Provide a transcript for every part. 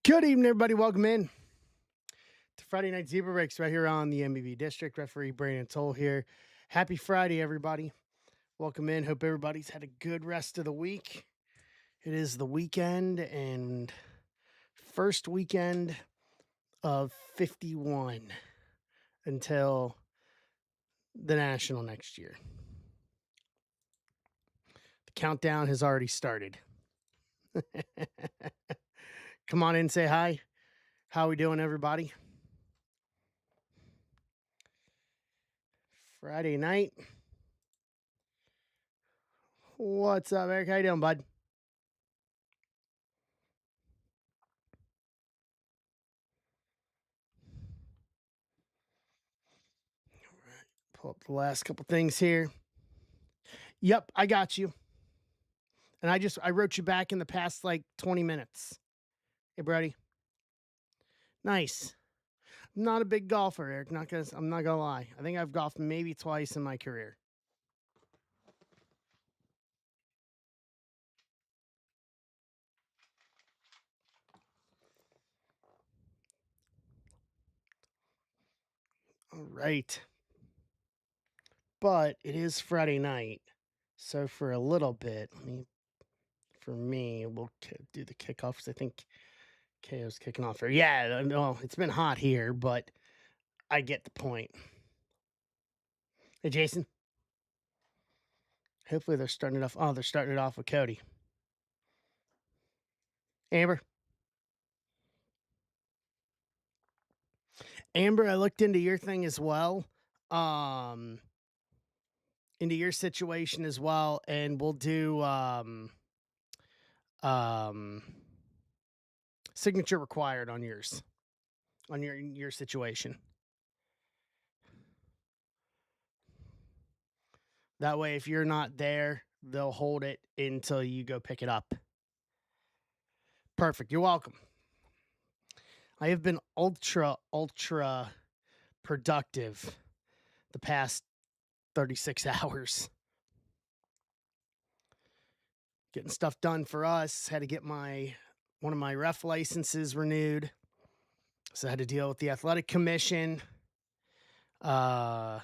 Good evening, everybody. Welcome in to Friday Night Zebra Breaks right here on the MBV District. Referee Brandon Toll here. Happy Friday, everybody. Welcome in. Hope everybody's had a good rest of the week. It is the weekend and first weekend of 51 until the National next year. The countdown has already started. Come on in, say hi. How we doing, everybody? Friday night. What's up, Eric? How you doing, bud? Pull up the last couple things here. Yep, I got you. And I wrote you back in the past like 20 minutes. Hey, Brody. Nice. I'm not a big golfer, Eric. I'm not gonna lie. I think I've golfed maybe twice in my career. All right. But it is Friday night. So for a little bit, we'll do the kickoffs. I think KO's kicking off here. Yeah, no, it's been hot here, but I get the point. Hey, Jason. Hopefully they're starting it off. Oh, they're starting it off with Cody. Amber. Amber, I looked into your thing as well. Into your situation as well, and we'll do signature required on yours. On your situation. That way, if you're not there, they'll hold it until you go pick it up. Perfect. You're welcome. I have been ultra productive the past 36 hours. Getting stuff done for us. Had to get one of my ref licenses renewed. So I had to deal with the athletic commission. Had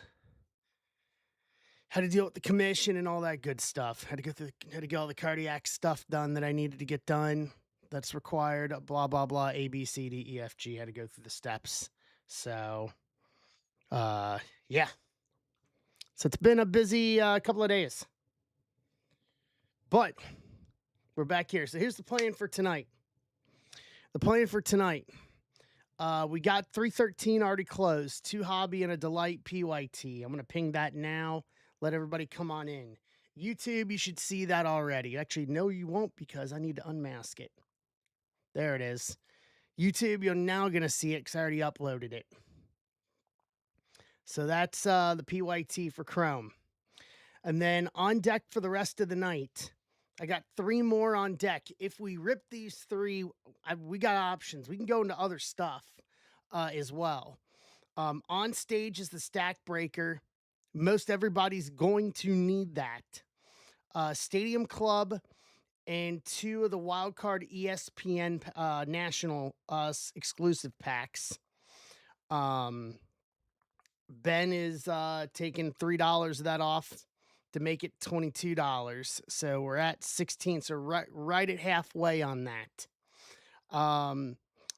to deal with the commission and all that good stuff. Had to get all the cardiac stuff done that I needed to get done. That's required. Blah blah blah. A B C D E F G. Had to go through the steps. So, yeah. So it's been a busy couple of days. But we're back here. So here's the plan for tonight. The plan for tonight. We got 313 already closed. 2 hobby and a delight PYT. I'm going to ping that now. Let everybody come on in. YouTube, you should see that already. Actually, no, you won't because I need to unmask it. There it is. YouTube, you're now going to see it because I already uploaded it. So that's the PYT for Chrome. And then on deck for the rest of the night, I got 3 more on deck. If we rip these 3, we got options. We can go into other stuff as well. On stage is the stack breaker. Most everybody's going to need that. Stadium Club and 2 of the wildcard ESPN national exclusive packs. Ben is taking $3 of that off to make it $22. So we're at 16. So right at halfway on that.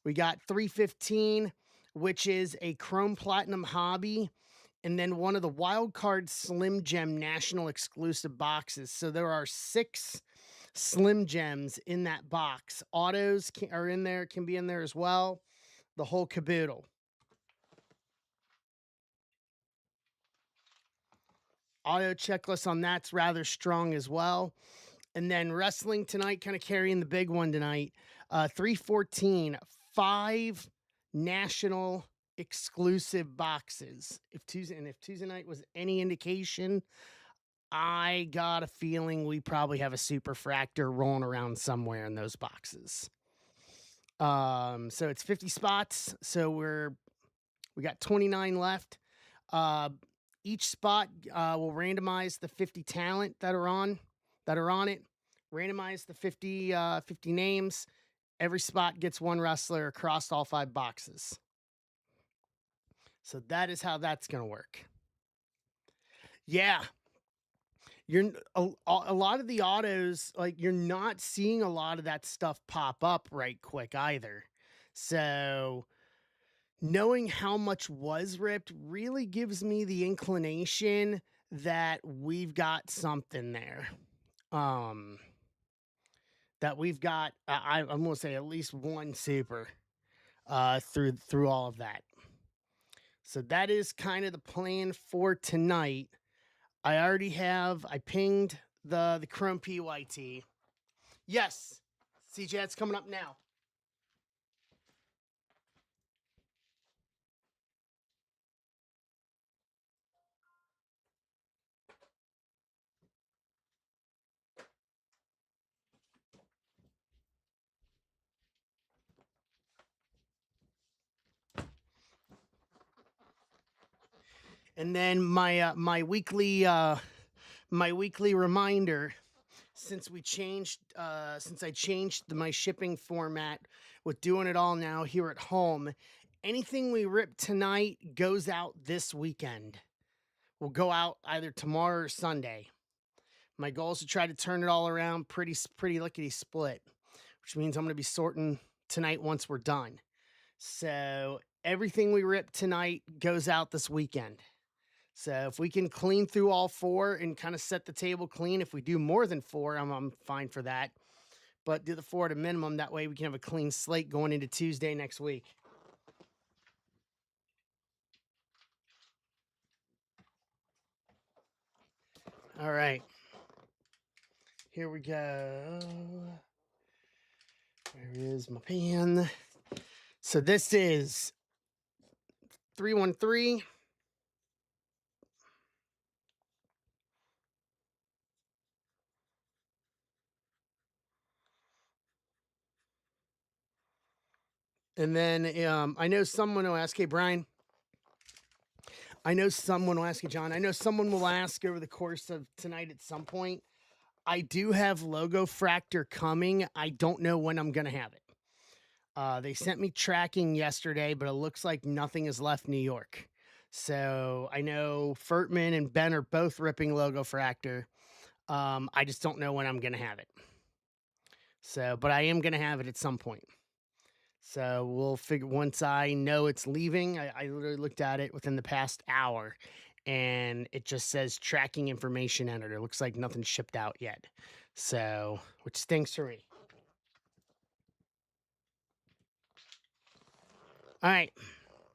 We got 315, which is a Chrome Platinum Hobby, and then one of the wild card Slim Gem national exclusive boxes. So there are 6 Slim Gems in that box. Autos are in there, can be in there as well. The whole caboodle. Auto checklist on that's rather strong as well. And then wrestling tonight, kind of carrying the big one tonight. 314, 5 national exclusive boxes. If Tuesday night was any indication, I got a feeling we probably have a super fractor rolling around somewhere in those boxes. So it's 50 spots. So we got 29 left. Each spot will randomize the 50 talent that are on it. Randomize the 50 names. Every spot gets one wrestler across all 5 boxes. So that is how that's going to work. Yeah. A lot of the autos, like, you're not seeing a lot of that stuff pop up right quick either. So knowing how much was ripped really gives me the inclination that we've got something there. That we've got, I'm gonna say at least one super through all of that. So that is kind of the plan for tonight. I pinged the Chrome PYT. Yes, CJ, it's coming up now. And then my weekly reminder, since I changed my shipping format with doing it all now here at home, anything we rip tonight goes out this weekend. Will go out either tomorrow or Sunday. My goal is to try to turn it all around pretty lickety split, which means I'm going to be sorting tonight once we're done. So everything we rip tonight goes out this weekend. So if we can clean through all 4 and kind of set the table clean, if we do more than 4, I'm fine for that. But do the 4 at a minimum. That way we can have a clean slate going into Tuesday next week. All right. Here we go. Where is my pen? So this is 313. And then I know someone will ask, hey, Brian. I know someone will ask you, John. I know someone will ask over the course of tonight at some point. I do have Logo Fractor coming. I don't know when I'm going to have it. They sent me tracking yesterday, but it looks like nothing has left New York. So I know Furtman and Ben are both ripping Logo Fractor. I just don't know when I'm going to have it. So, but I am going to have it at some point. So we'll figure once I know it's leaving. I literally looked at it within the past hour and it just says tracking information entered. It looks like nothing's shipped out yet. So, which stinks for me. All right,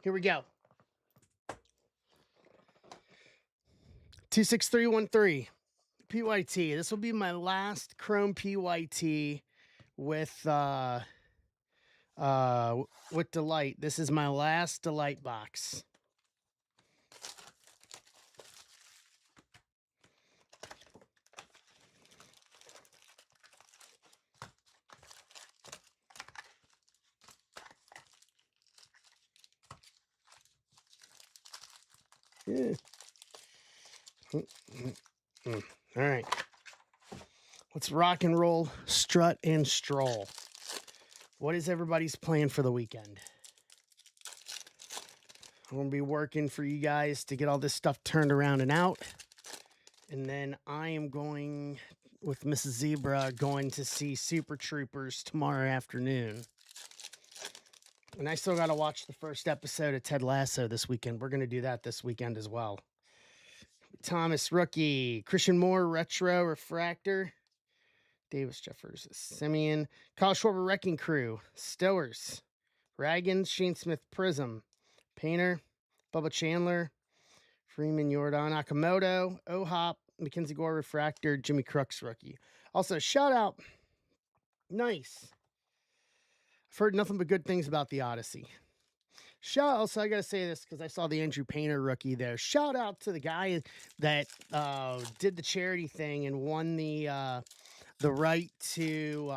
here we go. 26313 PYT. This will be my last Chrome PYT with Delight. This is my last Delight box. Yeah. All right. Let's rock and roll, strut and stroll. What is everybody's plan for the weekend? I'm going to be working for you guys to get all this stuff turned around and out. And then I am going with Mrs. Zebra going to see Super Troopers tomorrow afternoon. And I still got to watch the first episode of Ted Lasso this weekend. We're going to do that this weekend as well. Thomas Rookie, Christian Moore Retro Refractor, Davis Jeffers, Simeon, Kyle Schwarber Wrecking Crew, Stowers, Raggins, Shane Smith Prism, Painter, Bubba Chandler, Freeman Jordan Akamoto, O-Hop, Mackenzie Gore Refractor, Jimmy Crooks Rookie. Also, shout out, nice. I've heard nothing but good things about the Odyssey. Also, I got to say this because I saw the Andrew Painter rookie there. Shout out to the guy that did the charity thing and won the right to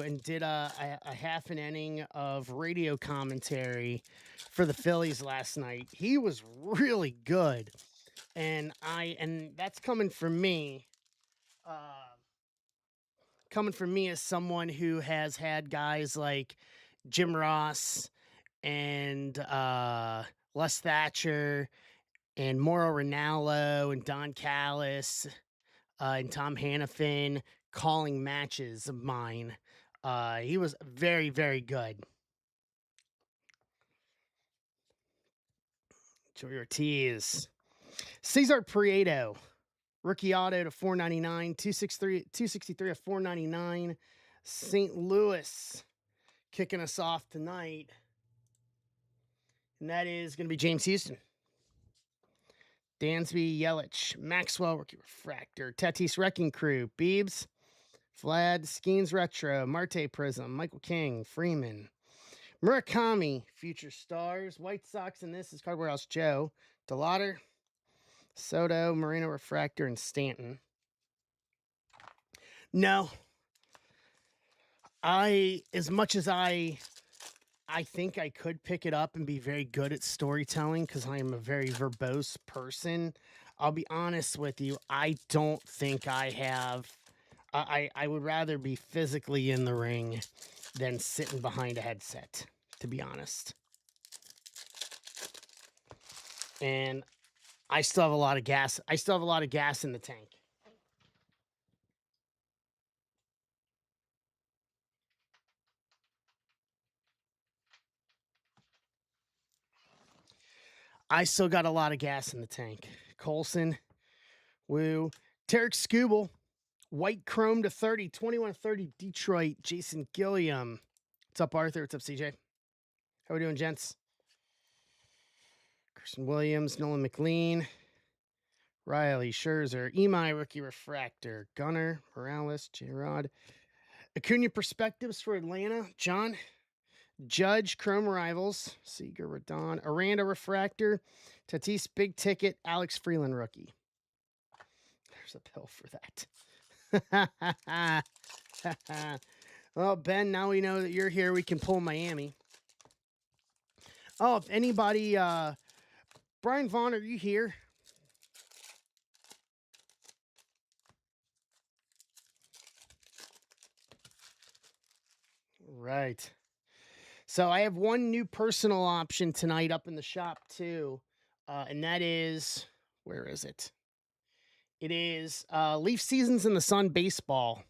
and did a half an inning of radio commentary for the Phillies last night. He was really good, and that's coming from me. coming from me as someone who has had guys like Jim Ross and Les Thatcher and Mauro Ranallo and Don Callis and Tom Hannafin calling matches of mine. He was very, very good. Joey Ortiz. Cesar Prieto. Rookie auto to $4.99. 263 of $4.99. St. Louis kicking us off tonight. And that is going to be James Houston. Dansby, Yelich, Maxwell, Rookie Refractor, Tatis Wrecking Crew, Biebs, Vlad, Skeens Retro, Marte Prism, Michael King, Freeman, Murakami, Future Stars, White Sox, and this is Cardboard House Joe, DeLauder, Soto, Moreno Refractor, and Stanton. No. As much as I think I could pick it up and be very good at storytelling because I am a very verbose person. I'll be honest with you. I don't think I have. I would rather be physically in the ring than sitting behind a headset, to be honest. And I still have a lot of gas. I still have a lot of gas in the tank. I still got a lot of gas in the tank. Colson, Woo, Tarek Skubal, White Chrome to 30, 21-30 Detroit, Jason Gilliam. What's up, Arthur? What's up, CJ? How we doing, gents? Kirsten Williams, Nolan McLean, Riley, Scherzer, Emai, Rookie Refractor, Gunner, Morales, J-Rod. Acuna Perspectives for Atlanta, John. Judge, Chrome Rivals, Seager, Radon, Aranda Refractor, Tatis Big Ticket, Alex Freeland Rookie. There's a pill for that. Well, Ben, now we know that you're here. We can pull Miami. Oh, if anybody, Brian Vaughn, are you here? Right. So I have one new personal option tonight up in the shop too, and that is, where is it? It is Leaf Seasons in the Sun Baseball.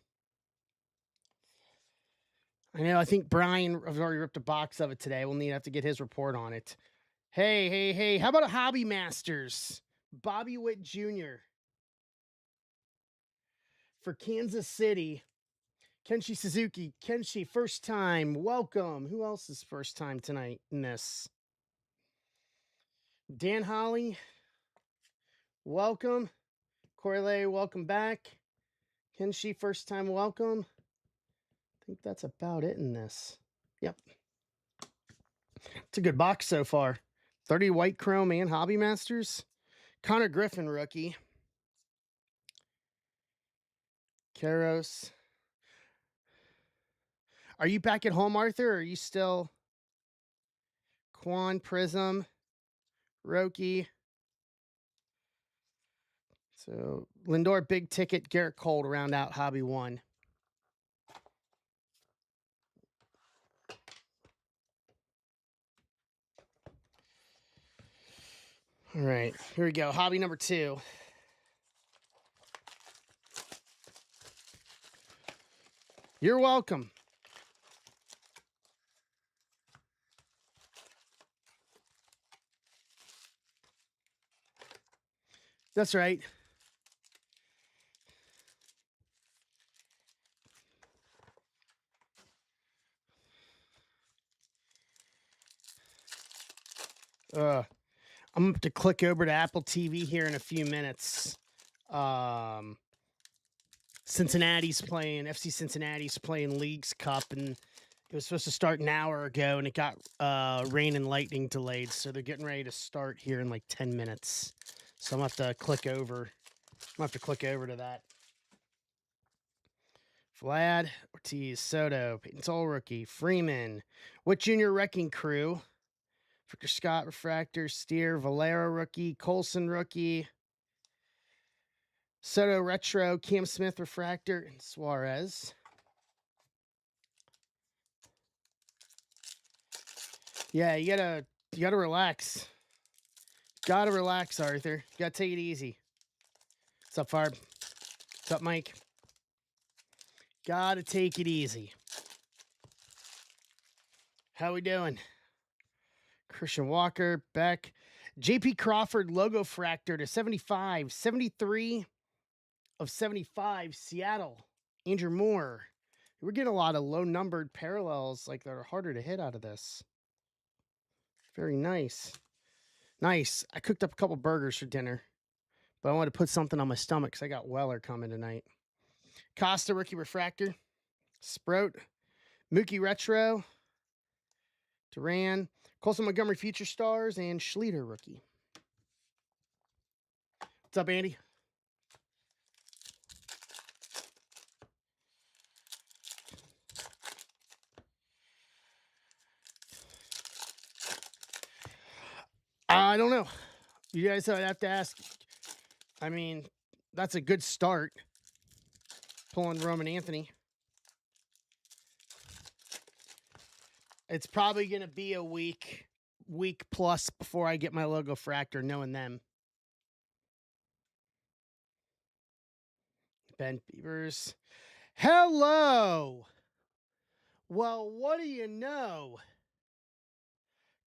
I know, I think Brian has already ripped a box of it today. We'll have to get his report on it. Hey, how about a Hobby Masters? Bobby Witt Jr. for Kansas City. Kenshi Suzuki. Kenshi, first time. Welcome. Who else is first time tonight in this? Dan Holly. Welcome. Corley, welcome back. Kenshi, first time welcome. I think that's about it in this. Yep. It's a good box so far. 30 White Chrome and Hobby Masters. Connor Griffin, rookie. Karos. Are you back at home, Arthur, or are you still? Quan, Prism, Roki. So Lindor, Big Ticket, Garrett Cole to round out Hobby 1. All right, here we go. Hobby number 2. You're welcome. That's right. I'm going to click over to Apple TV here in a few minutes. Cincinnati's playing, FC Cincinnati's playing Leagues Cup, and it was supposed to start an hour ago, and it got rain and lightning delayed, so they're getting ready to start here in like 10 minutes. So I'm going to have to click over. To that. Vlad, Ortiz, Soto, Peyton Toll rookie, Freeman, Witt Jr. Wrecking Crew, Victor Scott Refractor, Steer, Valera rookie, Colson rookie, Soto Retro, Cam Smith Refractor, and Suarez. Yeah, you gotta relax. Gotta relax, Arthur. You gotta take it easy. What's up, Farb? What's up, Mike? Gotta take it easy. How we doing? Christian Walker, Beck, JP Crawford logo fractor to 75, 73 of 75, Seattle, Andrew Moore. We're getting a lot of low numbered parallels, like that are harder to hit out of this. Very nice. Nice. I cooked up a couple burgers for dinner, but I wanted to put something on my stomach because I got Weller coming tonight. Costa rookie refractor, Sprout, Mookie retro, Duran, Colson Montgomery future stars, and Schleter rookie. What's up, Andy? I don't know. You guys would have to ask. I mean, that's a good start. Pulling Roman Anthony. It's probably going to be a week plus before I get my logo fractor, knowing them. Ben Beavers. Hello. Well, what do you know?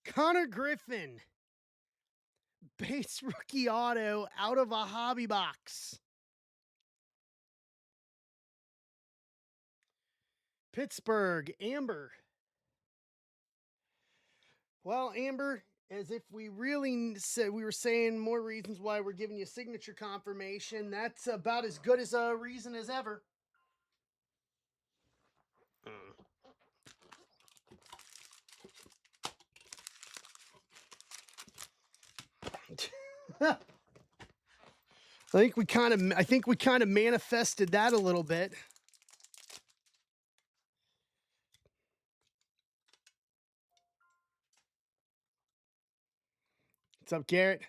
Connor Griffin. Base rookie auto out of a hobby box. Pittsburgh, Amber. Well, Amber, as if we really said, we were saying more reasons why we're giving you signature confirmation. That's about as good as a reason as ever. I think we kind of manifested that a little bit. What's up, Garrett?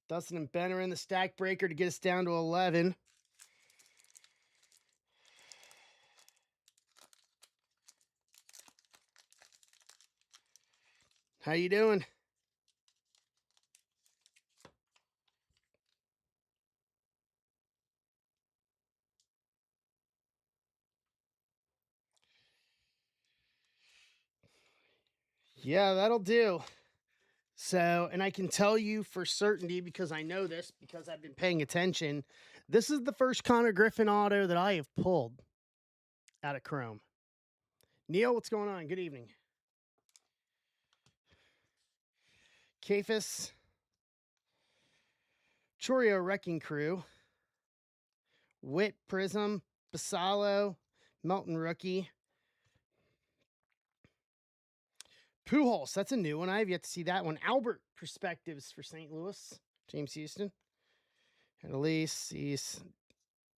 Dustin and Ben are in the stack breaker to get us down to 11. How you doing? Yeah, that'll do. So, and I can tell you for certainty because I know this because I've been paying attention. This is the first Connor Griffin auto that I have pulled out of Chrome. Neil, what's going on? Good evening. Kafis, Chorio Wrecking Crew, Witt Prism, Basalo, Melton Rookie, Pujols. That's a new one. I have yet to see that one. Albert Perspectives for St. Louis, James Houston, and Elise,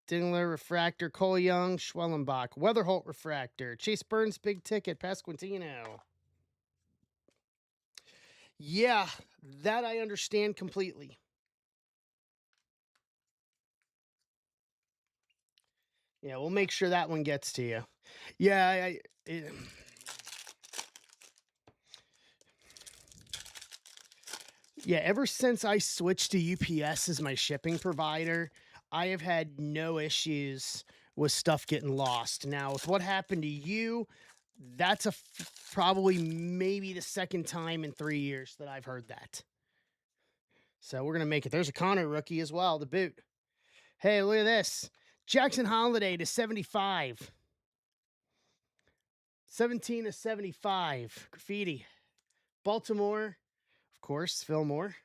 Dingler Refractor, Cole Young, Schwellenbach, Weatherholt Refractor, Chase Burns Big Ticket, Pasquantino. Yeah, that I understand completely. Yeah, we'll make sure that one gets to you. Yeah, yeah, ever since I switched to UPS as my shipping provider, I have had no issues with stuff getting lost. Now, with what happened to you, that's probably maybe the second time in 3 years that I've heard that. So we're going to make it. There's a Connor rookie as well, to boot. Hey, look at this. Jackson Holiday to 75. 17 to 75. Graffiti. Baltimore, of course, Fillmore.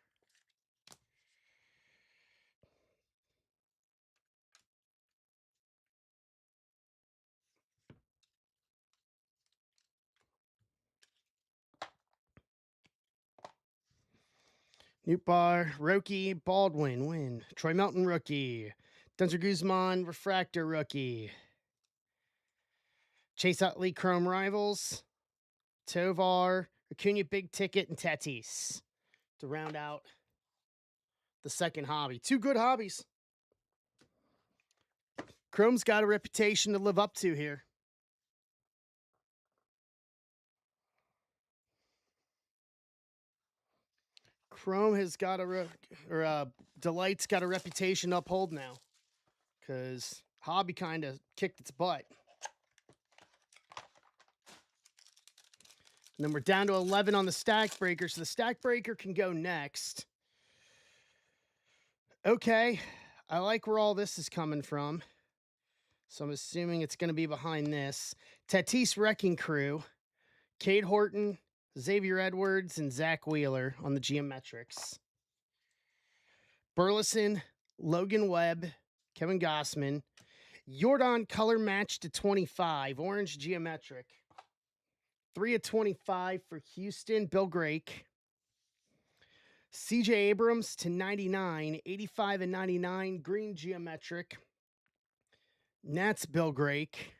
Newt Bar, Roki, Baldwin, win. Troy Melton, rookie. Dunzer Guzman, Refractor, rookie. Chase Utley, Chrome Rivals. Tovar, Acuna, Big Ticket, and Tatis to round out the second hobby. Two good hobbies. Chrome's got a reputation to live up to here. Chrome has got Delight's got a reputation to uphold now, because Hobby kind of kicked its butt. And then we're down to 11 on the stack breaker, so the stack breaker can go next. Okay, I like where all this is coming from, so I'm assuming it's going to be behind this. Tatis Wrecking Crew, Cade Horton, Xavier Edwards, and Zach Wheeler on the geometrics. Burleson, Logan Webb, Kevin Gossman, Jordan color match to 25, orange geometric. 3 of 25 for Houston, Bill Grake. CJ Abrams to 99, 85 and 99, green geometric. Nats, Bill Grake.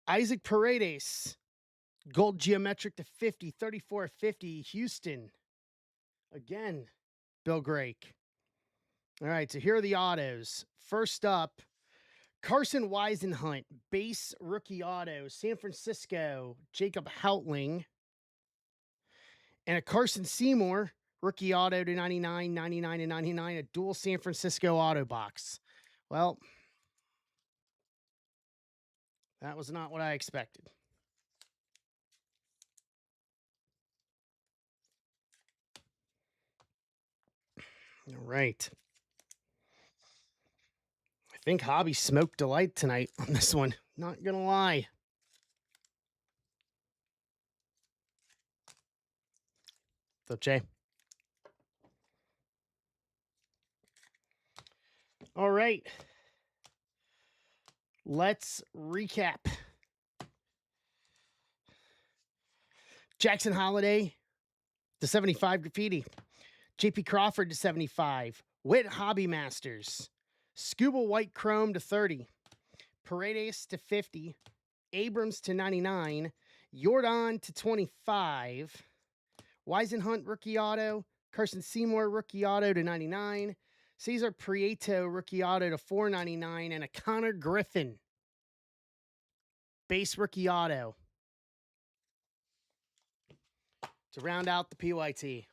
Isaac Paredes, gold geometric to 50, 34 50, Houston. Again, Bill Grake. All right, so here are the autos. First up, Carson Weisenhunt, base rookie auto, San Francisco, Jacob Houtling. And a Carson Seymour, rookie auto to 99, 99, and 99, a dual San Francisco auto box. Well, that was not what I expected. All right. I think Hobby smoked Delight tonight on this one. Not going to lie. What's up, Jay? All right. Let's recap. Jackson Holiday to 75 graffiti. JP Crawford to 75. Witt Hobby Masters. Scuba White Chrome to 30. Paredes to 50. Abrams to 99. Jordan to 25. Weisenhunt rookie auto. Carson Seymour rookie auto to 99. Cesar Prieto rookie auto to 499. And a Connor Griffin base rookie auto to round out the PYT.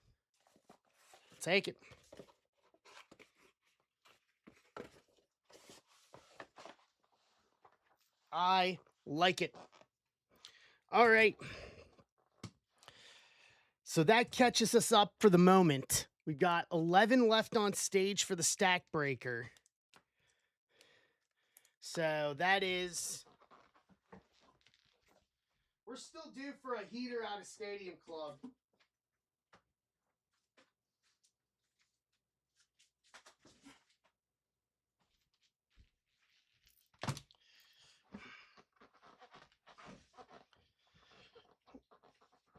Take it. I like it. All right. So that catches us up for the moment. We've got 11 left on stage for the stack breaker. So that is... We're still due for a heater out of Stadium Club.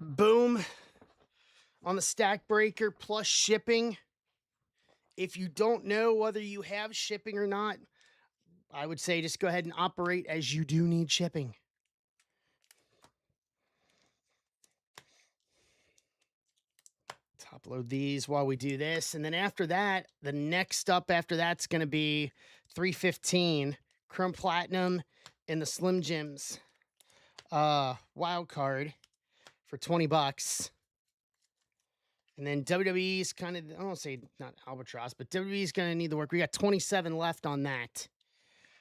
Boom. On the stack breaker plus shipping. If you don't know whether you have shipping or not, I would say just go ahead and operate as you do need shipping. Top load these while we do this. And then after that, the next up after that's going to be 315 Chrome Platinum in the Slim Jims wild card for $20. And then WWE's kind of, I don't say not albatross, but WWE's going to need the work. We got 27 left on that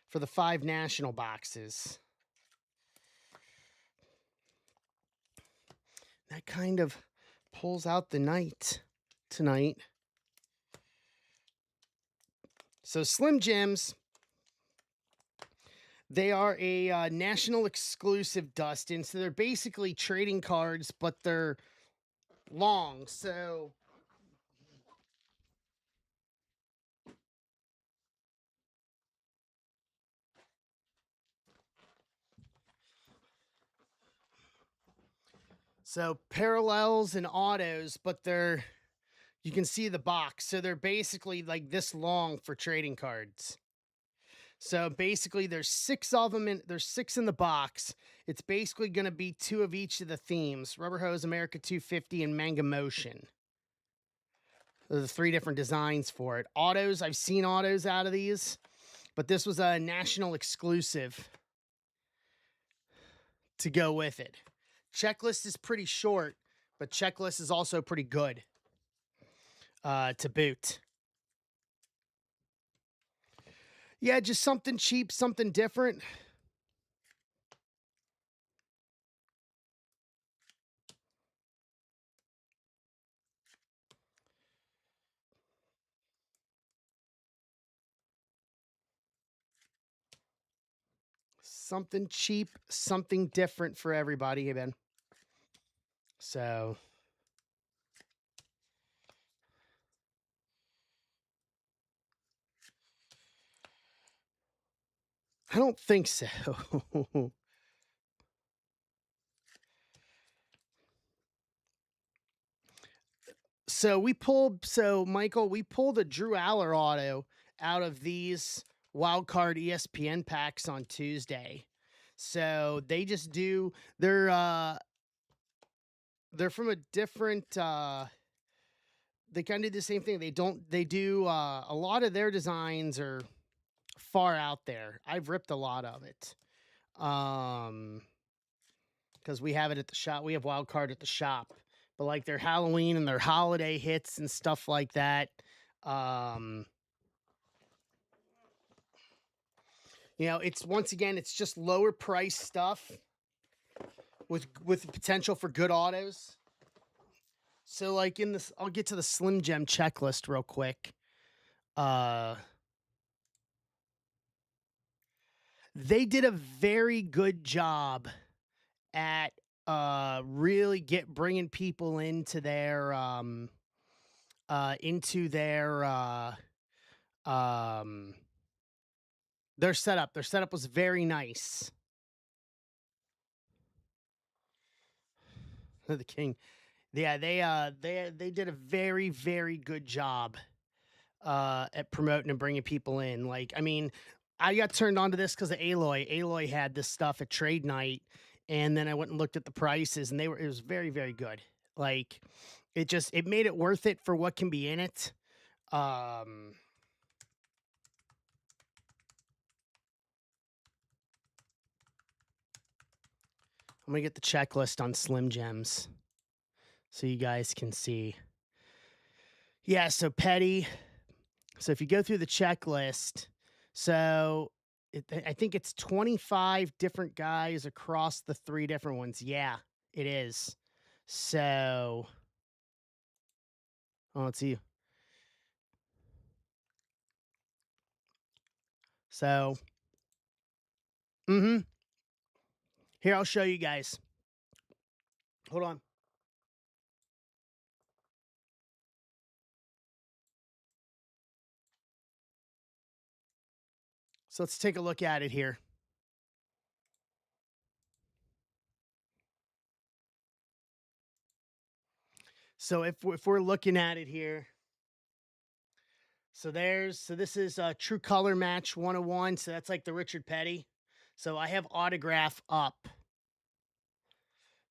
for the 5 national boxes. That kind of pulls out the night tonight. So Slim Jims, they are a national exclusive, Dustin. So they're basically trading cards, but they're long. So parallels and autos, but you can see the box. So they're basically like this long for trading cards. So basically there's 6 of them there's 6 in the box. It's basically going to be 2 of each of the themes: Rubber Hose, America 250, and Manga Motion. There's 3 different designs for it. Autos, I've seen autos out of these, but this was a national exclusive to go with it. Checklist is pretty short, but checklist is also pretty good. to boot. Yeah, just something cheap, something different. Something cheap, something different for everybody, hey, Ben. So I don't think so. So Michael, we pulled a Drew Aller auto out of these wild card ESPN packs on Tuesday. So they just do they're from a different they kind of do the same thing. They do a lot of their designs are far out there. I've ripped a lot of it. Because we have it at the shop. We have wild card at the shop. But like their Halloween and their holiday hits and stuff like that. It's once again, it's just lower price stuff with potential for good autos. So like in this, I'll get to the Slim Gem checklist real quick. They did a very good job at really bringing people into their setup. Their setup was very nice. The king. Yeah, they did a very, very good job at promoting and bringing people in. Like, I mean, I got turned on to this because of Aloy. Aloy had this stuff at trade night, and then I went and looked at the prices, and it was very, very good. Like, it made it worth it for what can be in it. I'm gonna get the checklist on Slim Gems so you guys can see. Yeah, so Petty. So if you go through the checklist, I think it's 25 different guys across the 3 different ones. Yeah, it is. So, let's see. So, here, I'll show you guys. Hold on. So let's take a look at it here. So if we're looking at it here, so this is a True Color Match 101. So that's like the Richard Petty. So I have autograph up.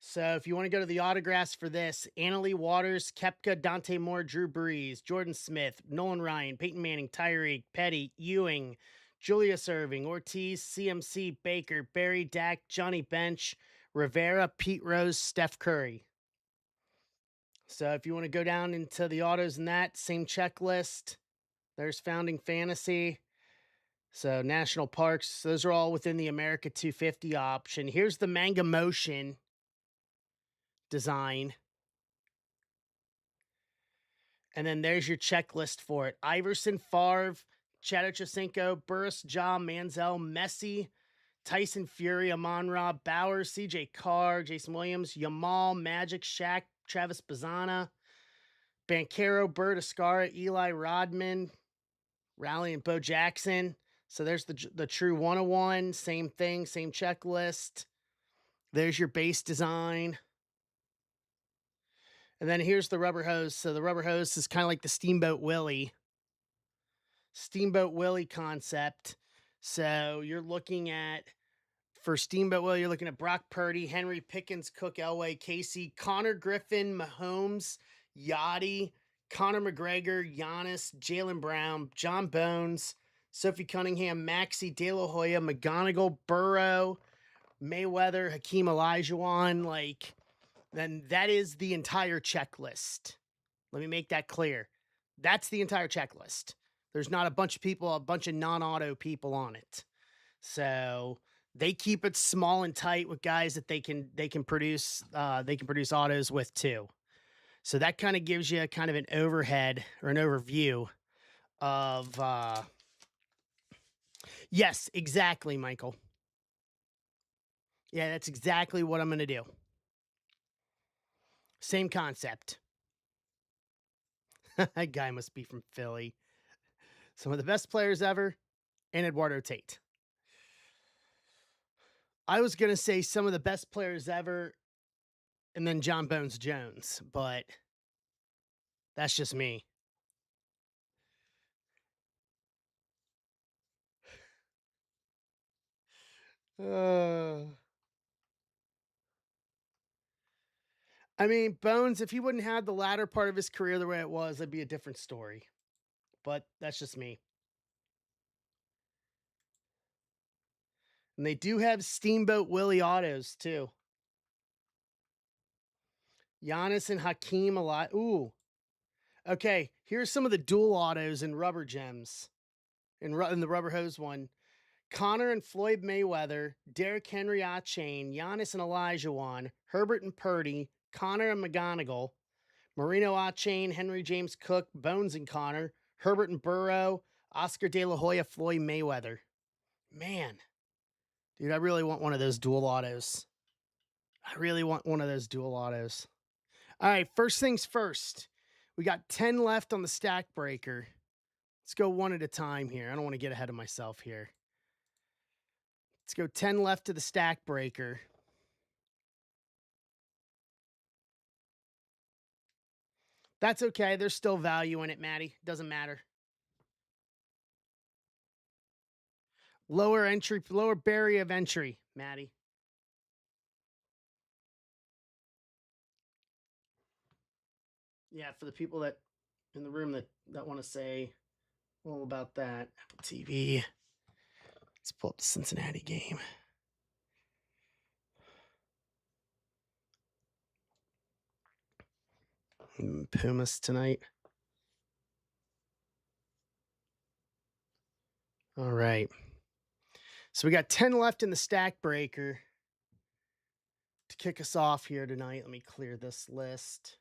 So if you want to go to the autographs for this, Annalie Waters, Kepka, Dante Moore, Drew Brees, Jordan Smith, Nolan Ryan, Peyton Manning, Tyreek, Petty, Ewing, Julius Erving, Ortiz, CMC, Baker, Barry, Dak, Johnny Bench, Rivera, Pete Rose, Steph Curry. So if you want to go down into the autos in that same checklist, there's Founding Fantasy. So National Parks, those are all within the America 250 option. Here's the Manga Motion design. And then there's your checklist for it. Iverson, Favre, Chad Ochocinco, Burris, Ja, Manziel, Messi, Tyson Fury, Amon-Ra, Bauer, CJ Carr, Jason Williams, Yamal, Magic, Shaq, Travis Bazana, Banchero, Bird, Ascara, Eli Rodman, Rally, and Bo Jackson. So there's the true 101. Same thing, same checklist. There's your base design. And then here's the rubber hose. So the rubber hose is kind of like the Steamboat Willie concept. So you're looking at, for Steamboat Willie, you're looking at Brock Purdy, Henry Pickens, Cook, Elway, Casey, Connor Griffin, Mahomes, Yachty, Conor McGregor, Giannis, Jaylen Brown, John Bones, Sophie Cunningham, Maxey, De La Hoya, McGonigal, Burrow, Mayweather, Hakeem Olajuwon. Like, then that is the entire checklist. Let me make that clear. That's the entire checklist. There's not a bunch of people, a bunch of non-auto people on it. So they keep it small and tight with guys that they can produce autos with too. So that kind of gives you kind of an overhead or an overview of yes, exactly, Michael. Yeah, that's exactly what I'm going to do. Same concept. That guy must be from Philly. Some of the best players ever, and Eduardo Tate. I was going to say some of the best players ever, and then John Bones Jones, but that's just me. I mean, Bones, if he wouldn't have the latter part of his career the way it was, it'd be a different story. But that's just me. And they do have Steamboat Willie autos too. Giannis and Hakeem a lot. Ooh. Okay, here's some of the dual autos and rubber gems. In the rubber hose one. Connor and Floyd Mayweather, Derrick Henry Chain, Giannis and Elijah Wan, Herbert and Purdy, Connor and McGonigal, Marino Chain, Henry James Cook, Bones and Connor, Herbert and Burrow, Oscar De La Hoya, Floyd Mayweather. Man, dude, I really want one of those dual autos. I really want one of those dual autos. All right, first things first. We got 10 left on the stack breaker. Let's go one at a time here. I don't want to get ahead of myself here. Let's go 10 left to the stack breaker. That's okay. There's still value in it, Maddie. Doesn't matter. Lower barrier of entry, Maddie. Yeah, for the people that in the room that want to say all about that. Apple TV. Let's pull up the Cincinnati game. Pumas tonight. All right. So we got 10 left in the stack breaker to kick us off here tonight. Let me clear this list.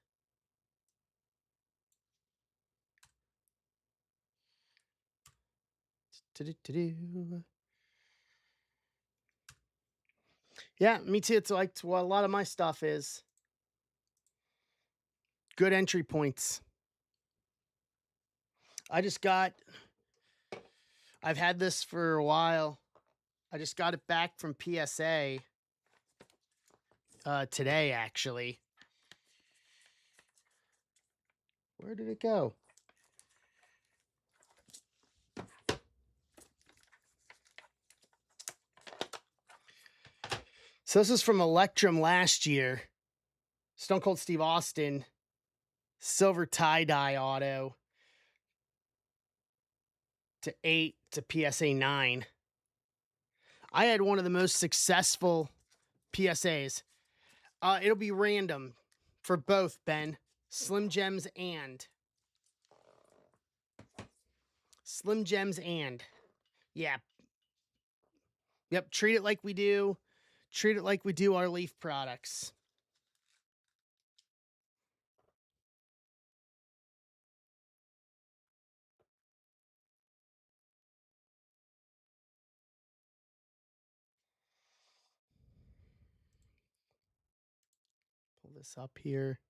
Yeah, me too. It's like what a lot of my stuff is. Good entry points. I've had this for a while. I just got it back from PSA today, actually. Where did it go? So this is from Electrum last year. Stone Cold Steve Austin. Silver tie-dye auto. To 8 to PSA 9. I had one of the most successful PSAs. It'll be random for both, Ben. Slim Gems and. Yeah. Yep, treat it like we do our Leaf products. Pull this up here.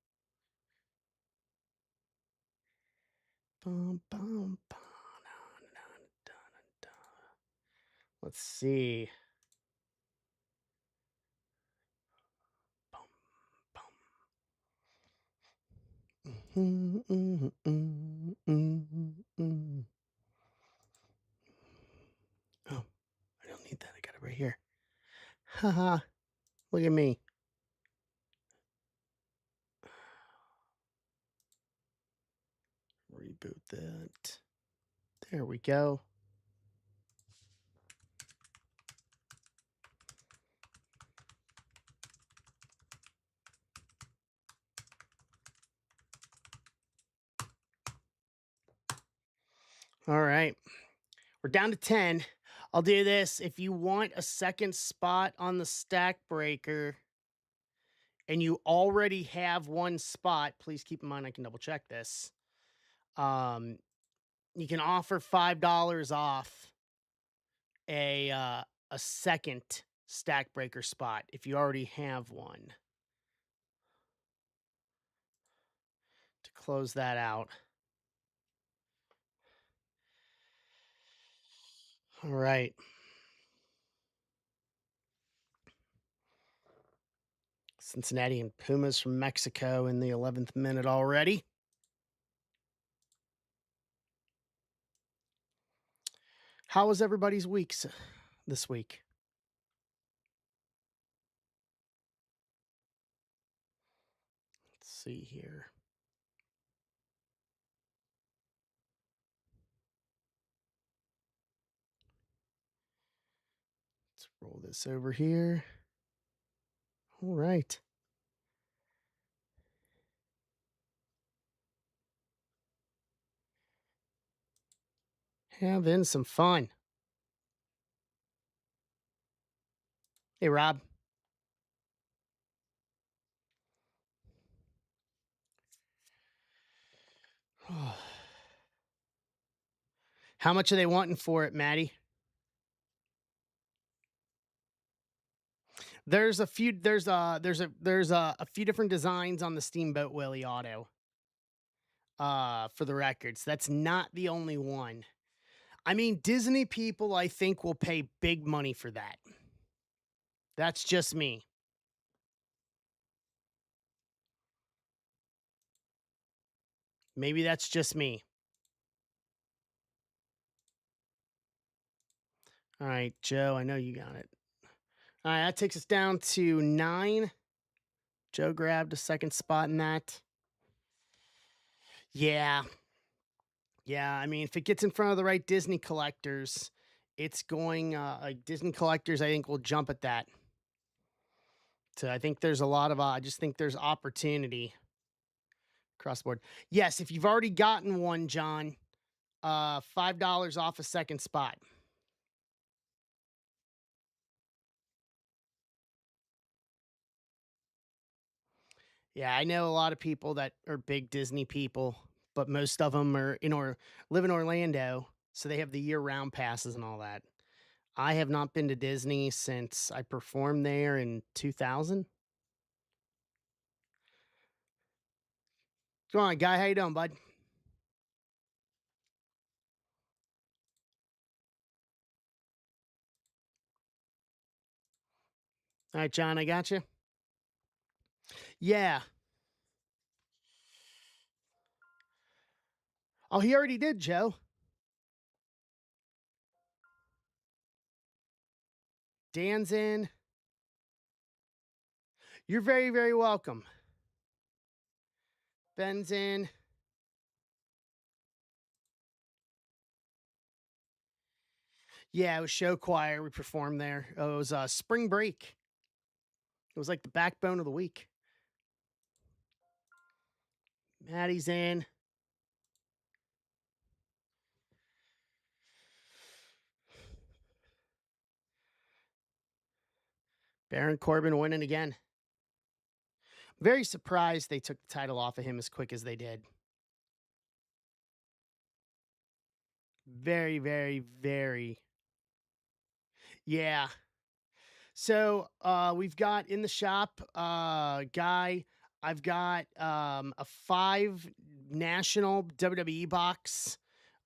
Let's see. Oh, I don't need that. I got it right here. Haha. Look at me. Reboot that. There we go. All right. We're down to 10. I'll do this. If you want a second spot on the stack breaker and you already have one spot, please keep in mind I can double check this. Um, you can offer $5 off a second stack breaker spot if you already have one to close that out. All right. Cincinnati and Pumas from Mexico in the 11th minute already. How was everybody's weeks this week? Let's see here. Let's roll this over here. All right. Having some fun. Hey, Rob. How much are they wanting for it, Maddie? There's a few different designs on the Steamboat Willie auto. For the records. That's not the only one. I mean, Disney people I think will pay big money for that. That's just me. Maybe that's just me. All right, Joe, I know you got it. All right, that takes us down to 9. Joe grabbed a second spot in that. Yeah. Yeah, I mean, if it gets in front of the right Disney collectors, it's going like Disney collectors I think will jump at that. So I think there's a lot of I just think there's opportunity across the board. Yes, if you've already gotten one, John, $5 off a second spot. Yeah, I know a lot of people that are big Disney people, but most of them are or live in Orlando, so they have the year-round passes and all that. I have not been to Disney since I performed there in 2000. Come on, guy, how you doing, bud? All right, John, I got you. Yeah. Oh, he already did, Joe. Dan's in. You're very, very welcome. Ben's in. Yeah, it was show choir. We performed there. Oh, it was spring break. It was like the backbone of the week. Maddie's in. Baron Corbin winning again. Very surprised they took the title off of him as quick as they did. Very, very, very. Yeah. So we've got in the shop guy. I've got a 5 national WWE box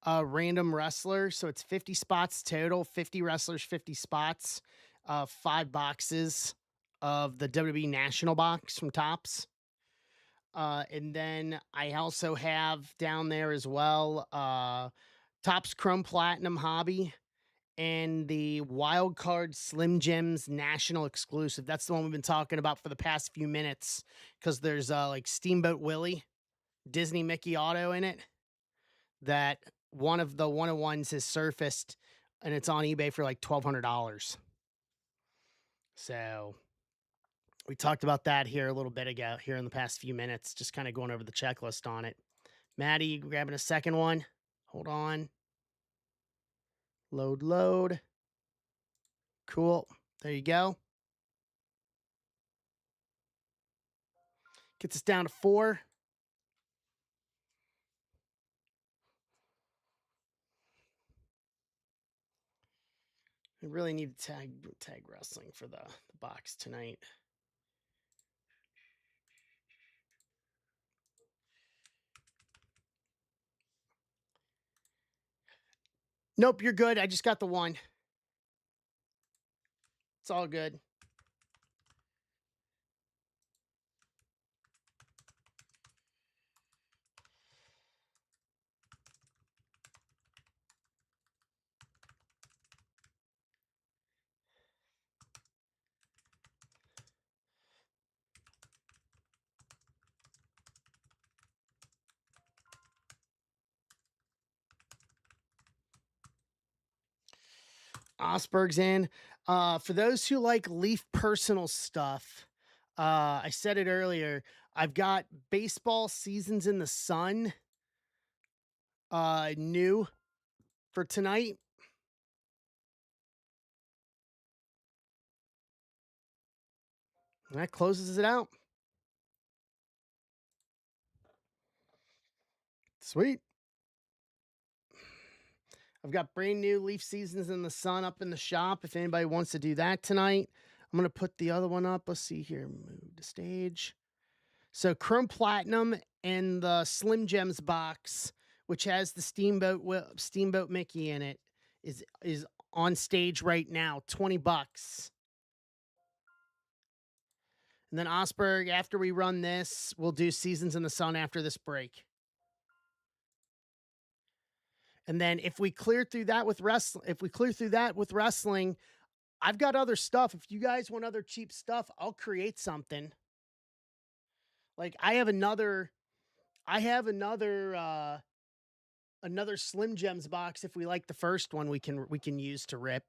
random wrestler. So it's 50 spots total, 50 wrestlers, 50 spots, 5 boxes of the WWE national box from Tops. And then I also have down there as well Tops Chrome Platinum Hobby and the Wild Card Slim Jims National Exclusive. That's the one we've been talking about for the past few minutes because there's like Steamboat Willie, Disney Mickey Auto in it. That one of the one-of-ones has surfaced and it's on eBay for like $1,200. So we talked about that here a little bit ago, here in the past few minutes, just kind of going over the checklist on it. Maddie, you grabbing a second one? Hold on. Load, load. Cool. There you go. Gets us down to 4. I really need to tag wrestling for the box tonight. Nope, you're good. I just got the 1. It's all good. Osberg's in. For those who like Leaf personal stuff, I said it earlier. I've got baseball seasons in the sun new for tonight. And that closes it out. Sweet. I've got brand new Leaf seasons in the sun up in the shop. If anybody wants to do that tonight, I'm going to put the other one up. Let's see here. Move to stage. So Chrome Platinum and the Slim Gems box, which has the Steamboat Mickey in it, is on stage right now. $20. And then Osberg, after we run this, we'll do Seasons in the Sun after this break. And then if we clear through that with wrestling, I've got other stuff. If you guys want other cheap stuff, I'll create something. Like I have another Slim Gems box. If we like the first one, we can use to rip.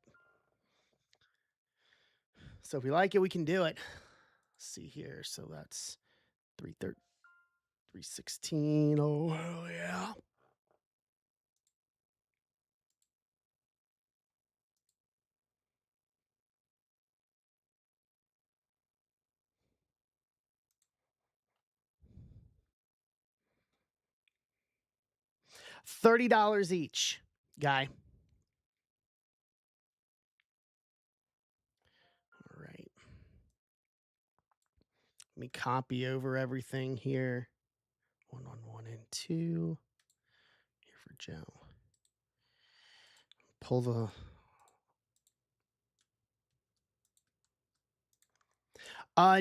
So if we like it, we can do it. Let's see here. So that's 316. Oh hell yeah. $30 each, guy. All right. Let me copy over everything here. 111 and 2. Here for Joe. Pull the.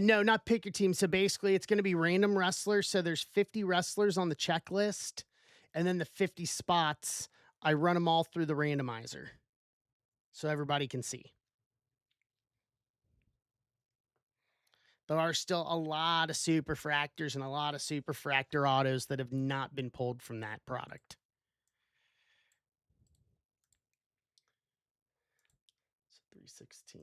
No, not pick your team. So basically, it's going to be random wrestlers. So there's 50 wrestlers on the checklist, and then the 50 spots. I run them all through the randomizer, so everybody can see. There are still a lot of superfractors and a lot of superfractor autos that have not been pulled from that product. So 316.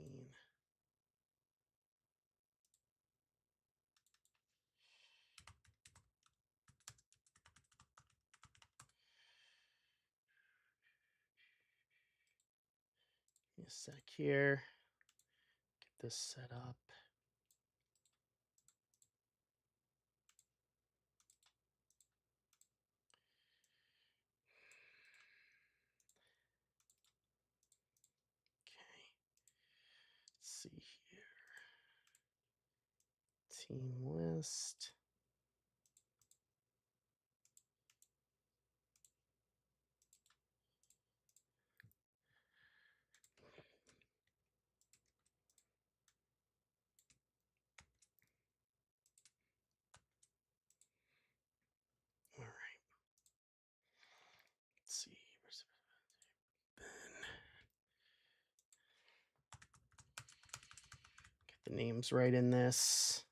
Give me a sec here. Get this set up. Let's see here. Team list. All right. Let's see. Get the names right in this.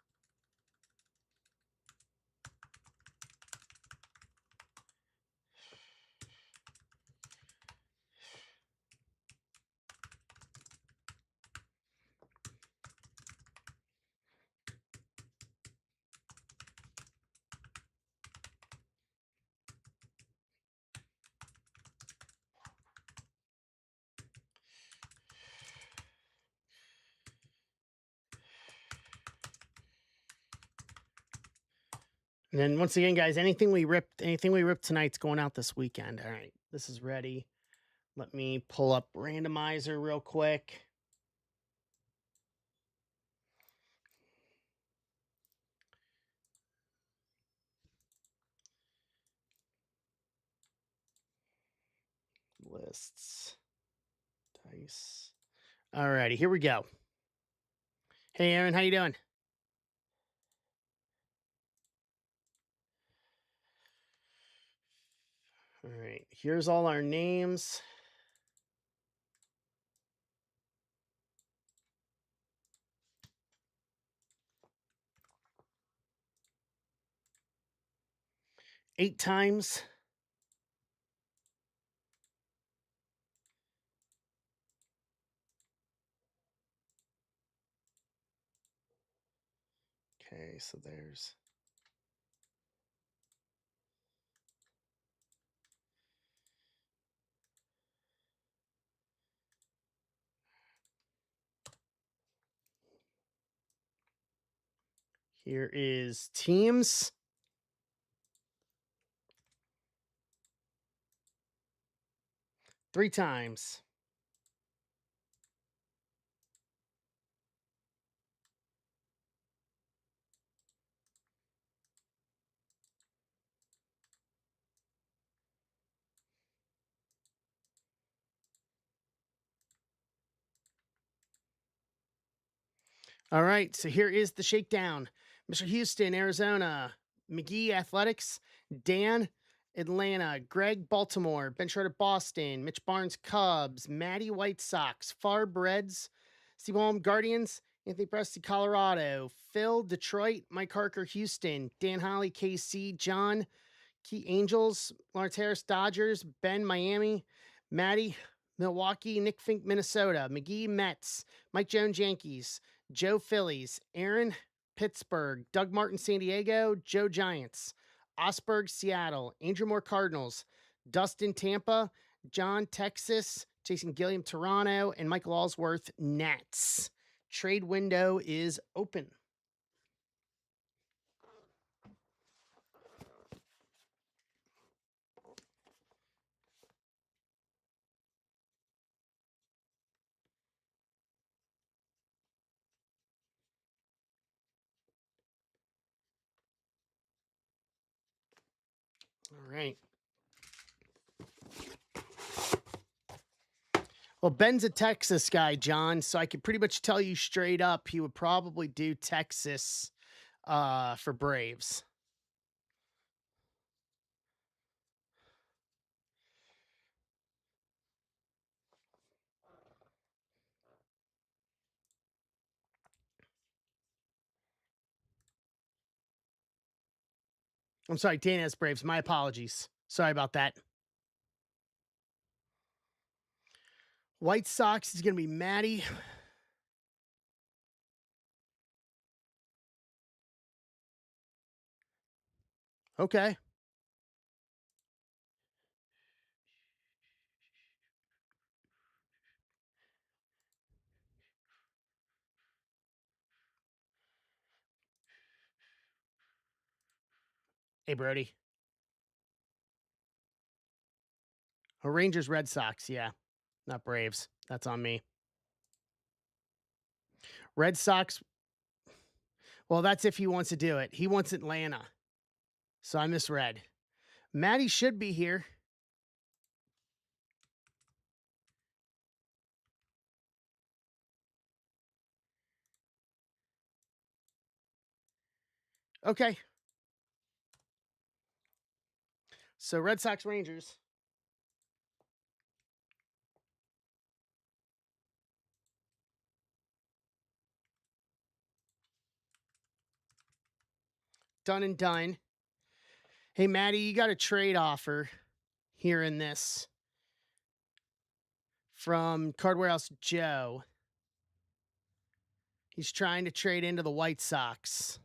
And then once again, guys, anything we ripped tonight's going out this weekend. All right, this is ready. Let me pull up randomizer real quick. Lists, dice. All righty, here we go. Hey, Aaron, how you doing? All right, here's all our names. Eight times. Okay, so there's here is teams. Three times. All right, so here is the shakedown. Mr. Houston, Arizona, McGee Athletics, Dan, Atlanta, Greg Baltimore, Ben Schroeder Boston, Mitch Barnes Cubs, Maddie White Sox, Farb Reds, Steve Walm Guardians, Anthony Presti Colorado, Phil Detroit, Mike Harker Houston, Dan Holly KC, John Key Angels, Lawrence Harris Dodgers, Ben Miami, Maddie Milwaukee, Nick Fink Minnesota, McGee Mets, Mike Jones Yankees, Joe Phillies, Aaron Pittsburgh, Doug Martin San Diego, Joe Giants, Osberg Seattle, Andrew Moore Cardinals, Dustin Tampa, John Texas, Jason Gilliam Toronto, and Michael Allsworth Nets. Trade window is open. All right. Well, Ben's a Texas guy, John, so I could pretty much tell you straight up he would probably do Texas for Braves. I'm sorry, Dana has Braves. My apologies. Sorry about that. White Sox is going to be Maddie. Okay. Hey, Brody. Oh, Rangers, Red Sox. Yeah, not Braves. That's on me. Red Sox. Well, that's if he wants to do it. He wants Atlanta. So I misread. Maddie should be here. Okay. So Red Sox, Rangers. Done and done. Hey, Maddie, you got a trade offer here in this from Card Warehouse Joe. He's trying to trade into the White Sox.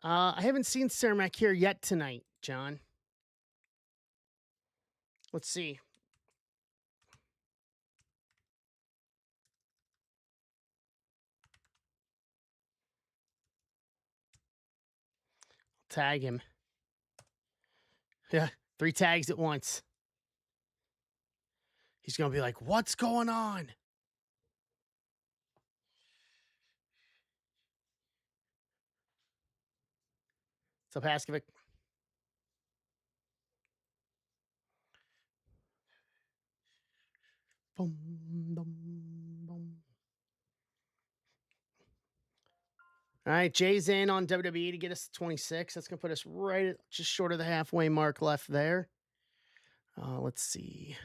I haven't seen Cermak here yet tonight, John. Let's see. Tag him. Yeah, 3 tags at once. He's going to be like, what's going on? So Paskovic. Boom, boom, boom. All right, Jay's in on WWE to get us to 26. That's going to put us right at just short of the halfway mark left there. Let's see.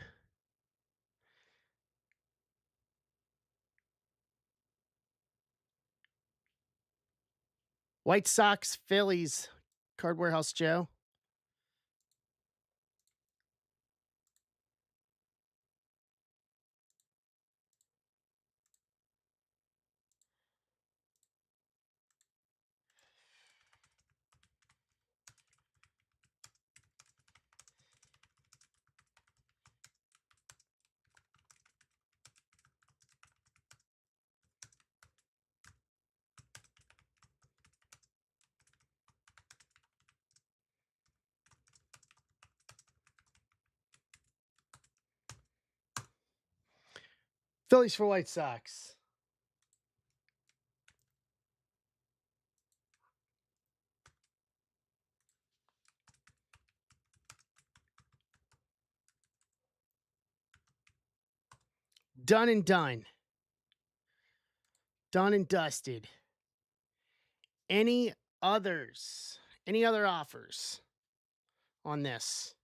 White Sox, Phillies, Card Warehouse Joe. Phillies for White Sox. Done and done. Done and dusted. Any others? Any other offers on this?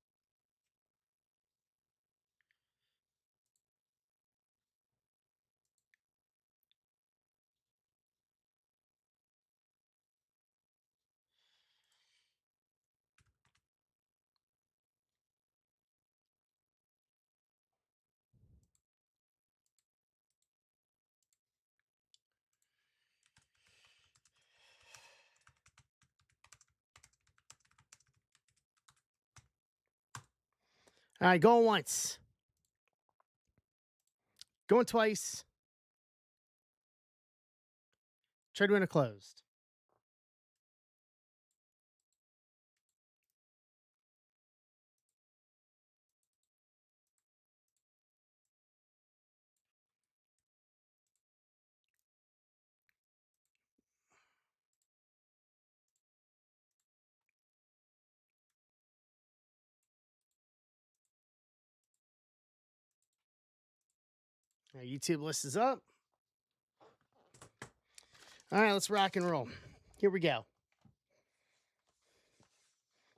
All right, going once. Going twice. Trade window closed. All right, YouTube list is up. All right, let's rock and roll. Here we go.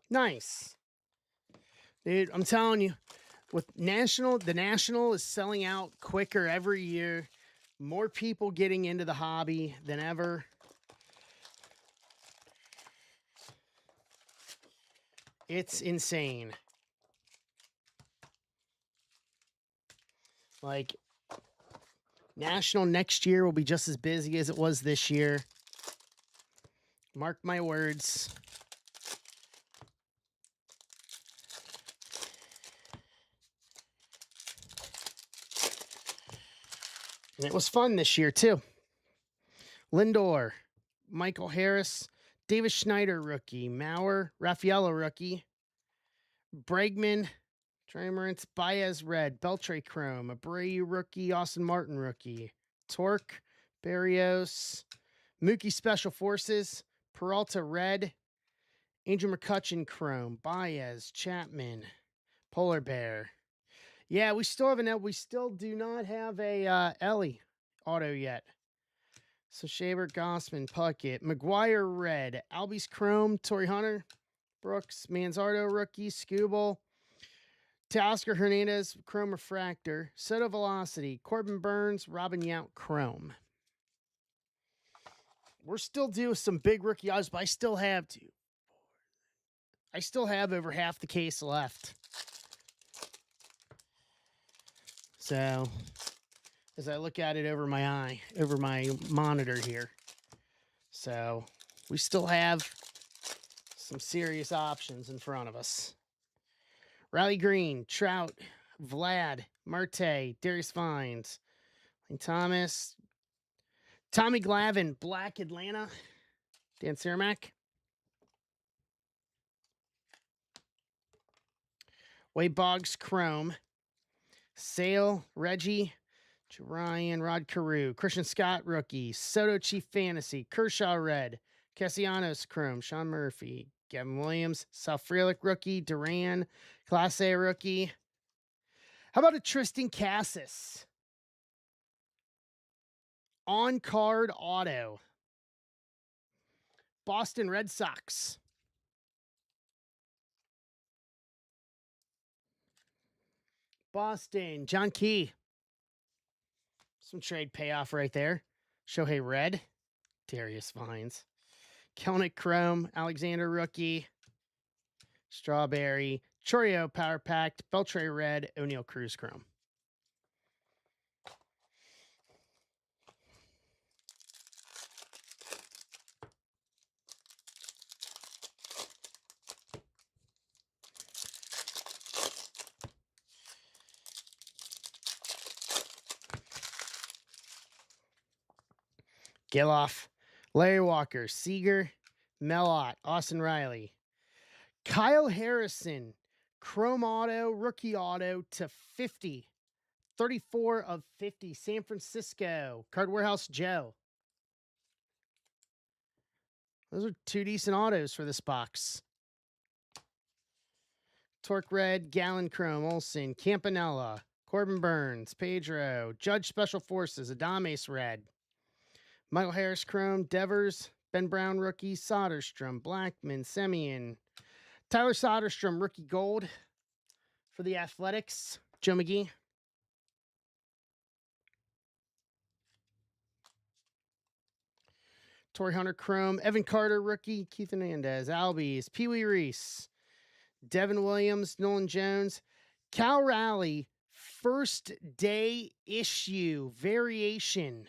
Nice. Dude, I'm telling you, with the National is selling out quicker every year. More people getting into the hobby than ever. It's insane. Like, National next year will be just as busy as it was this year. Mark my words. And it was fun this year, too. Lindor, Michael Harris, Davis Schneider rookie, Mauer, Raffaello rookie, Bregman, Tremorance, Baez red, Beltre chrome, Abreu rookie, Austin Martin rookie, Torque, Barrios, Mookie special forces, Peralta red, Andrew McCutcheon chrome, Baez, Chapman, Polar Bear. Yeah, we still do not have a Ellie auto yet. So Shaver, Gossman, Puckett, McGuire red, Albies chrome, Torrey Hunter, Brooks, Manzardo rookie, Scooble, Teoscar Hernandez chrome refractor, Soto Velocity, Corbin Burns, Robin Yount chrome. We're still due some big rookie odds, but I still have over half the case left. So as I look at it over my monitor here. So we still have Some serious options in front of us. Riley Green, Trout, Vlad, Marte, Darius Vines, Lane Thomas, Tommy Glavine, Black Atlanta, Dan Cermak, Wade Boggs, Chrome, Sale, Reggie, Ryan, Rod Carew, Christian Scott, rookie, Soto Chief Fantasy, Kershaw, Red, Castellanos, Chrome, Sean Murphy, Gavin Williams, Sal Frelick, rookie, Duran, Class A, rookie. How about a Tristan Cassis? On card auto. Boston Red Sox. Boston, John Key. Some trade payoff right there. Shohei Red, Darius Vines. Kelnick Chrome, Alexander rookie. Strawberry, Chorio Power Packed, Beltre Red, O'Neill Cruz Chrome. Giloff, Larry Walker, Seager, Melott, Austin Riley. Kyle Harrison, Chrome Auto, Rookie Auto to 50. 34 of 50. San Francisco, Card Warehouse Joe. Those are two decent autos for this box. Torque Red, Gallon Chrome, Olson, Campanella, Corbin Burns, Pedro, Judge Special Forces, Adames Red. Michael Harris Chrome, Devers, Ben Brown rookie, Soderstrom, Blackman, Semien. Tyler Soderstrom, rookie gold for the Athletics, Joe McGee. Torrey Hunter Chrome, Evan Carter rookie, Keith Hernandez, Albies, Pee Wee Reese, Devin Williams, Nolan Jones, Cal Raleigh, first day issue variation.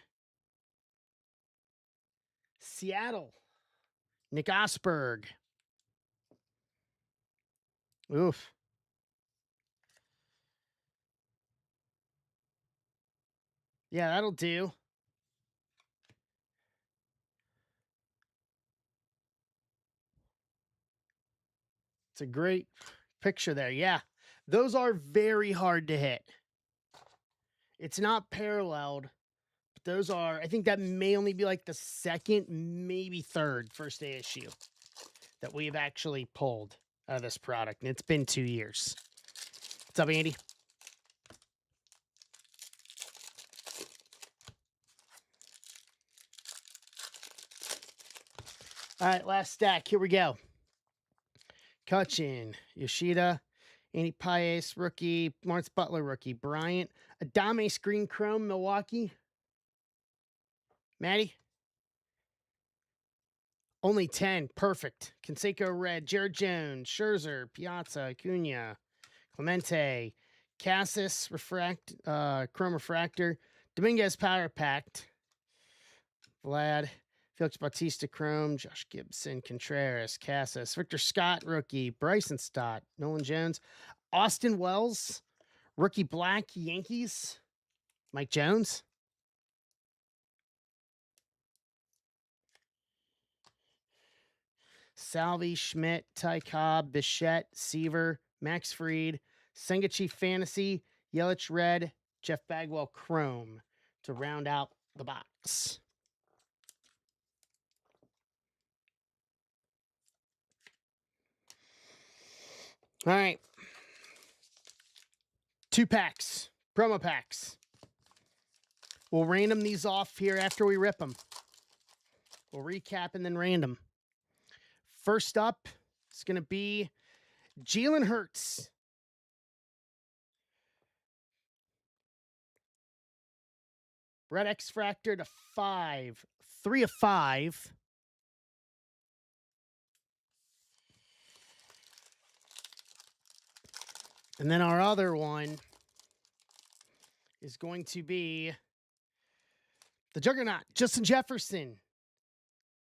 Seattle, Nick Osberg. Oof. Yeah, that'll do. It's a great picture there. Yeah, those are very hard to hit. It's not paralleled. But those are, I think that may only be like the second, maybe third first day issue that we've actually pulled out of this product. And it's been 2 years. What's up, Andy? All right, last stack. Here we go. Kutchin, Yoshida, Andy Paez, rookie, Lawrence Butler, rookie, Bryant, Adame Screen Chrome, Milwaukee. Maddie? Only 10. Perfect. Canseco Red, Jared Jones, Scherzer, Piazza, Acuna, Clemente, Cassis, Chrome Refractor, Dominguez Power Packed, Vlad, Felix Bautista Chrome, Josh Gibson, Contreras, Cassis, Victor Scott, rookie, Bryson Stott, Nolan Jones, Austin Wells, rookie black, Yankees, Mike Jones. Salvi, Schmidt, Ty Cobb, Bichette, Seaver, Max Fried, Sengachi Fantasy, Yelich Red, Jeff Bagwell Chrome to round out the box. All right. 2 packs, promo packs. We'll random these off here after we rip them. We'll recap and then random. First up, it's going to be Jalen Hurts. Red X Fractor to 5. 3 of 5. And then our other one is going to be the Juggernaut, Justin Jefferson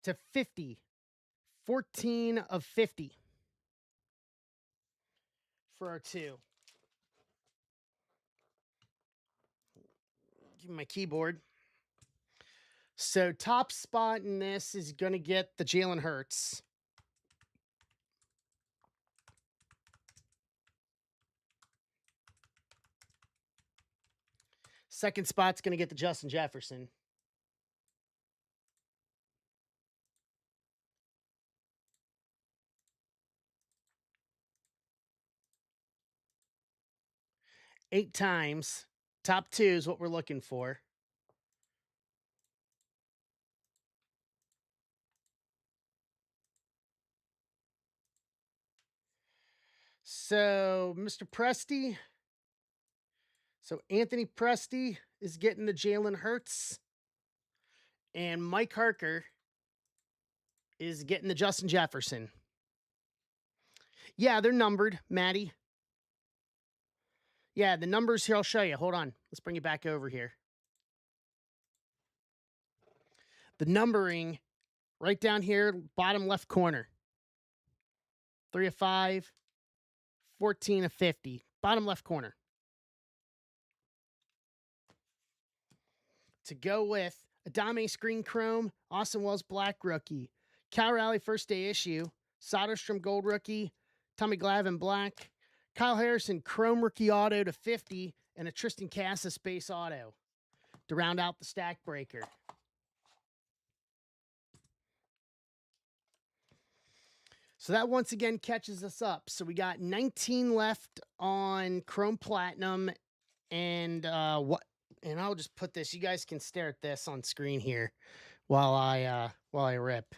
to 50. 14 of 50 for our 2. Give me my keyboard. So top spot in this is going to get the Jalen Hurts. Second spot's going to get the Justin Jefferson. Eight times. Top 2 is what we're looking for. So, Mr. Presti. So, Anthony Presti is getting the Jalen Hurts. And Mike Harker is getting the Justin Jefferson. Yeah, they're numbered, Maddie. Yeah, the numbers here, I'll show you. Hold on. Let's bring it back over here. The numbering right down here, bottom left corner. 3 of 5, 14 of 50. Bottom left corner. To go with Adame Screen Chrome, Austin Wells Black Rookie, Cal Raleigh First Day Issue, Soderstrom Gold Rookie, Tommy Glavine Black, Kyle Harrison Chrome Rookie Auto to 50, and a Tristan Cassis Space Auto to round out the stack breaker. So that once again catches us up. So we got 19 left on Chrome Platinum, and what? And I'll just put this. You guys can stare at this on screen here while I rip.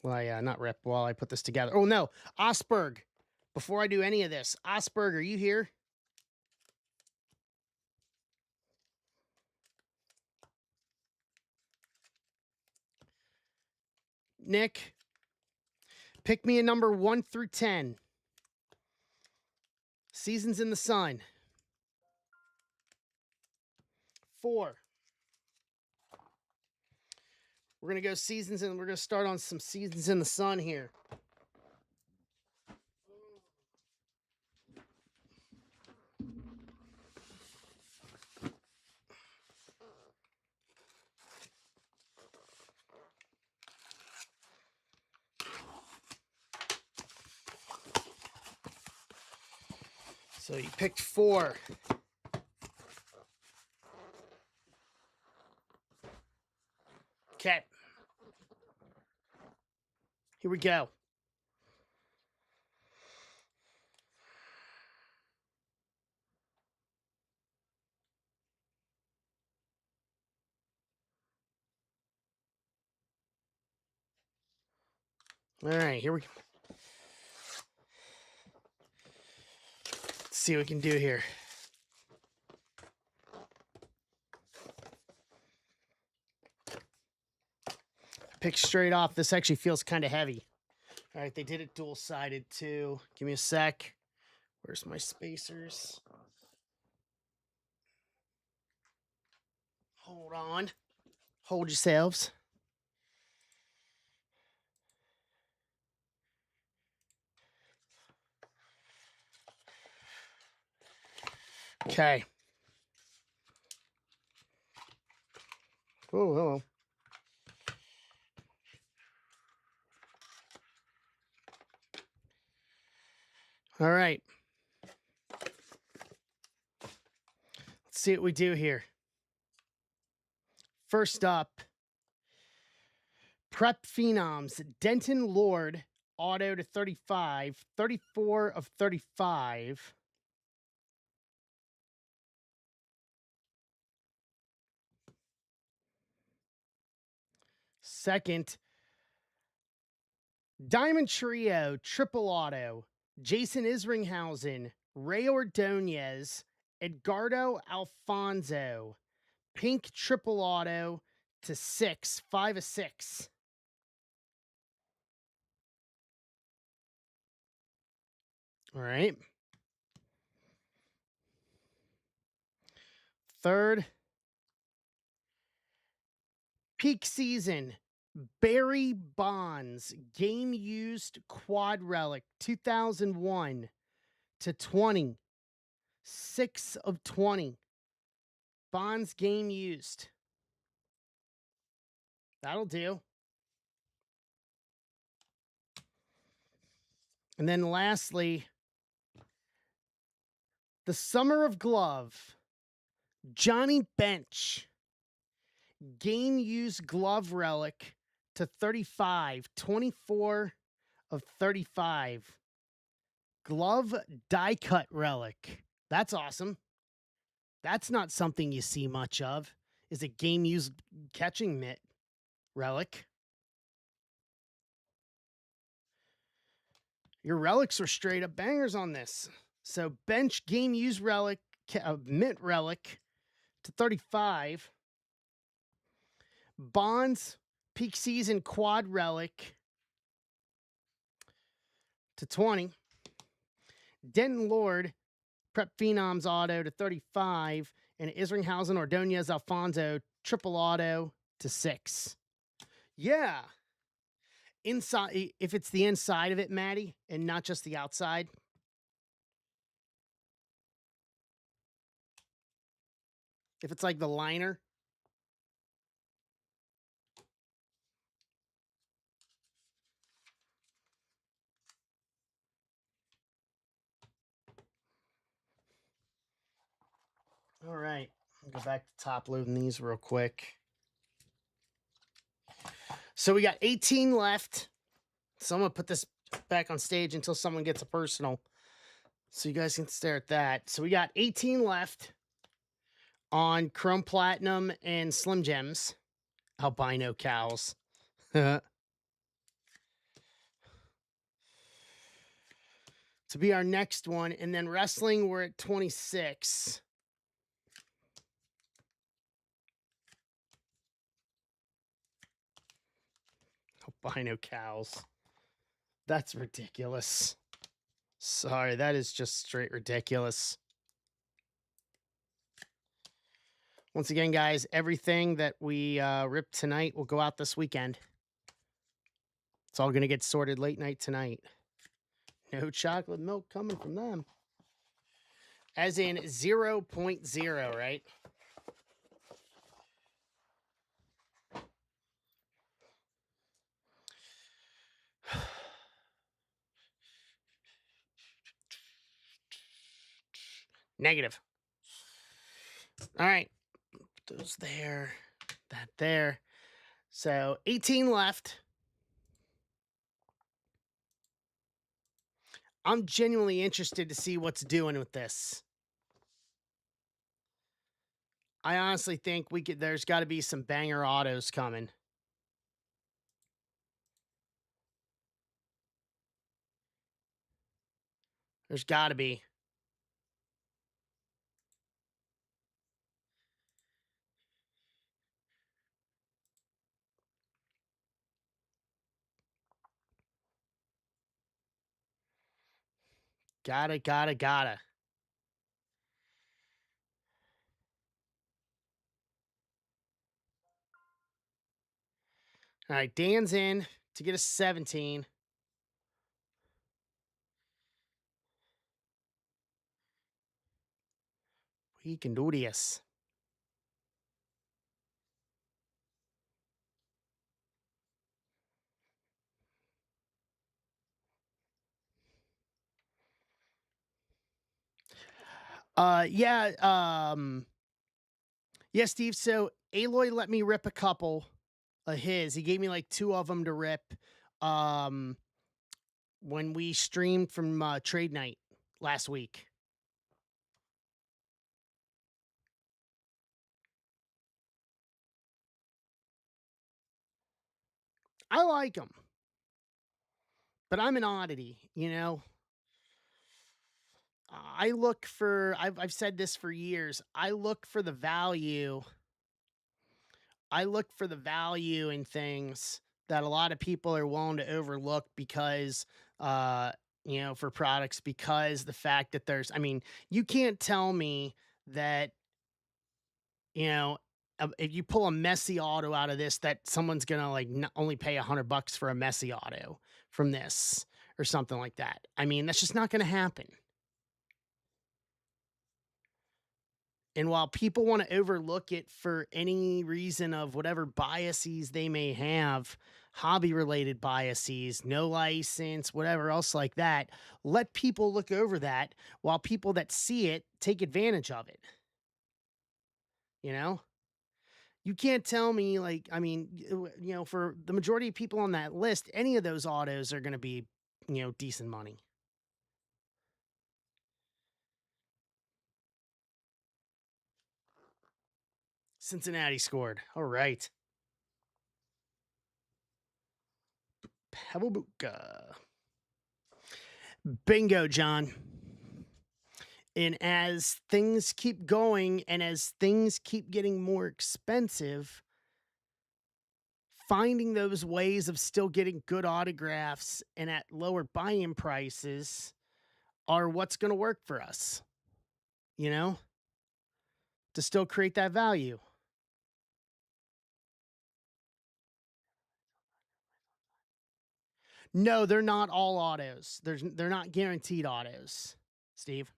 Not rip. While I put this together. Oh no, Osberg. Before I do any of this, Osberg, are you here? Nick, pick me a number 1 through 10. Seasons in the Sun. 4. We're going to go seasons, and we're going to start on some Seasons in the Sun here. So you picked 4. Okay. Here we go. All right, here we go. Let's see what we can do here. Pick straight off. This actually feels kind of heavy. All right, they did it dual-sided too. Give me a sec. Where's my spacers? Hold on. Hold yourselves. Okay. Oh, hello. All right. Let's see what we do here. First up, Prep Phenoms, Denton Lord, auto to 35, 34 of 35. Second, Diamond Trio, triple auto, Jason Isringhausen, Ray Ordonez, Edgardo Alfonso, pink triple auto to 6, 5 of 6. All right. Third, peak season, Barry Bonds, game used quad relic, 2001 to 20, 6 of 20. Bonds game used. That'll do. And then lastly, the Summer of Glove, Johnny Bench, game used glove relic to 35, 24 of 35. Glove die cut relic. That's awesome. That's not something you see much of. Is a game used catching mitt relic. Your relics are straight up bangers on this. So bench game used relic, mitt relic to 35. Bonds peak season quad relic to 20. Denton Lord prep phenoms auto to 35. And Isringhausen Ordonez Alfonso triple auto to 6. Yeah. Inside, if it's the inside of it, Maddie, and not just the outside. If it's like the liner. All right. I'll go back to top loading these real quick. So we got 18 left. So I'm going to put this back on stage until someone gets a personal. So you guys can stare at that. So we got 18 left on Chrome Platinum and Slim Gems. Albino cows. To be our next one. And then wrestling, we're at 26. Albino cows. That's ridiculous. Sorry, that is just straight ridiculous. Once again, guys, everything that we ripped tonight will go out this weekend. It's all going to get sorted late night tonight. No chocolate milk coming from them. As in 0.0, right? Negative. All right. Those there. That there. So 18 left. I'm genuinely interested to see what's doing with this. I honestly think there's got to be some banger autos coming. There's got to be. Gotta. All right, Dan's in to get a 17. We can do this. Yeah, Steve. So Aloy let me rip a couple of his. He gave me like 2 of them to rip. When we streamed from trade night last week. I like them, but I'm an oddity, you know. I look for. I've said this for years. I look for the value. I look for the value in things that a lot of people are willing to overlook because, for products because the fact that you can't tell me that, you know, if you pull a messy auto out of this, that someone's gonna like only pay $100 for a messy auto from this or something like that. I mean, that's just not gonna happen. And while people want to overlook it for any reason of whatever biases they may have, hobby related biases, no license, whatever else like that, let people look over that while people that see it take advantage of it. You know? You can't tell me, like, I mean, for the majority of people on that list, any of those autos are going to be, decent money. Cincinnati scored. All right. Pebblebooka. Bingo, John. And as things keep going and as things keep getting more expensive, finding those ways of still getting good autographs and at lower buy-in prices are what's going to work for us, you know, to still create that value. No, they're not all autos. They're not guaranteed autos, Steve.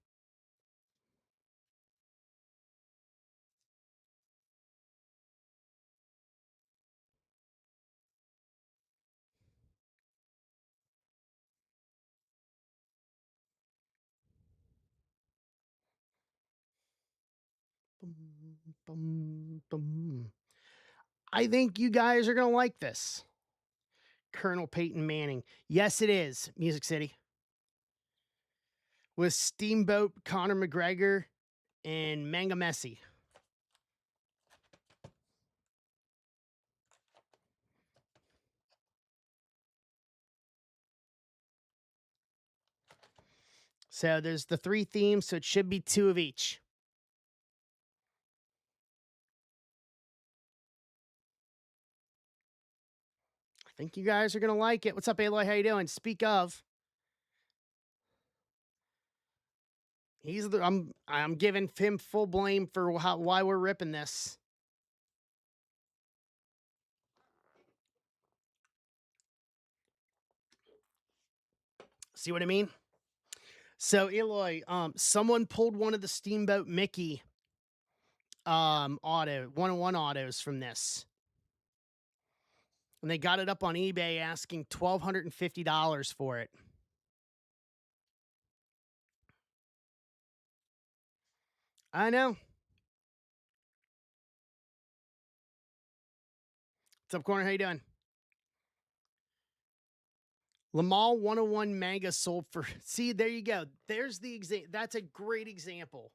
Bum, bum, bum. I think you guys are going to like this. Colonel Peyton Manning. Yes, it is. Music City. With Steamboat, Conor McGregor, and Manga Messi. So there's the three themes, so it should be two of each. I think you guys are gonna like it. What's up, Aloy? How you doing? Speak of. I'm giving him full blame for why we're ripping this. See what I mean? So Eloy, someone pulled one of the Steamboat Mickey auto 101 autos from this. And they got it up on eBay asking $1,250 for it. I know. What's up, Corner? How you doing? Lamal 101 manga sold for, see, there you go. There's the example. That's a great example.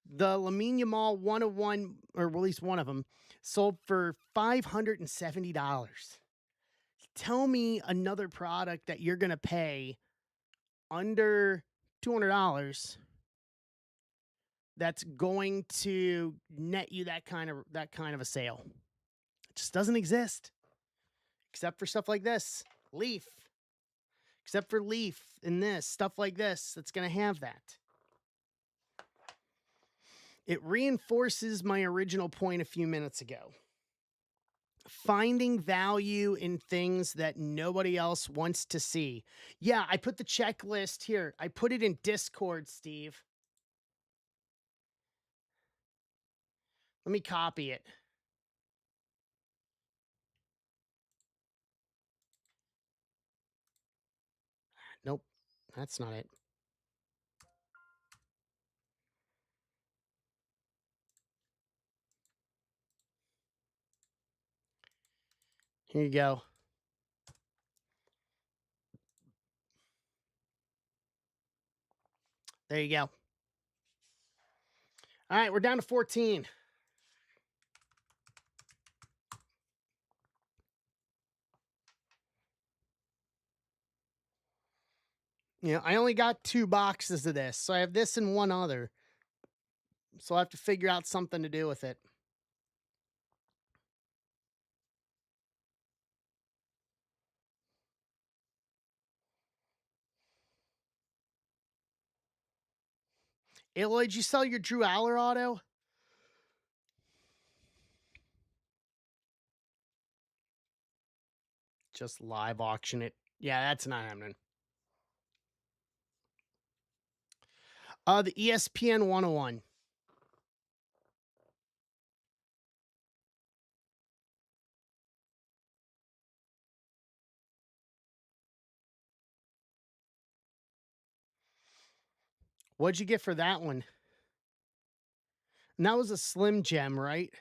The Lamine Mall 101, or at least one of them, sold for $570. Tell me another product that you're going to pay under $200 that's going to net you that kind of a sale. It just doesn't exist, except for stuff like this. Leaf. Except for Leaf and this, stuff like this, that's going to have that. It reinforces my original point a few minutes ago. Finding value in things that nobody else wants to see. Yeah, I put the checklist here. I put it in Discord, Steve. Let me copy it. Nope, that's not it. Here you go. There you go. All right, we're down to 14. I only got 2 boxes of this, so I have this and one other. So I have to figure out something to do with it. Hey, Lloyd, did you sell your Drew Aller auto? Just live auction it. Yeah, that's not happening. The ESPN 101. What'd you get for that one? And that was a Slim Gem, right?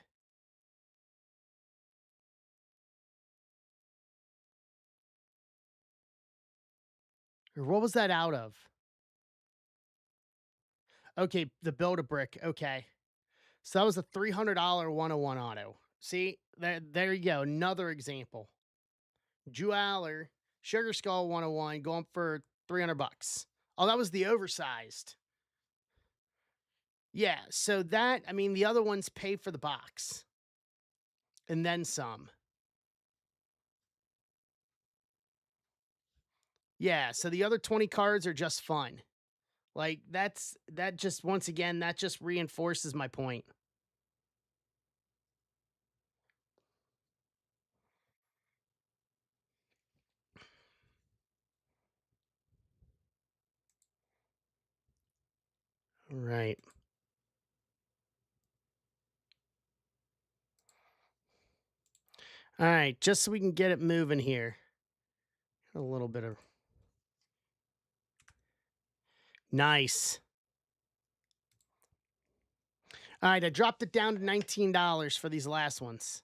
Or what was that out of? Okay, the Build a Brick. Okay. So that was a $300 101 auto. See, there you go. Another example. Jeweler, Sugar Skull 101 going for 300 bucks. Oh, that was the oversized. Yeah, so that, I mean, the other ones pay for the box and then some. Yeah, so the other 20 cards are just fun. Like that just once again that just reinforces my point. Right. All right, just so we can get it moving here. A little bit of nice. All right, I dropped it down to $19 for these last ones.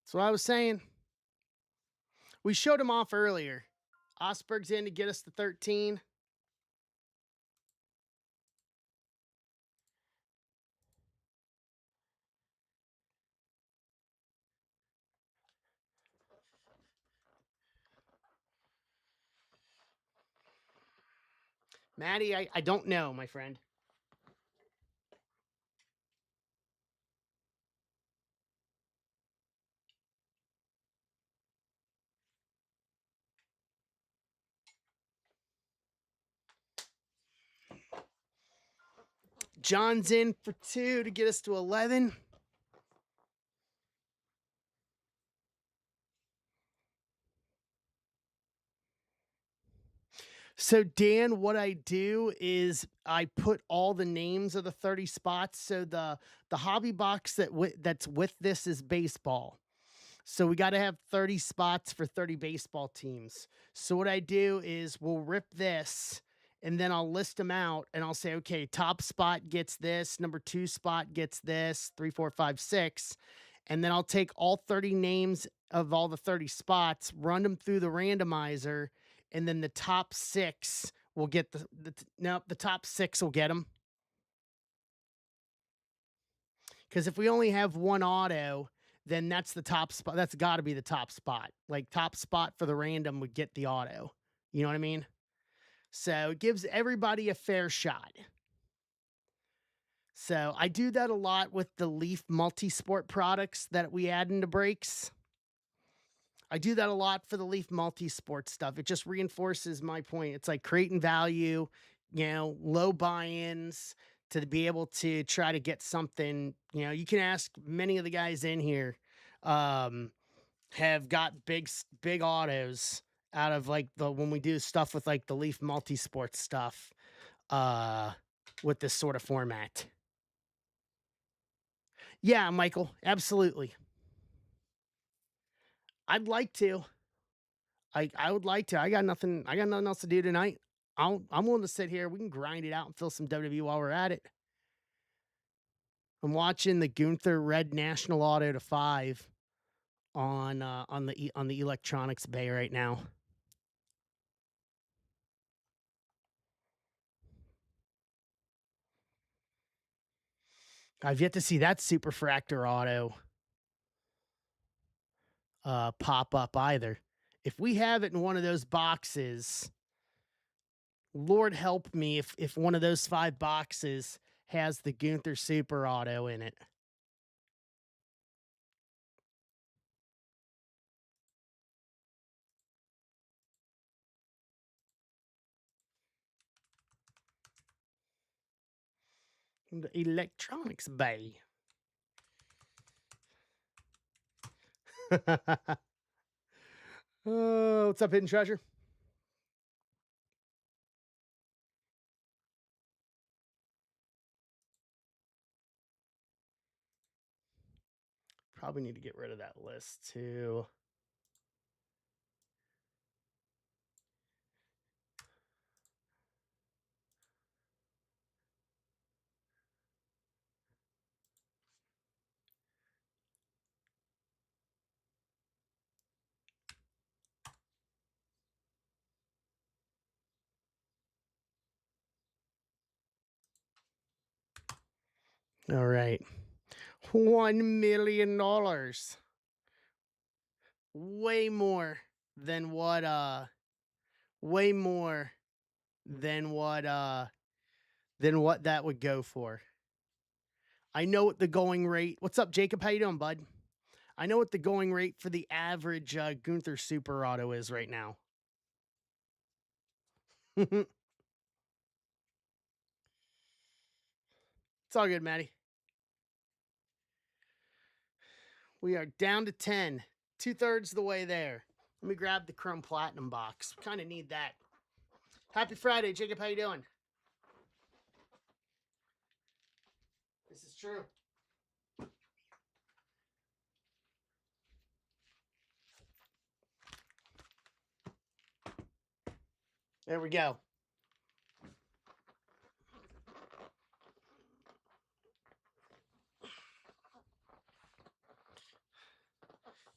That's what I was saying. We showed him off earlier. Osberg's in to get us to 13. Maddie, I don't know, my friend. John's in for 2 to get us to 11. So Dan, what I do is I put all the names of the 30 spots. So the hobby box that's with this is baseball. So we got to have 30 spots for 30 baseball teams. So what I do is we'll rip this and then I'll list them out and I'll say, okay, top spot gets this, number 2 spot gets this, 3, 4, 5, 6. And then I'll take all 30 names of all the 30 spots, run them through the randomizer, and then the top 6 will get the top 6 will get them. Because if we only have one auto, then that's the top spot. That's got to be the top spot. Like top spot for the random would get the auto. You know what I mean? So it gives everybody a fair shot. So I do that a lot with the Leaf multi-sport products that we add into breaks. I do that a lot for the Leaf multi-sport stuff. It just reinforces my point. It's like creating value, low buy-ins to be able to try to get something. You can ask many of the guys in here have got big autos out of like the when we do stuff with like the Leaf multi-sport stuff with this sort of format. Yeah, Michael, absolutely. I'd like to. I would like to. I got nothing else to do tonight. I'm willing to sit here. We can grind it out and fill some WWE while we're at it. I'm watching the Gunther Red National Auto to 5 on the electronics bay right now. I've yet to see that Super Fractor auto pop up either. If we have it in one of those boxes, Lord help me if one of those 5 boxes has the Gunther Super Auto in it. in the electronics bay. Oh, what's up, Hidden Treasure? Probably need to get rid of that list too. All right. $1 million. Way more than what way more than what that would go for. I know what the going rate. What's up, Jacob? How you doing, bud? I know what the going rate for the average Gunther Super Auto is right now. It's all good, Maddie. We are down to 10. 2/3 the way there. Let me grab the Chrome Platinum box. Kind of need that. Happy Friday, Jacob. How you doing? This is true. There we go.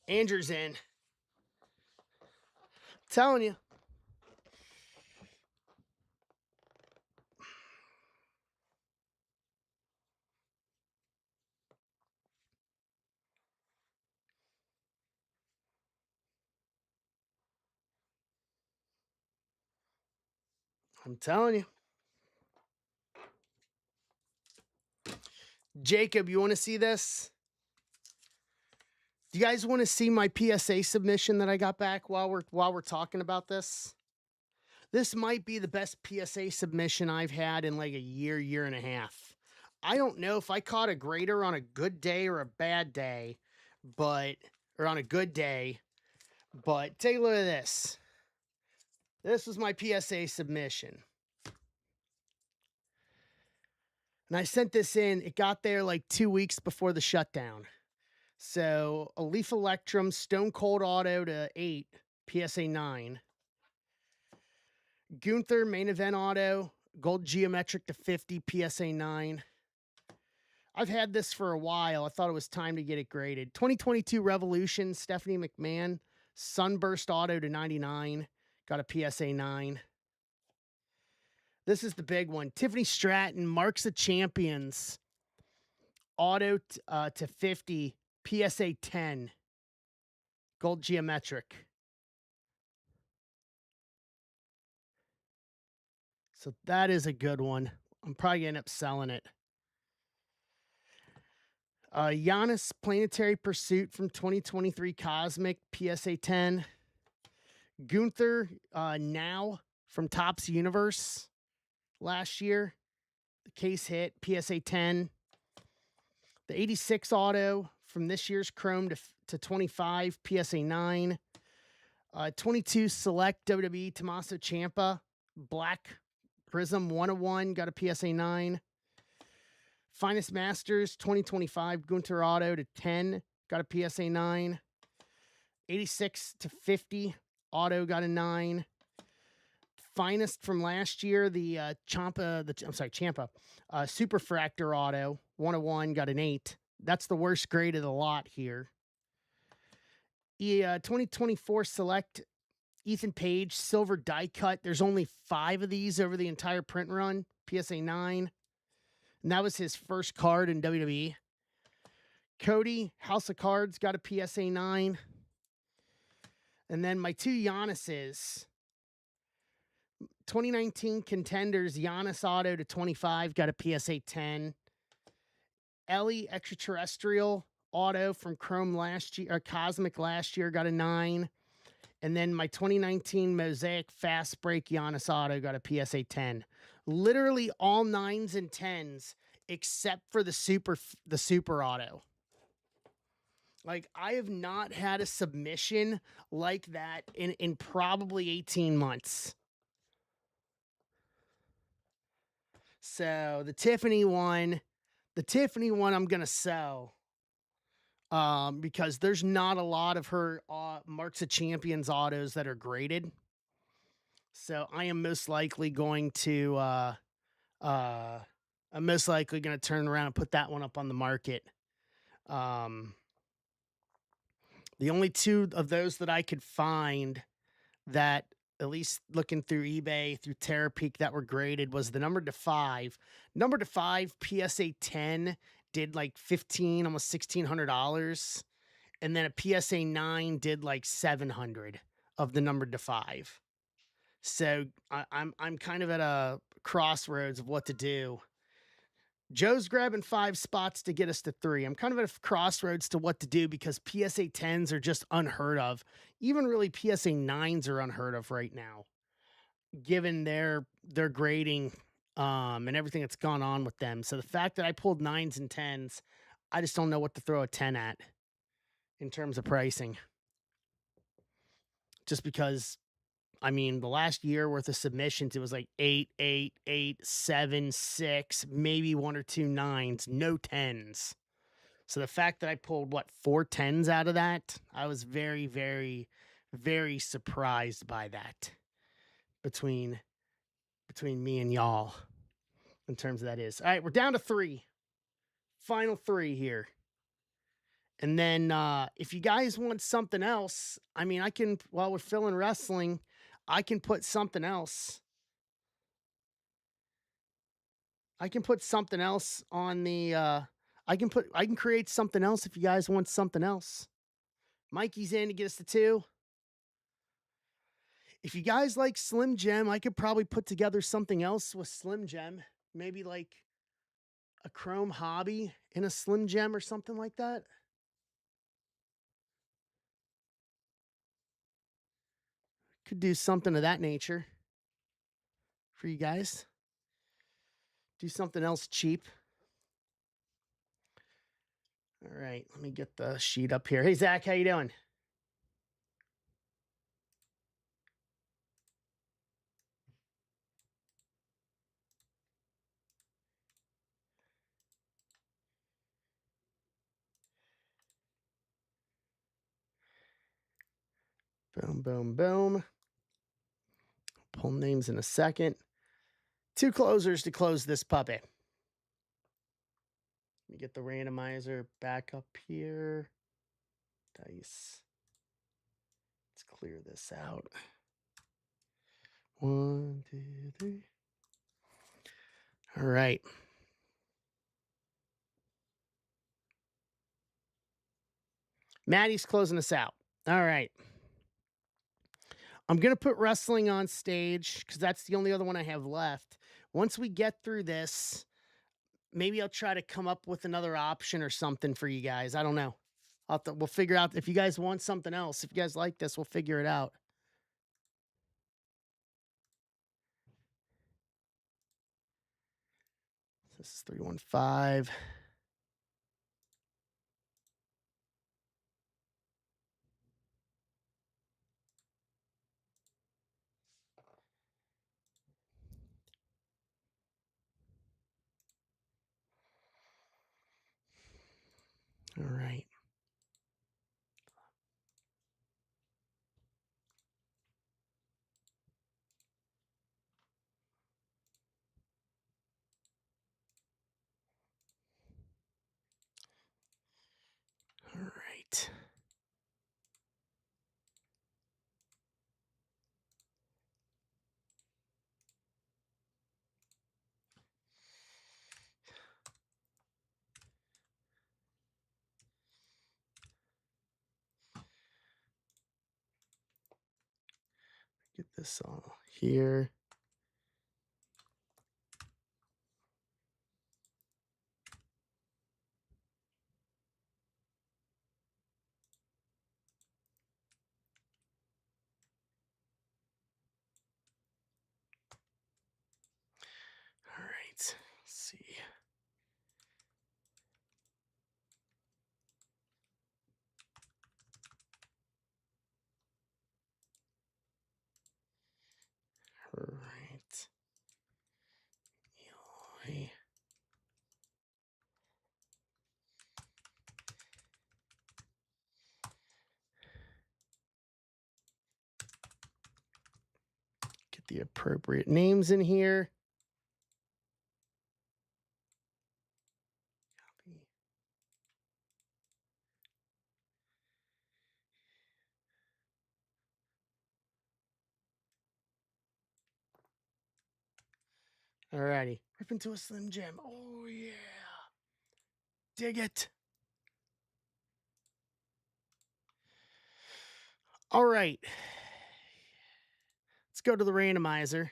Andrew's in. Telling you. I'm telling you. Jacob, you want to see this? Do you guys want to see my PSA submission that I got back while we're talking about this? This might be the best PSA submission I've had in like a year and a half. I don't know if I caught a grader on a good day or a bad day, or on a good day, but take a look at this. This was my PSA submission. And I sent this in. It got there like 2 weeks before the shutdown. So a Leaf Electrum Stone Cold Auto to 8, PSA 9. Gunther Main Event Auto, Gold Geometric to 50, PSA 9. I've had this for a while. I thought it was time to get it graded. 2022 Revolution, Stephanie McMahon, Sunburst Auto to 99, got a PSA 9. This is the big one. Tiffany Stratton, Marks of Champions, Auto to 50, PSA 10, Gold Geometric. So that is a good one. I'm probably going to end up selling it. Giannis Planetary Pursuit from 2023 Cosmic, PSA 10. Gunther Now from Topps Universe last year. The case hit, PSA 10. The 86 Auto from this year's Chrome to 25, PSA 9. 22 Select WWE Tommaso Ciampa, Black Prism 101, got a PSA 9. Finest Masters 2025 Gunther Auto to 10, got a PSA 9. 86 to 50 Auto got a 9. Finest from last year, the Ciampa Super Fractor Auto 101 got an 8. That's the worst grade of the lot here. 2024 Select Ethan Page Silver Die Cut. There's only 5 of these over the entire print run. PSA 9. And that was his first card in WWE. Cody, House of Cards, got a PSA 9. And then my 2 Giannis's. 2019 Contenders, Giannis Auto to 25, got a PSA 10. Ellie Extraterrestrial Auto from Chrome last year, or Cosmic last year, got a 9. And then my 2019 Mosaic Fast Break Giannis Auto got a PSA 10. Literally all 9s and 10s except for the super auto. Like, I have not had a submission like that in probably 18 months. So the Tiffany one I'm gonna sell. Because there's not a lot of her Marks of Champions autos that are graded. So I am most likely going to uh I'm most likely gonna turn around and put that one up on the market. Um the only two of those that I could find that, at least looking through eBay, through Terapeak, that were graded was the number to 5. Number to 5 PSA 10 did like 15, almost $1,600. And then a PSA 9 did like 700 of the number to 5. So I'm kind of at a crossroads of what to do. Joe's grabbing 5 spots to get us to 3. I'm kind of at a crossroads to what to do because PSA 10s are just unheard of. Even really PSA 9s are unheard of right now, given their grading and everything that's gone on with them. So the fact that I pulled 9s and 10s, I just don't know what to throw a 10 at in terms of pricing. Just because, I mean, the last year worth of submissions, it was like 8, 8, 8, 7, 6, maybe 1 or 2 9s, no 10s. So the fact that I pulled, what, 4 10s out of that, I was very, very, very surprised by that between me and y'all in terms of that is. All right, we're down to 3. Final 3 here. And then if you guys want something else, I mean, I can, while we're filling wrestling, I can put something else. I can put something else on the I can create something else if you guys want something else. Mikey's in to get us to 2. If you guys like Slim Jim, I could probably put together something else with Slim Jim. Maybe like a chrome hobby in a Slim Jim or something like that. Could do something of that nature for you guys. Do something else cheap. All right, let me get the sheet up here. Hey Zach, how you doing? Boom, boom, boom. Pull names in a second. 2 closers to close this puppy. Let me get the randomizer back up here. Dice. Let's clear this out. 1, 2, 3. All right. Maddie's closing us out. All right. I'm going to put wrestling on stage because that's the only other one I have left. Once we get through this, maybe I'll try to come up with another option or something for you guys. I don't know. We'll figure out if you guys want something else. If you guys like this, we'll figure it out. This is 315. All right. All right. Get this all here. All right. Let's see. the appropriate names in here. Alrighty. Rip into a Slim Jim. Oh, yeah. Dig it. All right. Let's go to the randomizer.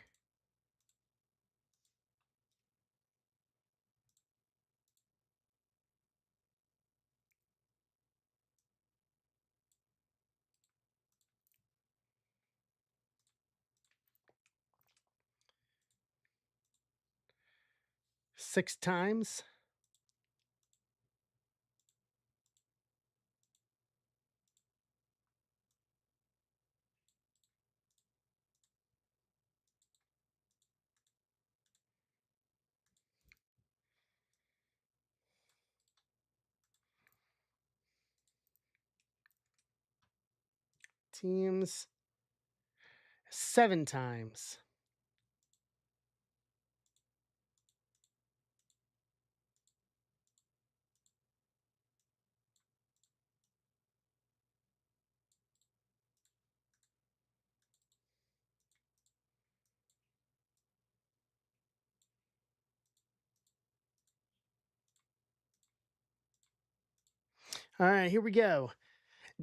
Six times. Teams. Seven times. All right, here we go.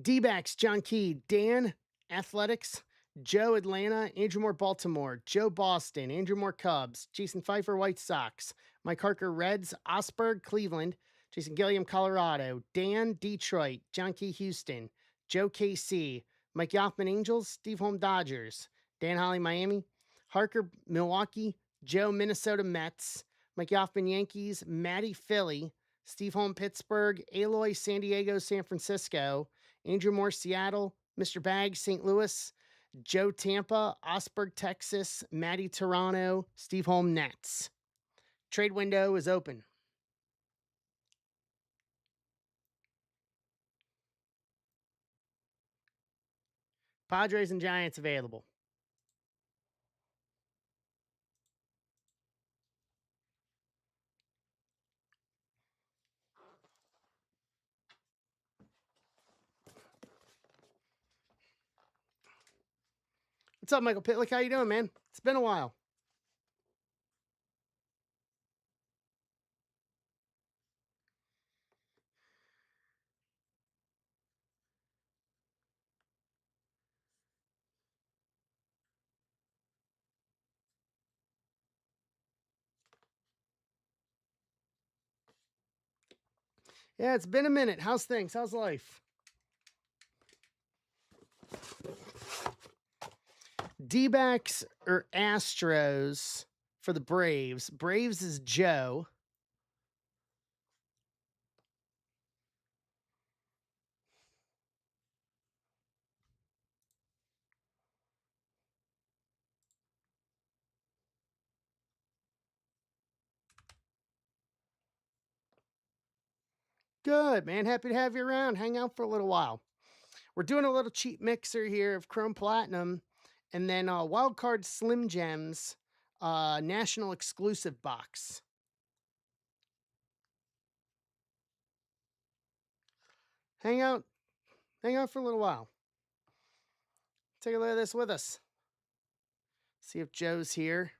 D-backs, John Key, Dan, Athletics, Joe, Atlanta, Andrew Moore, Baltimore, Joe, Boston, Andrew Moore, Cubs, Jason Pfeiffer, White Sox, Mike Harker, Reds, Osberg, Cleveland, Jason Gilliam, Colorado, Dan, Detroit, John Key, Houston, Joe, KC, Mike Yoffman, Angels, Steve Holm, Dodgers, Dan Holly, Miami, Harker, Milwaukee, Joe, Minnesota, Mets, Mike Yoffman, Yankees, Matty, Philly, Steve Holm, Pittsburgh, Aloy, San Diego, San Francisco, Andrew Moore, Seattle, Mr. Baggs, St. Louis, Joe, Tampa, Osberg, Texas, Matty, Toronto, Steve Holm, Nets. Trade window is open. Padres and Giants available. What's up, Michael Pitlick? How you doing, man? It's been a while. Yeah, it's been a minute. How's things? How's life? D-backs or Astros for the Braves. Braves is Joe. Good, man. Happy to have you around. Hang out for a little while. We're doing a little cheap mixer here of Chrome Platinum and then Wild Card Slim Gems national exclusive box. Hang out for a little while. Take a look at this with us. See if Joe's here.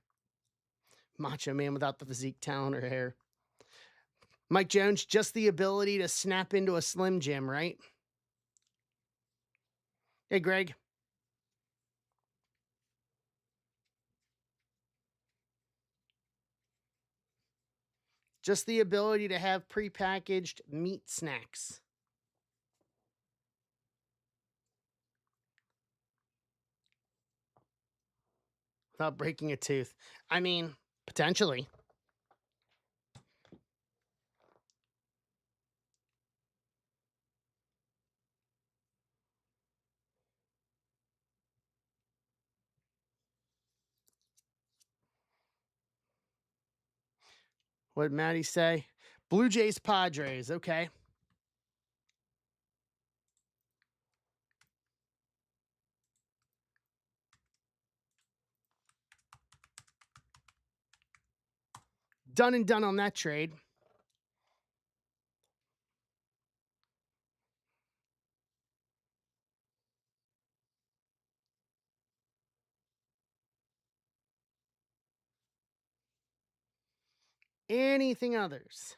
Macho Man without the physique, talent, or hair. Mike Jones, just the ability to snap into a Slim Jim, right? Hey, Greg. Just the ability to have prepackaged meat snacks. Without breaking a tooth. I mean, potentially. What did Maddie say? Blue Jays, Padres. Okay. Done and done on that trade. Anything others?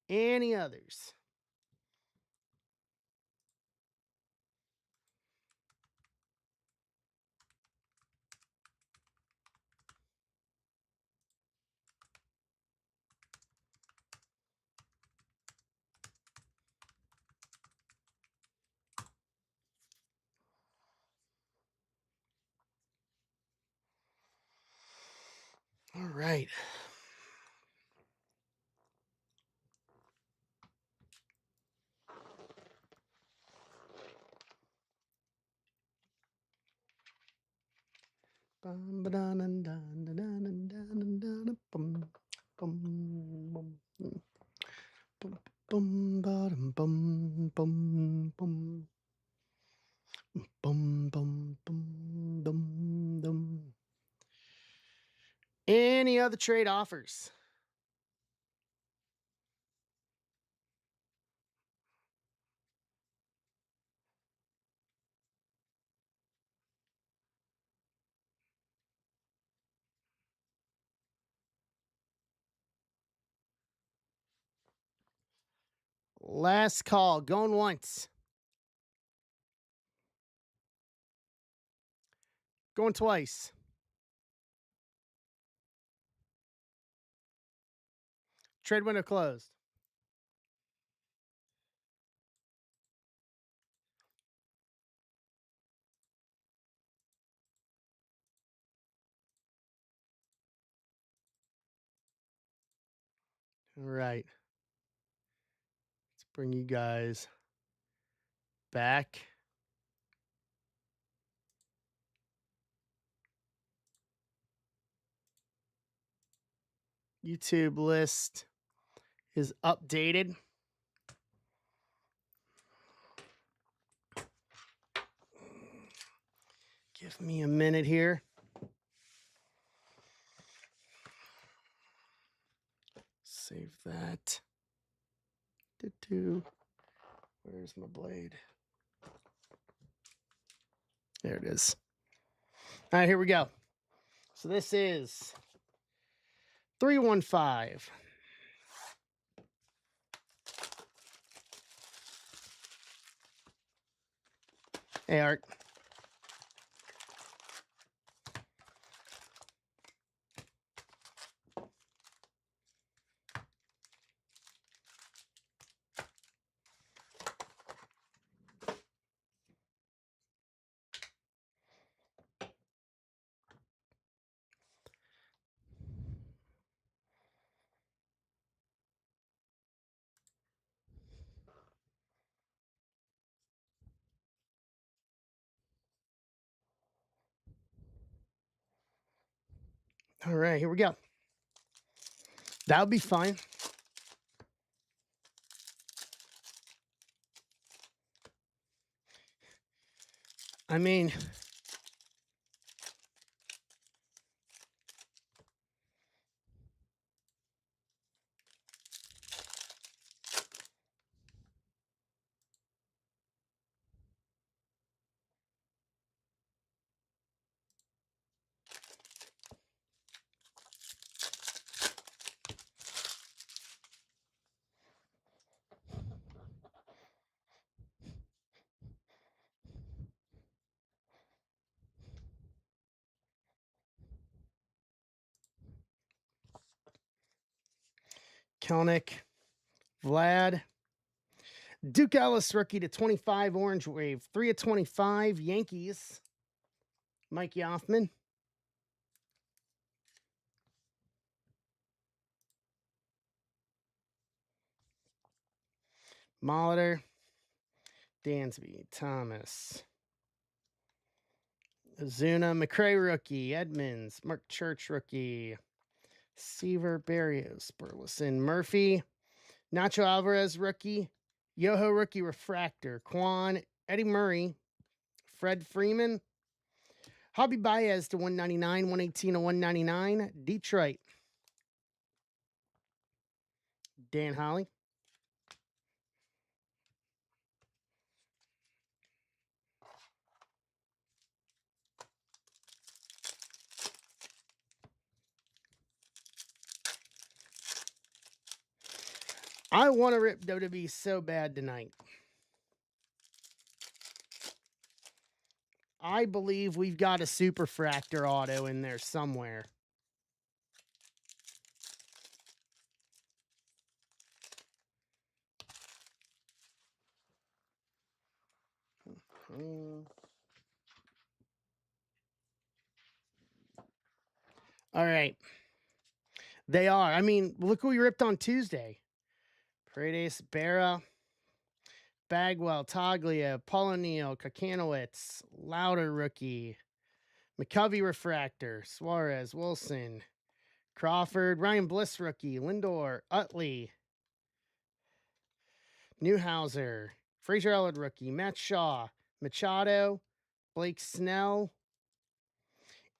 Any others? All right. Any other trade offers? Last call. Going once. Going twice. Trade window closed. All right. Let's bring you guys back. YouTube list is updated. Give me a minute here. Save that. Where's my blade? There it is. All right, here we go. So this is 315. Hey, Art. All right, here we go. That'll be fine. I mean, Kelnick, Vlad, Duke Ellis, rookie to 25, Orange Wave, 3 of 25, Yankees, Mike Yoffman, Molitor, Dansby, Thomas, Azuna, McCray rookie, Edmonds, Mark Church rookie, Seaver, Barrios, Burleson, Murphy, Nacho Alvarez rookie, Yoho rookie refractor, Quan, Eddie Murray, Fred Freeman, Hobby Baez to 199, 118 to 199, Detroit. Dan Holly. I want to rip WWE so bad tonight. I believe we've got a Super Fractor auto in there somewhere. All right. They are. I mean, look who we ripped on Tuesday. Paredes, Barra, Bagwell, Taglia, Paul O'Neill, Kakanowitz, Louder rookie, McCovey refractor, Suarez, Wilson, Crawford, Ryan Bliss rookie, Lindor, Utley, Newhouser, Fraser Elwood rookie, Matt Shaw, Machado, Blake Snell,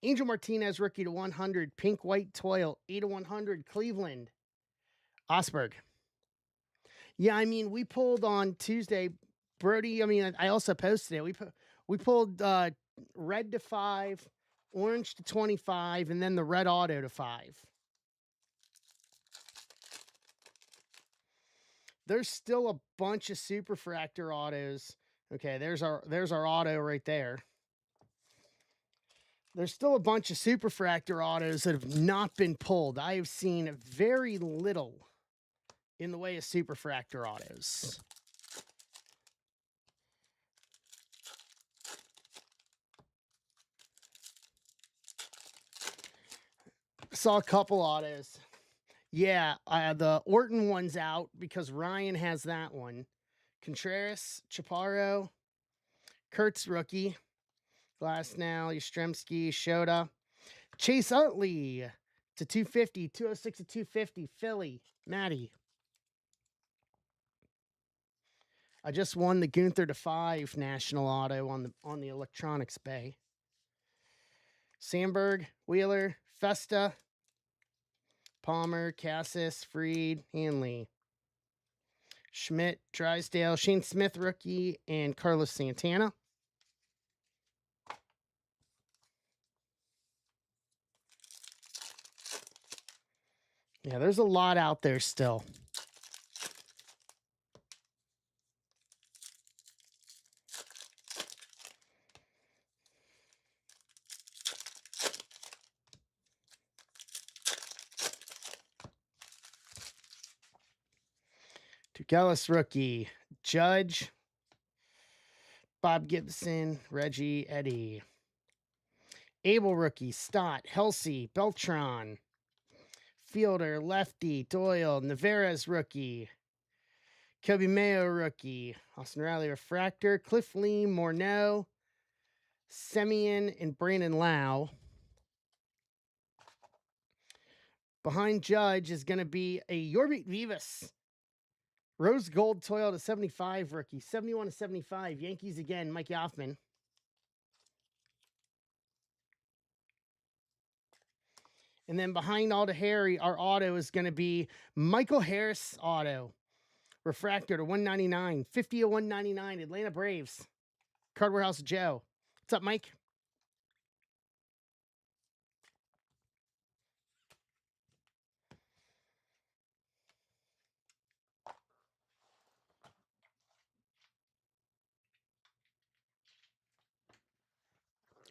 Angel Martinez rookie to 100, Pink White Toil, 8/100, Cleveland, Osberg. Yeah, I mean, we pulled on Tuesday, Brody. I mean, I also posted it. We pulled red to 5, orange to 25, and then the red auto to 5. There's still a bunch of Super Fractor autos. Okay, there's our auto right there. There's still a bunch of Super Fractor autos that have not been pulled. I have seen very little in the way of Super Fractor autos. Saw a couple autos. Yeah, the Orton one's out because Ryan has that one. Contreras, Chaparro, Kurtz rookie, Glasnow, Yastrzemski, Shota, Chase Utley to 250, 206 to 250, Philly, Matty. I just won the Gunther to 5 national auto on the electronics bay. Sandberg, Wheeler, Festa, Palmer, Cassis, Freed, Hanley, Schmidt, Drysdale, Shane Smith rookie, and Carlos Santana. Yeah, there's a lot out there still. Tukelis rookie, Judge, Bob Gibson, Reggie, Eddie. Abel rookie, Stott, Helsey, Beltran. Fielder, Lefty, Doyle, Navarez rookie. Kobe Mayo rookie. Austin Riley refractor. Cliff Lee, Morneau, Semien, and Brandon Lau. Behind Judge is going to be a Yorvik Vivas. Rose Gold Toil to 75 rookie. 71 to 75. Yankees again, Mike Hoffman. And then behind all to Harry, our auto is going to be Michael Harris auto. Refractor to 199. 50 to 199. Atlanta Braves. Card Warehouse Joe. What's up, Mike?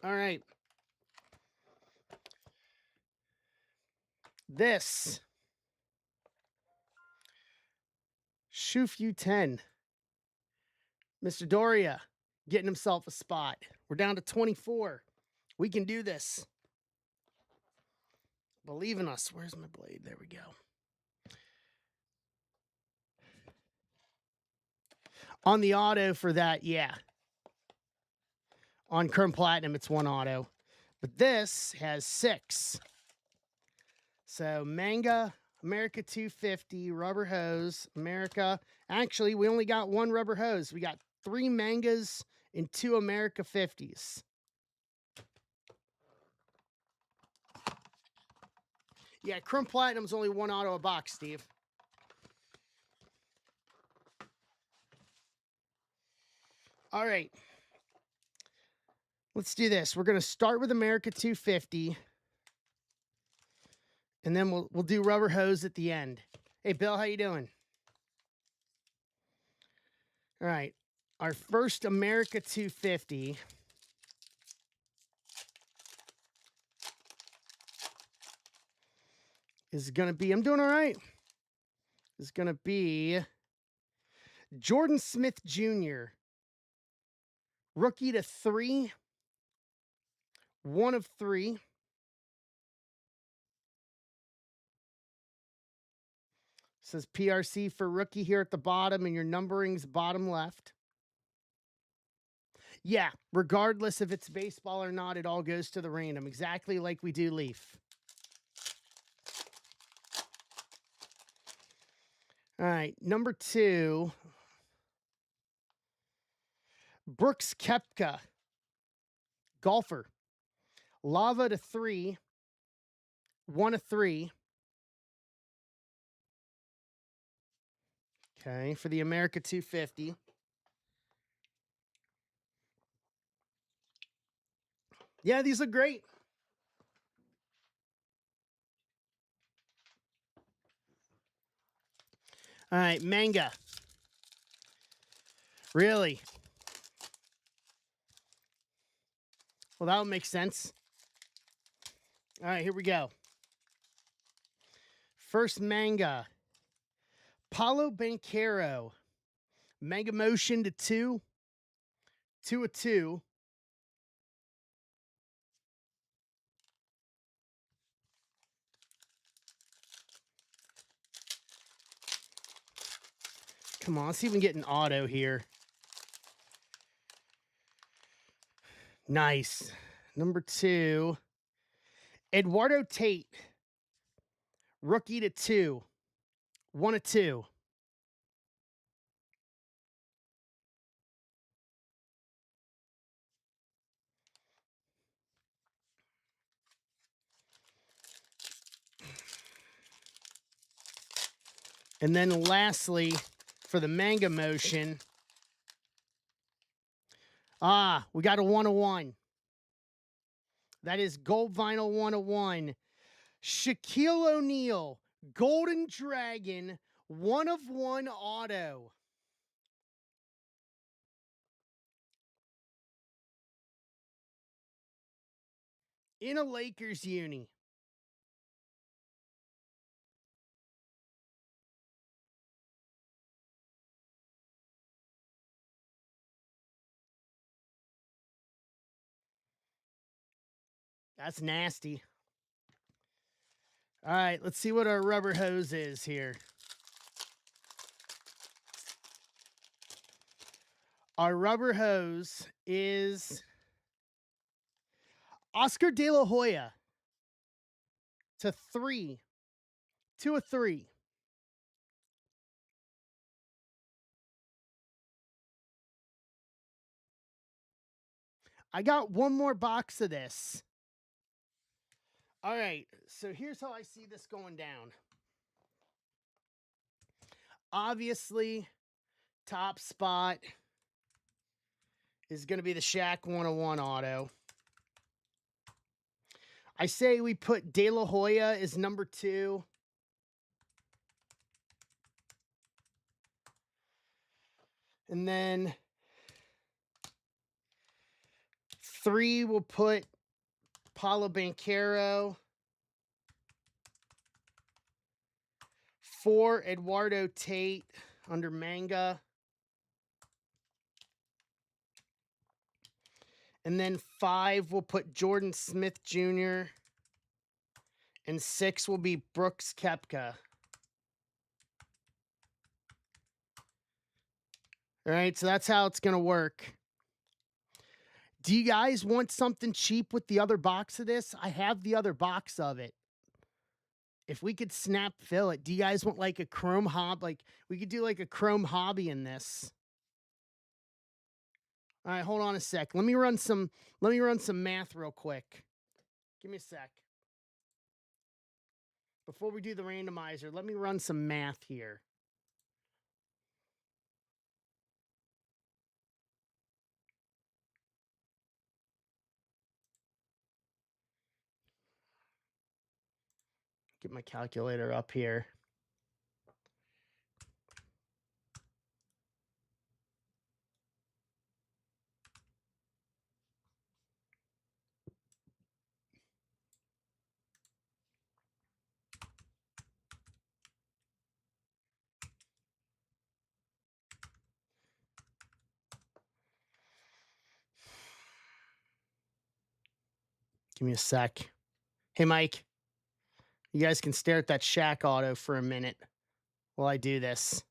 All right. This Shufu 10. Mr. Doria getting himself a spot. We're down to 24. We can do this. Believe in us. Where's my blade? There we go. On the auto for that, yeah. On Chrome Platinum, it's 1 auto. But this has 6. So Manga, America 250, Rubber Hose, America. Actually, we only got 1 Rubber Hose. We got 3 Mangas and 2 America 50s. Yeah, Chrome Platinum's only 1 auto a box, Steve. All right. Let's do this. We're going to start with America 250. And then we'll do rubber hose at the end. Hey, Bill, how you doing? All right. Our first America 250 is going to be, I'm doing all right, is going to be Jordan Smith Jr., rookie to 3, 1 of 3. Says PRC for rookie here at the bottom, and your numbering's bottom left. Yeah, regardless if it's baseball or not, it all goes to the random, exactly like we do Leaf. All right, number 2, Brooks Koepka, golfer. Lava to 3, 1 of 3. Okay, for the America 250. Yeah, these look great. All right, manga. Really? Well, that would make sense. All right, here we go. First manga. Paulo Banchero. Mega motion to 2. 2 of 2. Come on, let's see if we can get an auto here. Nice. Number 2. Eduardo Tate. Rookie to 2. 1 of 2. And then lastly, for the manga motion, we got a 1 of 1. That is gold vinyl 1 of 1. Shaquille O'Neal, Golden Dragon, 1 of 1 auto. In a Lakers uni. That's nasty. All right, let's see what our rubber hose is here. Our rubber hose is Oscar De La Hoya to 3. 2 of 3. I got one more box of this. All right, so here's how I see this going down. Obviously, top spot is going to be the Shaq 101 auto. I say we put De La Hoya as number 2. And then 3, we'll put Paulo Banchero. 4, Eduardo Tate under manga. And then 5, we'll put Jordan Smith Jr. And 6 will be Brooks Koepka. All right, so that's how it's going to work. Do you guys want something cheap with the other box of this? I have the other box of it. If we could snap fill it, do you guys want like a chrome hob? Like we could do like a chrome hobby in this. All right, hold on a sec. Let me run some math real quick. Give me a sec. Before we do the randomizer, let me run some math here. Get my calculator up here. Give me a sec. Hey, Mike, you guys can stare at that Shack auto for a minute while I do this.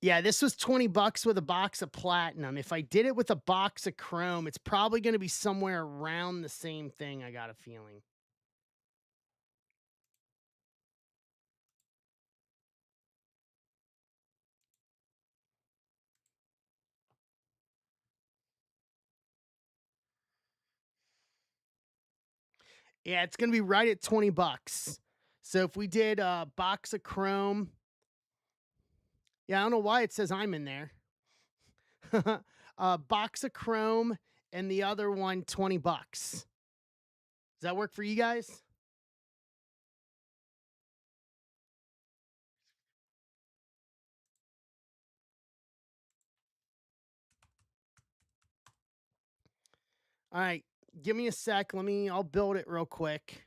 Yeah, this was 20 bucks with a box of platinum. If I did it with a box of chrome, it's probably going to be somewhere around the same thing, I got a feeling. Yeah, it's going to be right at 20 bucks. So if we did a box of chrome, yeah, I don't know why it says I'm in there. A box of chrome and the other one 20 bucks. Does that work for you guys? All right, give me a sec. I'll build it real quick.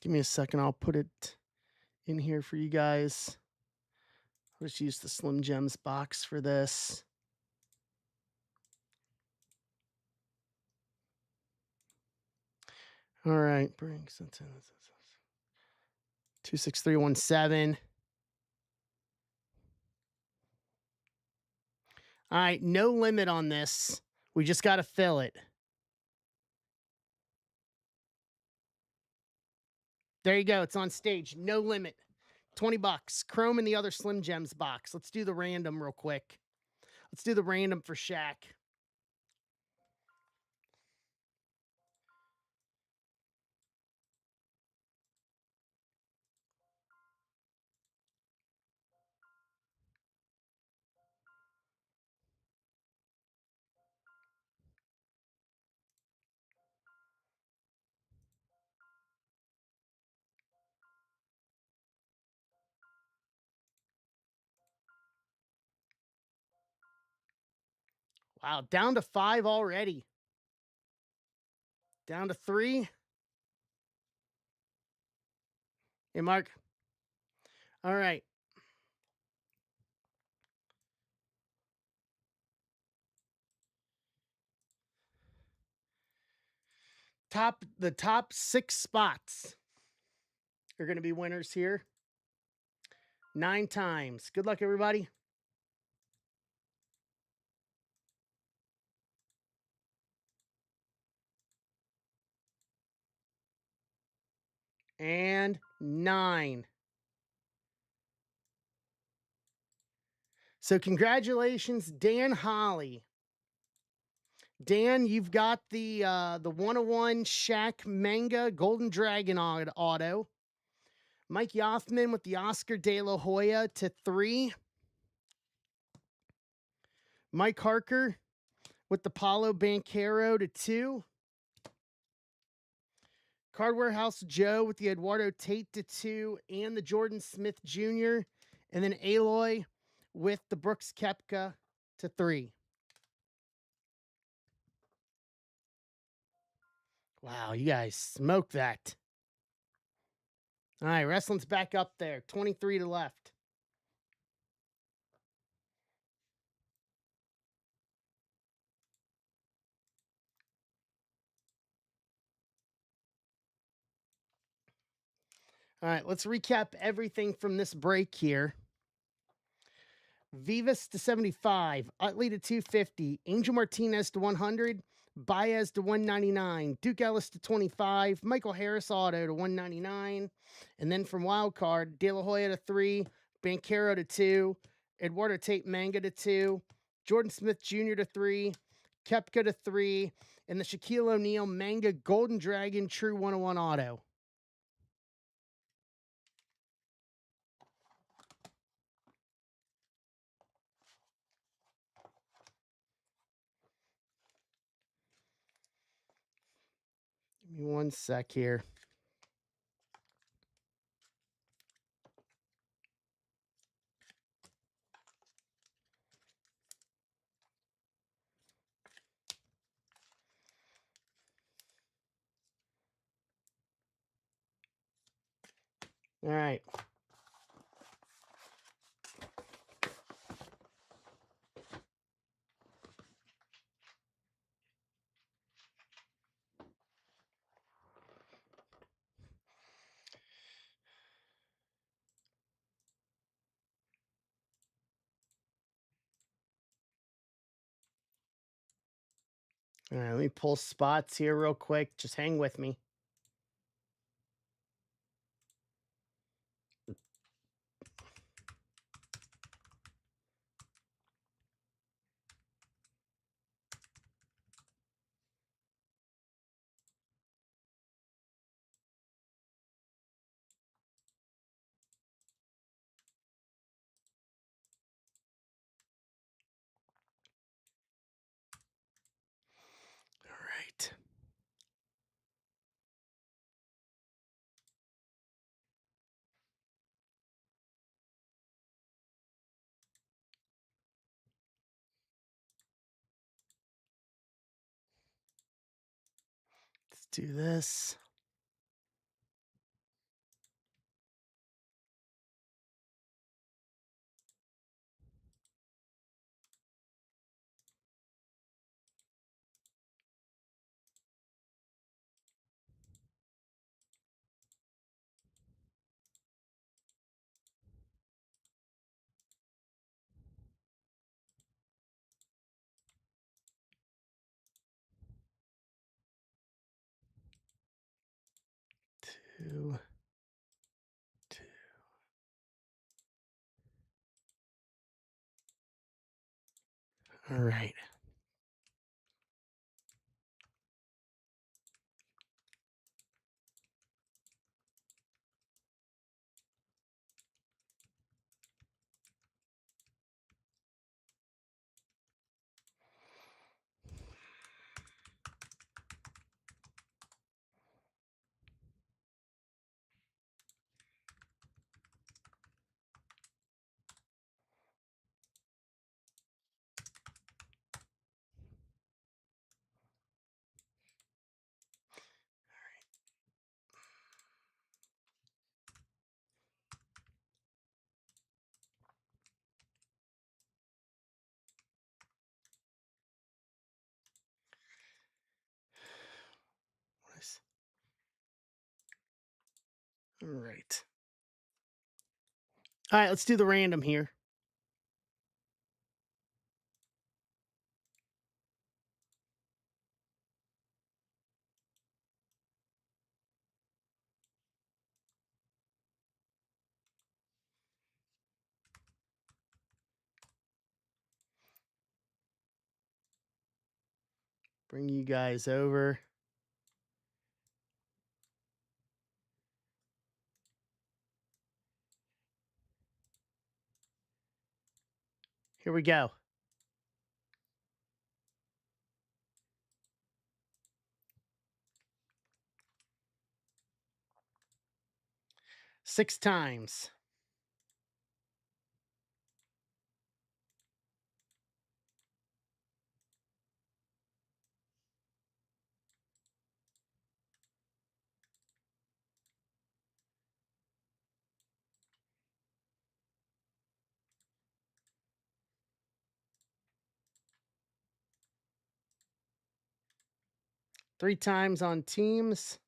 Give me a second. I'll put it in here for you guys. I'll just use the Slim Gems box for this. All right, brings 26317. All right, no limit on this. We just got to fill it. There you go. It's on stage. No limit. 20 bucks. Chrome and the other Slim Gems box. Let's do the random real quick. Let's do the random for Shaq. Wow, down to 5 already. Down to 3. Hey, Mark. All right. The top 6 spots are going to be winners here. 9 times. Good luck, everybody. And 9. So congratulations, Dan Holly. Dan, you've got the 101 Shaq Manga Golden Dragon auto. Mike Yoffman with the Oscar De La Hoya to 3. Mike Harker with the Paulo Banchero to 2. Card Warehouse Joe with the Eduardo Tate to 2 and the Jordan Smith Jr. And then Aloy with the Brooks Koepka to 3. Wow, you guys smoked that. All right, wrestling's back up there. 23 to left. All right, let's recap everything from this break here. Vivas to 75, Utley to 250, Angel Martinez to 100, Baez to 199, Duke Ellis to 25, Michael Harris auto to 199, and then from wild card, De La Hoya to 3, Bancaro to 2, Eduardo Tate Manga to 2, Jordan Smith Jr. to 3, Kepka to 3, and the Shaquille O'Neal Manga Golden Dragon True 101 auto. Give me one sec here. All right. All right, let me pull spots here real quick. Just hang with me. All right. Let's do this. Two, two. All right. Nice. All right. All right, let's do the random here. Bring you guys over. Here we go. Six times. Three times on teams.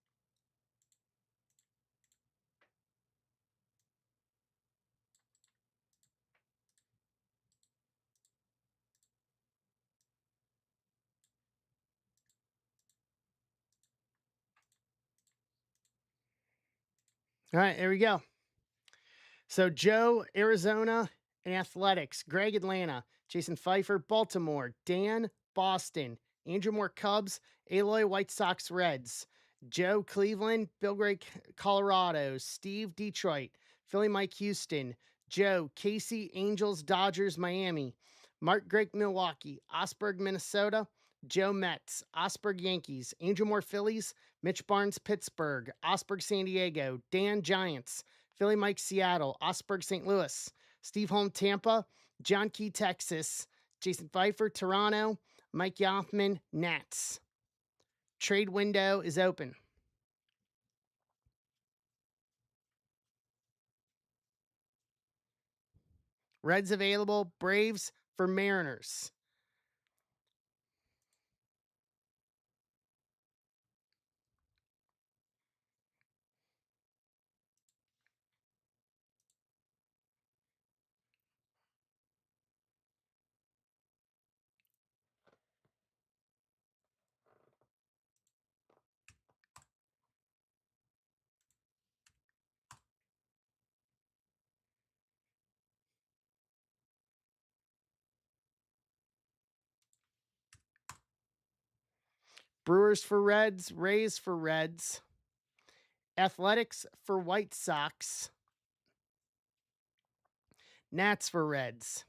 All right, there we go. So Joe, Arizona and Athletics. Greg, Atlanta. Jason Pfeiffer, Baltimore. Dan, Boston. Andrew Moore, Cubs. Aloy, White Sox, Reds. Joe, Cleveland. Bill Gray, Colorado. Steve, Detroit. Philly, Mike, Houston. Joe, Casey, Angels, Dodgers, Miami. Mark Greg, Milwaukee. Osberg, Minnesota. Joe, Mets. Osberg, Yankees. Andrew Moore, Phillies. Mitch Barnes, Pittsburgh. Osberg, San Diego. Dan, Giants. Philly Mike, Seattle. Osberg, St. Louis. Steve Holm, Tampa. John Key, Texas. Jason Pfeiffer, Toronto. Mike Yoffman, Nats. Trade window is open. Reds available. Braves for Mariners. Brewers for Reds. Rays for Reds. Athletics for White Sox. Nats for Reds.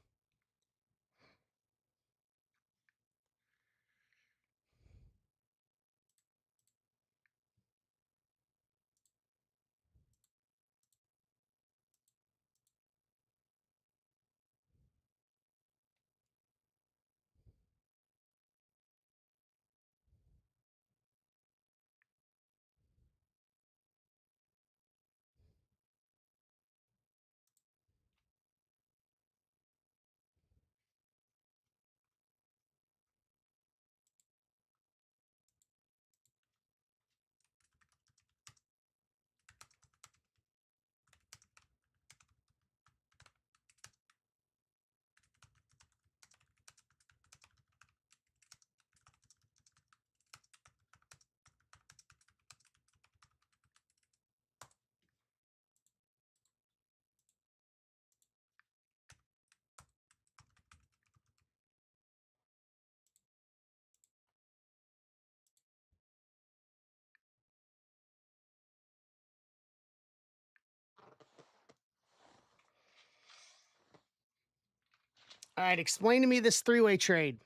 All right, explain to me this three-way trade.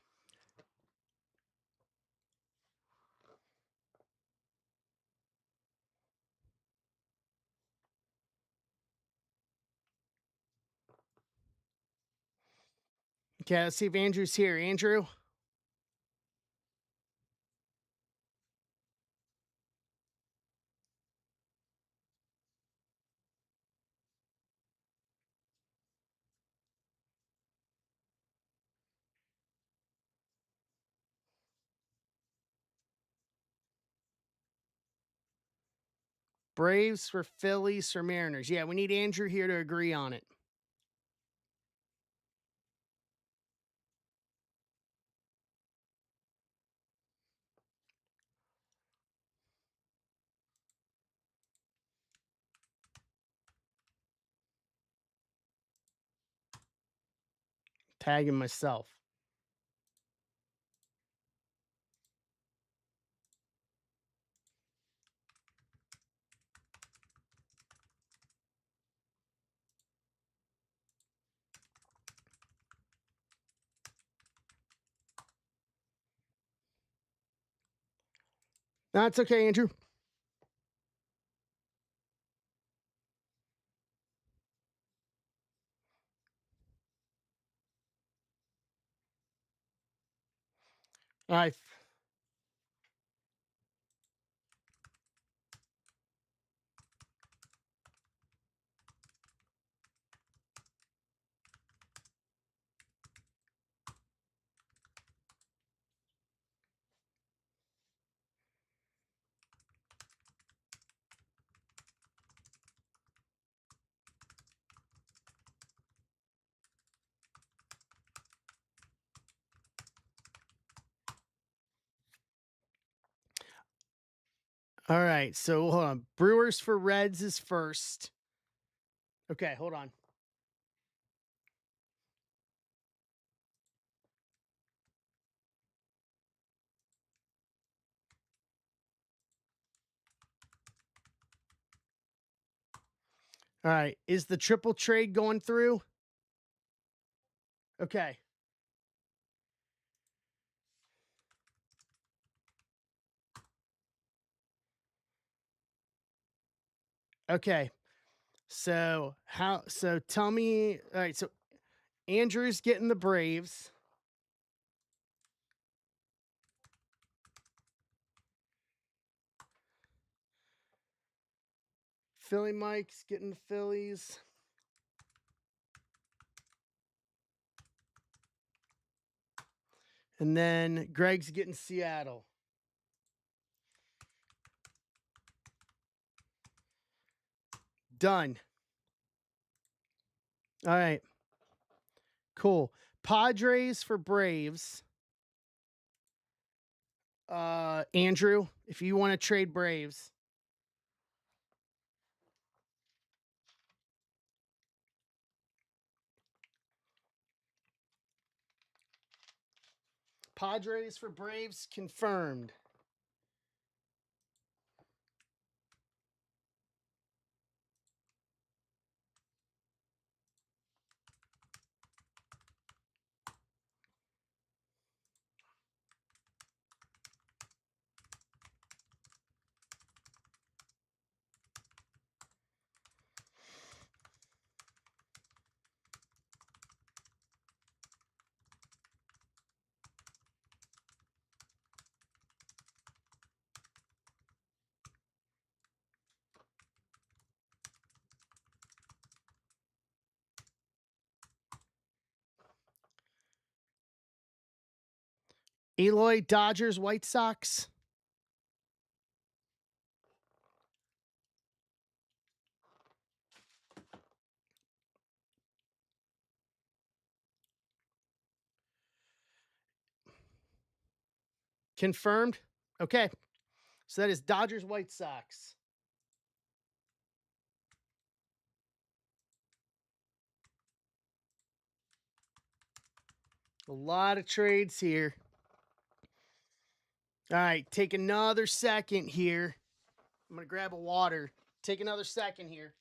Okay, let's see if Andrew's here. Andrew? Braves for Phillies for Mariners. Yeah, we need Andrew here to agree on it. Tagging myself. That's okay, Andrew. All right. All right. So hold on. Brewers for Reds is first. Okay, hold on. All right. Is the triple trade going through? Okay. Okay. So tell me, all right, so Andrew's getting the Braves. Philly Mike's getting the Phillies. And then Greg's getting Seattle. Done. All right. Cool. Padres for Braves. Andrew, if you want to trade Braves. Padres for Braves confirmed. Eloy, Dodgers, White Sox. Confirmed. Okay. So that is Dodgers, White Sox. A lot of trades here. All right, take another second here. I'm going to grab a water. Take another second here.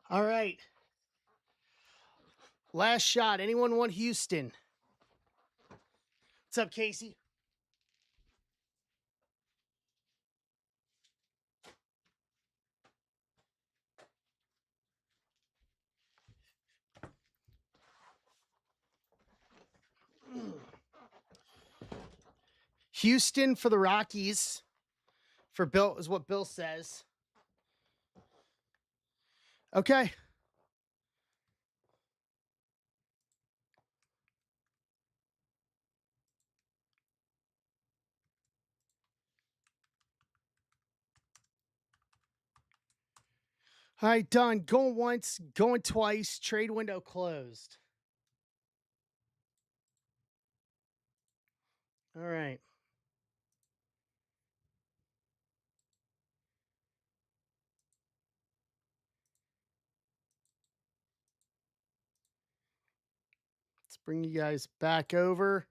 All right. Last shot. Anyone want Houston? What's up, Casey? Houston for the Rockies. For Bill is what Bill says. Okay. All right, done. Going once, going twice. Trade window closed. All right. Let's bring you guys back over.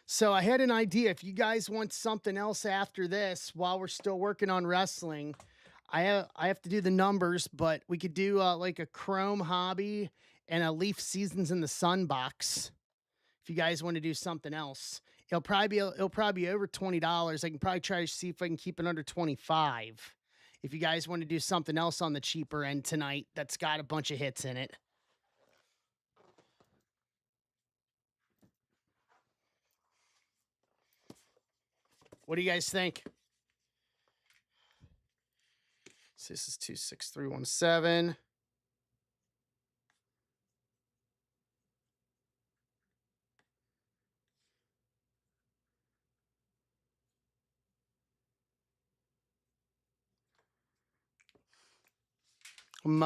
So I had an idea. If you guys want something else after this, while we're still working on wrestling, I have to do the numbers, but we could do like a Chrome hobby and a Leaf Seasons in the Sun box. If you guys want to do something else, it'll probably be over $20. I can probably try to see if I can keep it under 25. If you guys want to do something else on the cheaper end tonight, that's got a bunch of hits in it. What do you guys think? So this is 26317. I'm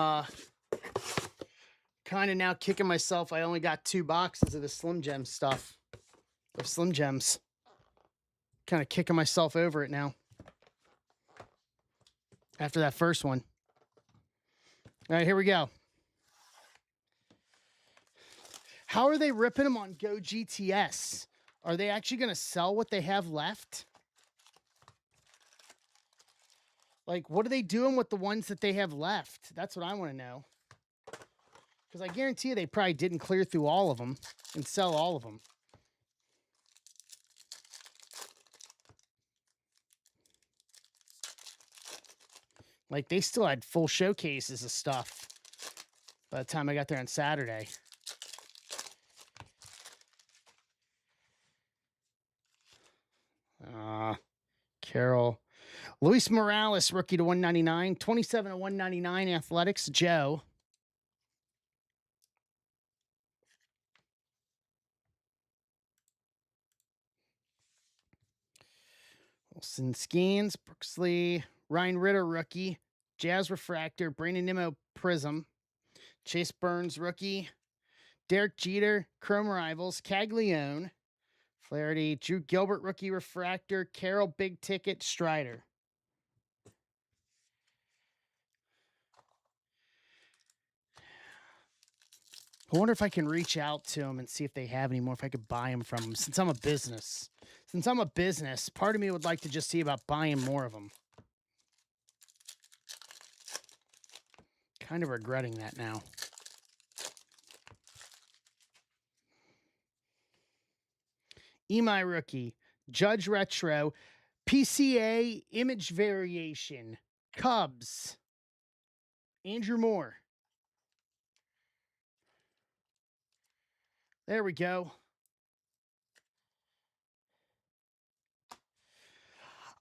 kind of now kicking myself. I only got 2 boxes of the Slim Jim stuff. Of Slim Jims. Kind of kicking myself over it now. After that first one. All right, here we go. How are they ripping them on Go GTS? Are they actually going to sell what they have left? Like, what are they doing with the ones that they have left? That's what I want to know. Because I guarantee you they probably didn't clear through all of them and sell all of them. Like, they still had full showcases of stuff by the time I got there on Saturday. Carol. Luis Morales, rookie to 199. 27 to 199, Athletics, Joe. Wilson Skeens, Brooksley, Ryan Ritter, rookie. Jazz Refractor, Brandon Nimmo, Prism. Chase Burns, rookie. Derek Jeter, Chrome Rivals, Caglione. Flaherty, Drew Gilbert, rookie refractor. Carroll, big ticket, Strider. I wonder if I can reach out to them and see if they have any more, if I could buy them from them. Since I'm a business, part of me would like to just see about buying more of them. Kind of regretting that now. Emi rookie, Judge Retro, PCA image variation, Cubs, Andrew Moore. There we go.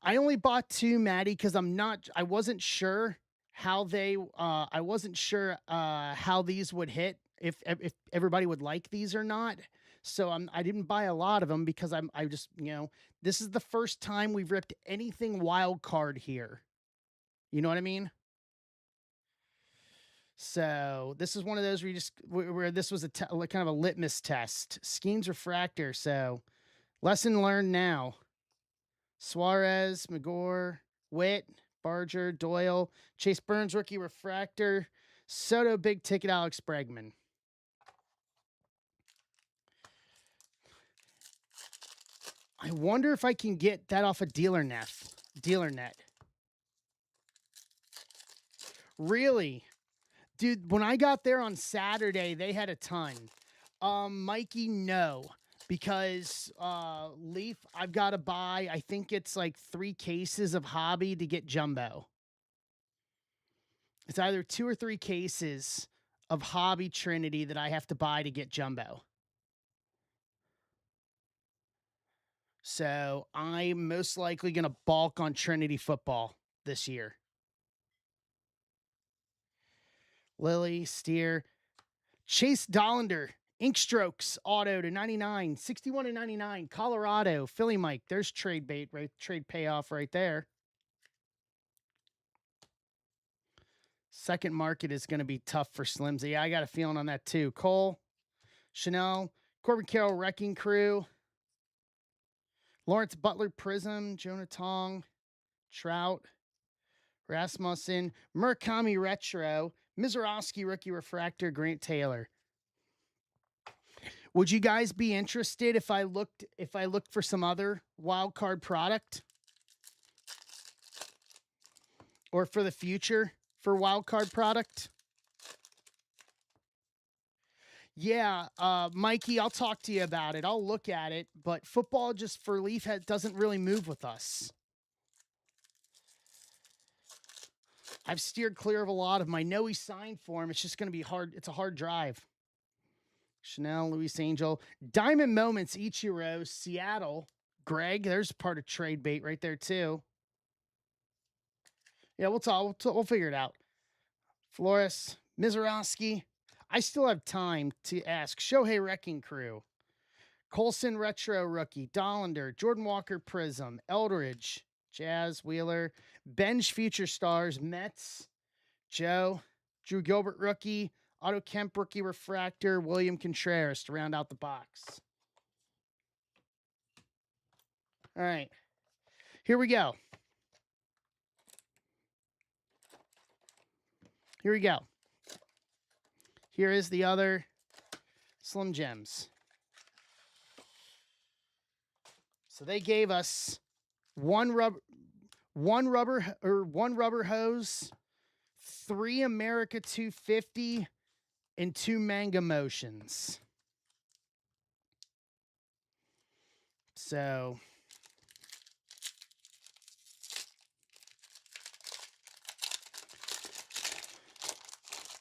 I only bought 2, Maddie, because I wasn't sure how how these would hit, if everybody would like these or not. So I didn't buy a lot of them because I just, this is the first time we've ripped anything wild card here. You know what I mean? So this is one of those where this was kind of a litmus test. Skeens Refractor. So lesson learned now. Suarez, McGore, Witt, Barger, Doyle, Chase Burns, rookie refractor, Soto, big ticket, Alex Bregman. I wonder if I can get that off a DealerNet. Really? Dude, when I got there on Saturday, they had a ton. Mikey, no. Because Leaf, I've got to buy, I think it's like 3 cases of hobby to get jumbo. It's either 2 or 3 cases of hobby Trinity that I have to buy to get jumbo. So I'm most likely going to bulk on Trinity football this year. Lily, Steer, Chase Dollander, Ink Strokes auto to 99, 61 to 99. Colorado, Philly Mike. There's trade bait, right? Trade payoff right there. Second market is going to be tough for Slimsy. I got a feeling on that too. Cole, Chanel, Corbin Carroll, Wrecking Crew, Lawrence Butler, Prism, Jonah Tong, Trout, Rasmussen, Murakami Retro, Mizorowski Rookie Refractor, Grant Taylor. Would you guys be interested if I looked for some other wild card product? Or for the future for wild card product? Yeah, Mikey, I'll talk to you about it. I'll look at it, but football just for Leaf doesn't really move with us. I've steered clear of a lot of my know he signed for him. It's just going to be hard. It's a hard drive. Chanel, Luis Angel, Diamond Moments, Ichiro, Seattle, Greg. There's part of trade bait right there too. Yeah, we'll talk. We'll figure it out. Flores, Mizorowski. I still have time to ask. Shohei Wrecking Crew, Colson Retro Rookie, Dollander, Jordan Walker Prism, Eldridge, Jazz Wheeler, Benj Future Stars, Mets, Joe, Drew Gilbert Rookie, Otto Kemp Rookie Refractor, William Contreras to round out the box. All right, here we go. Here we go. Here is the other Slim Gems. So they gave us one rubber hose, 3 America 250, and 2 Manga Motions. So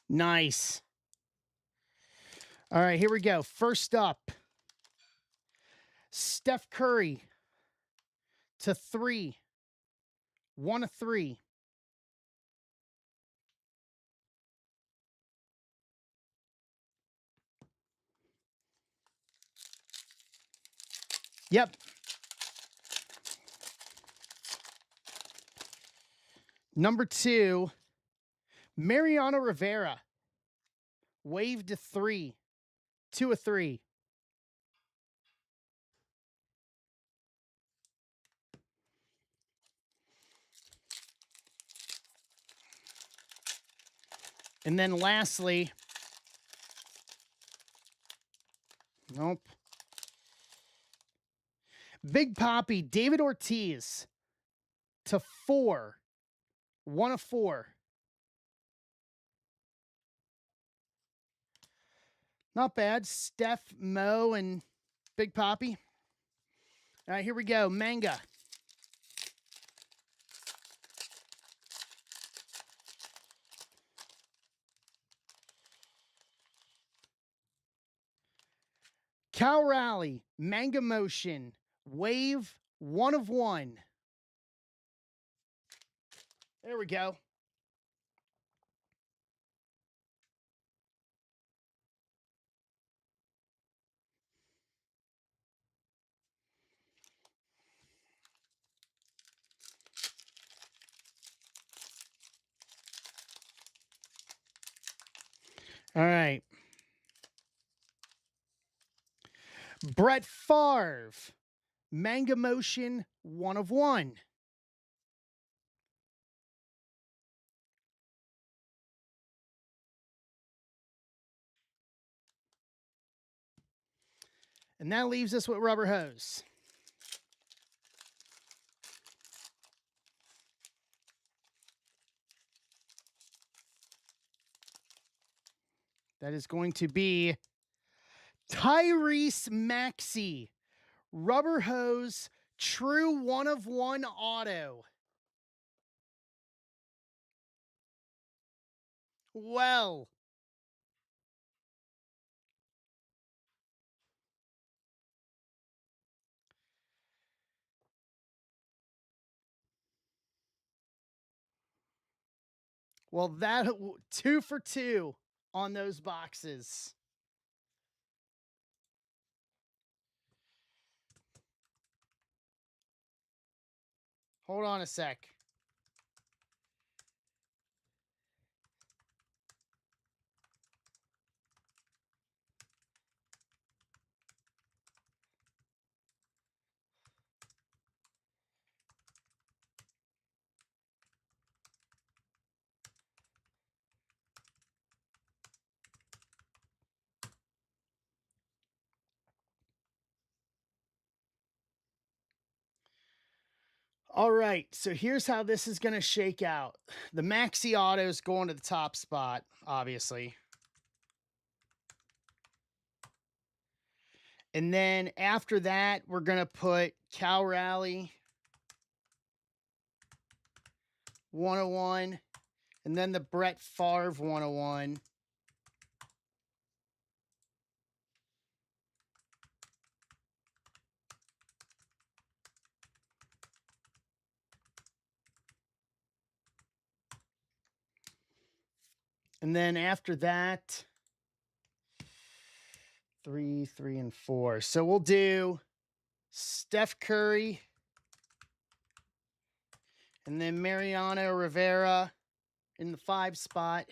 nice. All right, here we go. First up, Steph Curry to 3. 1 of 3. Yep. Number 2, Mariano Rivera. Wave to 3. 2 of 3. And then lastly, nope. Big Poppy, David Ortiz to 4. 1 of 4. Not bad. Steph, Mo, and Big Poppy. All right, here we go. Manga. Cal Raleigh, Manga Motion, Wave, 1 of 1. There we go. All right. Brett Favre, Manga Motion, 1 of 1. And that leaves us with Rubber Hose. That is going to be Tyrese Maxey, Rubber Hose, true 1 of 1 auto. Well, that 2 for 2 on those boxes. Hold on a sec. All right, so here's how this is going to shake out. The Maxi Auto is going to the top spot, obviously. And then after that, we're going to put Cal Rally 101, and then the Brett Favre 101. And then after that, 3, and 4. So we'll do Steph Curry, and then Mariano Rivera in the 5 spot,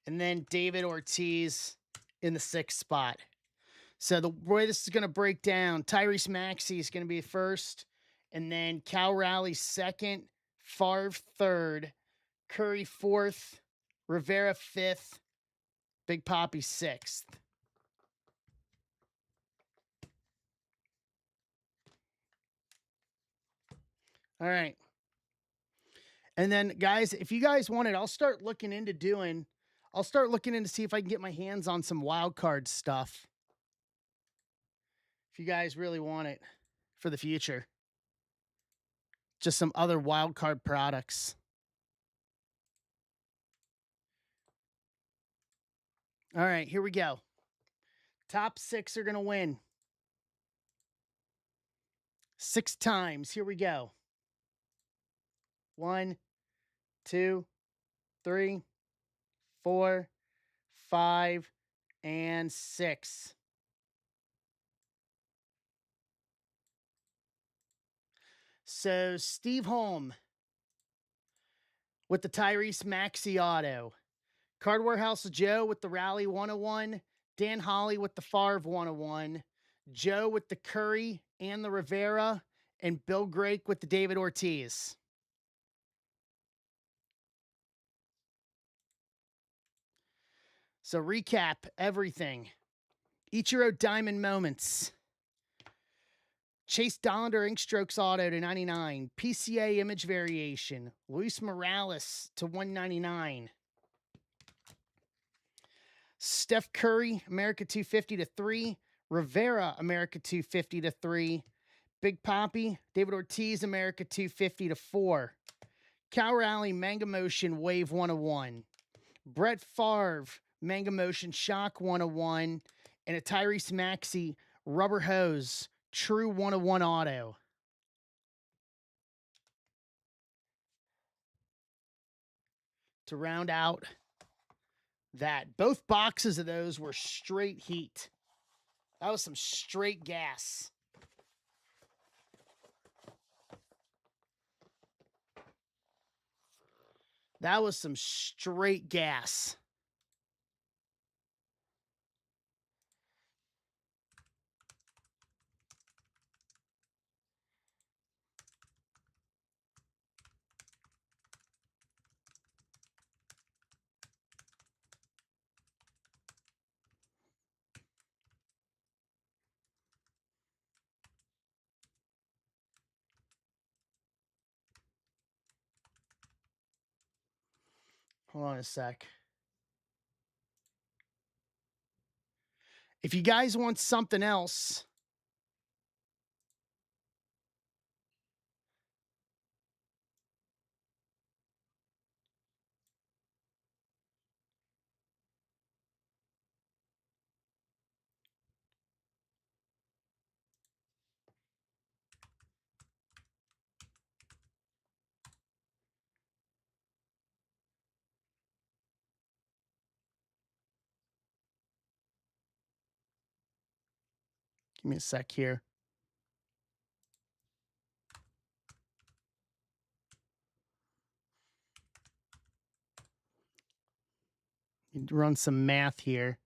and then David Ortiz in the 6 spot. So the way this is going to break down, Tyrese Maxey is going to be first, and then Cal Raleigh second, Favre third, Curry fourth, Rivera fifth, Big Papi sixth. All right. And then, guys, if you guys want it, I'll start looking into see if I can get my hands on some wild card stuff. If you guys really want it for the future. Just some other wild card products. All right, here we go. Top 6 are going to win. 6 times. Here we go. 1, 2, 3, 4, 5, and 6. So Steve Holm with the Tyrese Maxey Auto. Card Warehouse Joe with the Rally 101. Dan Holly with the Favre 101. Joe with the Curry and the Rivera. And Bill Grake with the David Ortiz. So recap everything. Ichiro Diamond Moments. Chase Dollander Ink Strokes Auto to 99. PCA Image Variation. Luis Morales to 199. Steph Curry, America 250 to 3. Rivera, America 250 to 3. Big Papi, David Ortiz, America 250 to 4. Cal Rally, Manga Motion, Wave 101. Brett Favre, Manga Motion, Shock 101. And a Tyrese Maxey, Rubber Hose, True 101 Auto. To round out that. Both boxes of those were straight heat. That was some straight gas. That was some straight gas. Hold on a sec. If you guys want something else, give me a sec here. Run some math here.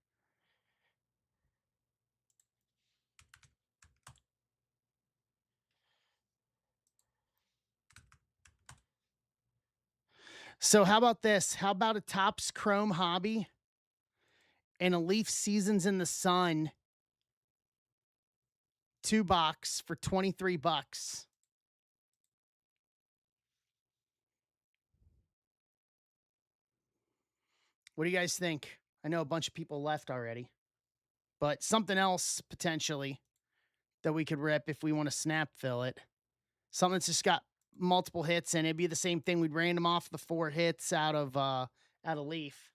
So how about this? How about a Topps Chrome Hobby and a Leaf Seasons in the Sun 2-box for $23? What do you guys think? I know a bunch of people left already, but something else potentially that we could rip if we want to snap fill it. Something that's just got multiple hits, and it'd be the same thing. We'd random off the 4 hits out of Leaf.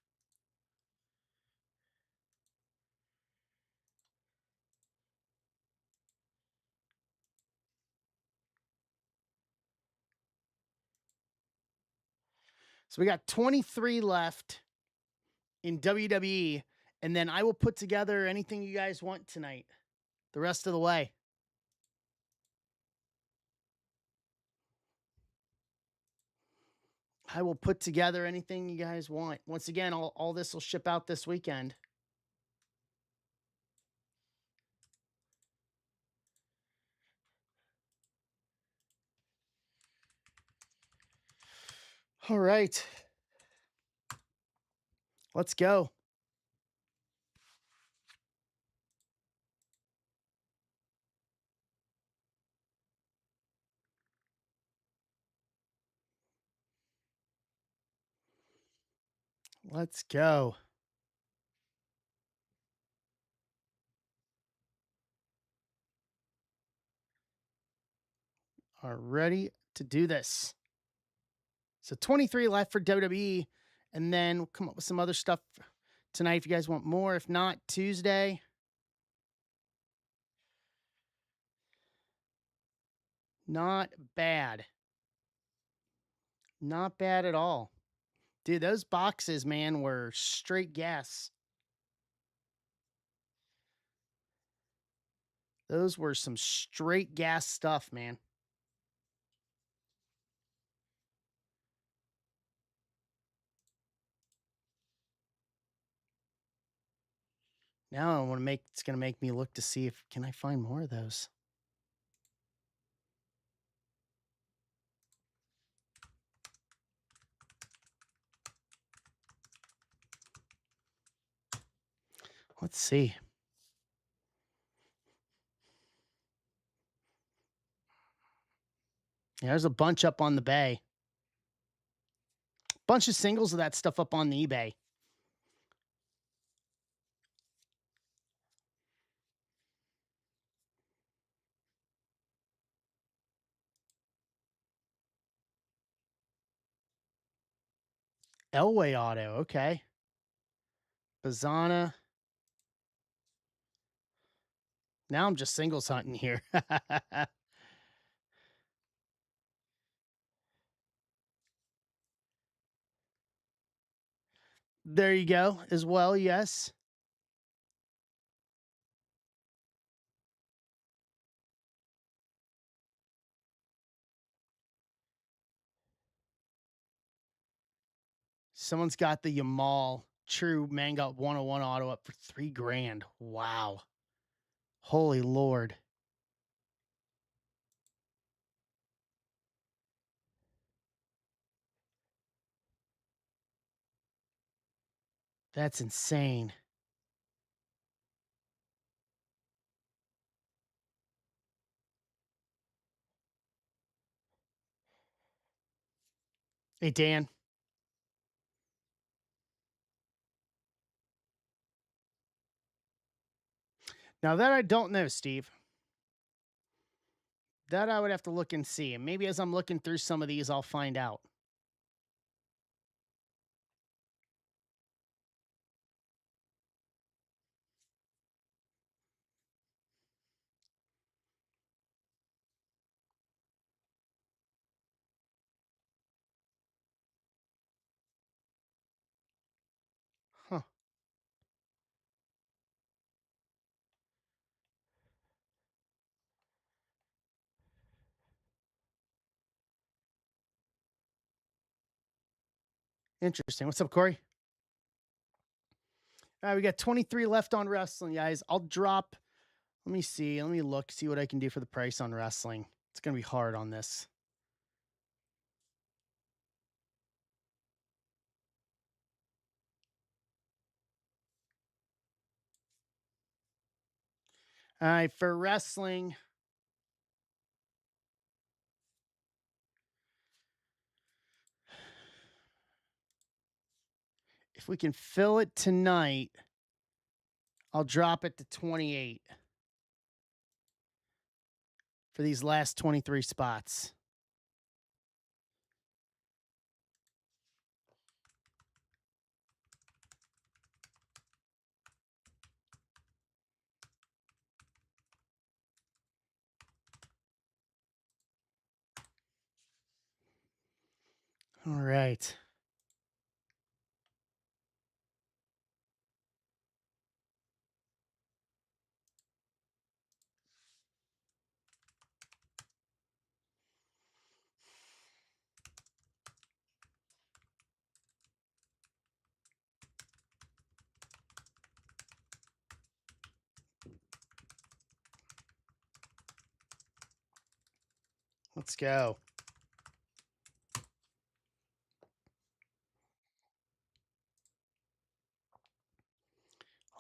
So we got 23 left in WWE, and then I will put together anything you guys want tonight, the rest of the way. I will put together anything you guys want. Once again, all this will ship out this weekend. All right. Let's go. Let's go. Are ready to do this. So 23 left for WWE, and then we'll come up with some other stuff tonight if you guys want more. If not, Tuesday. Not bad. Not bad at all. Dude, those boxes, man, were straight gas. Those were some straight gas stuff, man. Now I want to make it's going to make me look to see if can I find more of those. Let's see. Yeah, there's a bunch up on the bay. Bunch of singles of that stuff up on the eBay. Elway Auto, okay. Bazana. Now I'm just singles hunting here. There you go, as well, yes. Someone's got the Yamal True Mangot 101 auto up for $3,000. Wow. Holy Lord. That's insane. Hey, Dan. Now that I don't know, Steve. That I would have to look and see. And maybe as I'm looking through some of these, I'll find out. Huh. Interesting. What's up, Corey? All right, we got 23 left on wrestling, guys. I'll drop. Let me see. Let me look, see what I can do for the price on wrestling. It's going to be hard on this. All right, for wrestling, if we can fill it tonight, I'll drop it to 28 for these last 23 spots. All right. Let's go.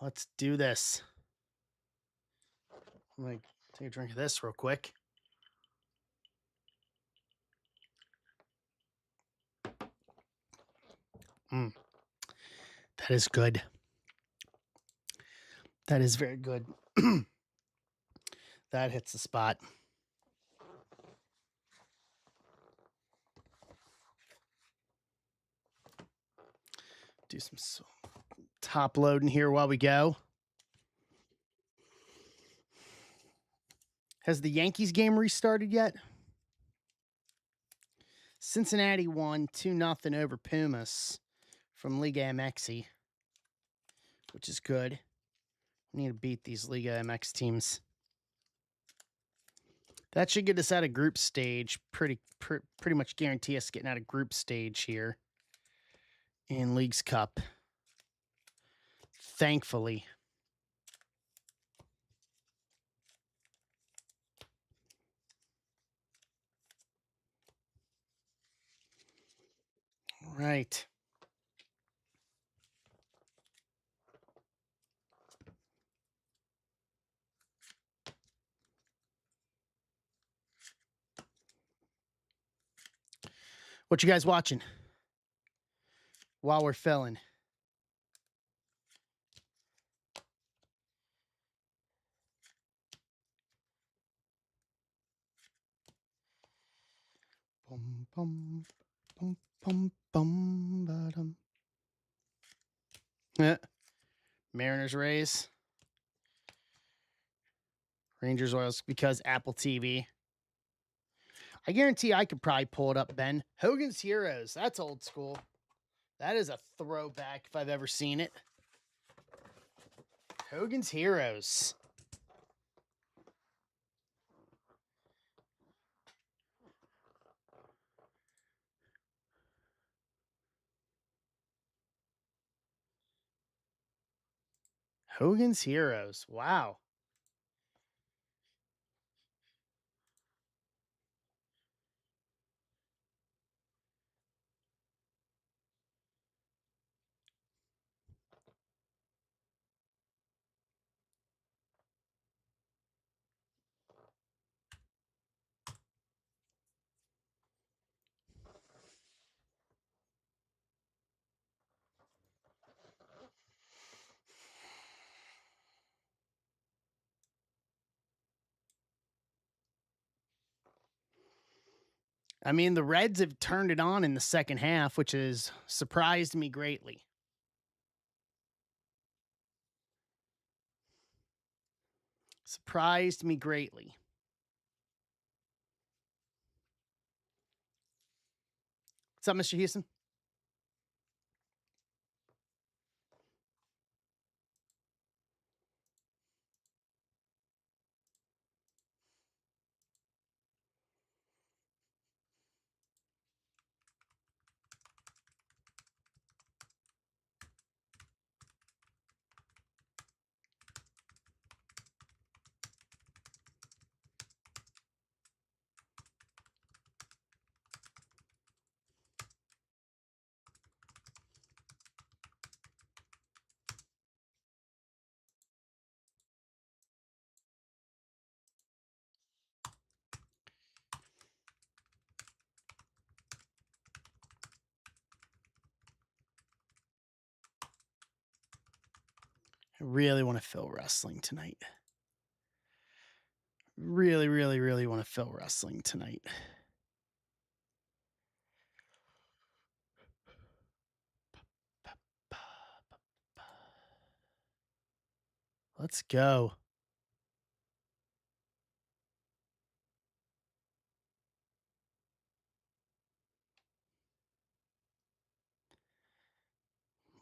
Let's do this. I'm going to take a drink of this real quick. That is good. That is very good. That hits the spot. Do some top loading here while we go. Has the Yankees game restarted yet? Cincinnati won 2-0 over Pumas from Liga MX, which is good. We need to beat these Liga MX teams. That should get us out of group stage. Pretty much guarantee us getting out of group stage here in Leagues Cup. Thankfully. All right. What you guys watching while we're filling? Bum, bum, bum, bum, bum, ba-dum. Mariners, Rays, Rangers, Royals, because Apple TV. I guarantee I could probably pull it up, Ben. Hogan's Heroes. That's old school. That is a throwback if I've ever seen it. Hogan's Heroes. Hogan's Heroes. Wow. I mean, the Reds have turned it on in the second half, which has surprised me greatly. Surprised me greatly. What's up, Mr. Houston? Really want to feel wrestling tonight. Really, really, really want to feel wrestling tonight. Let's go.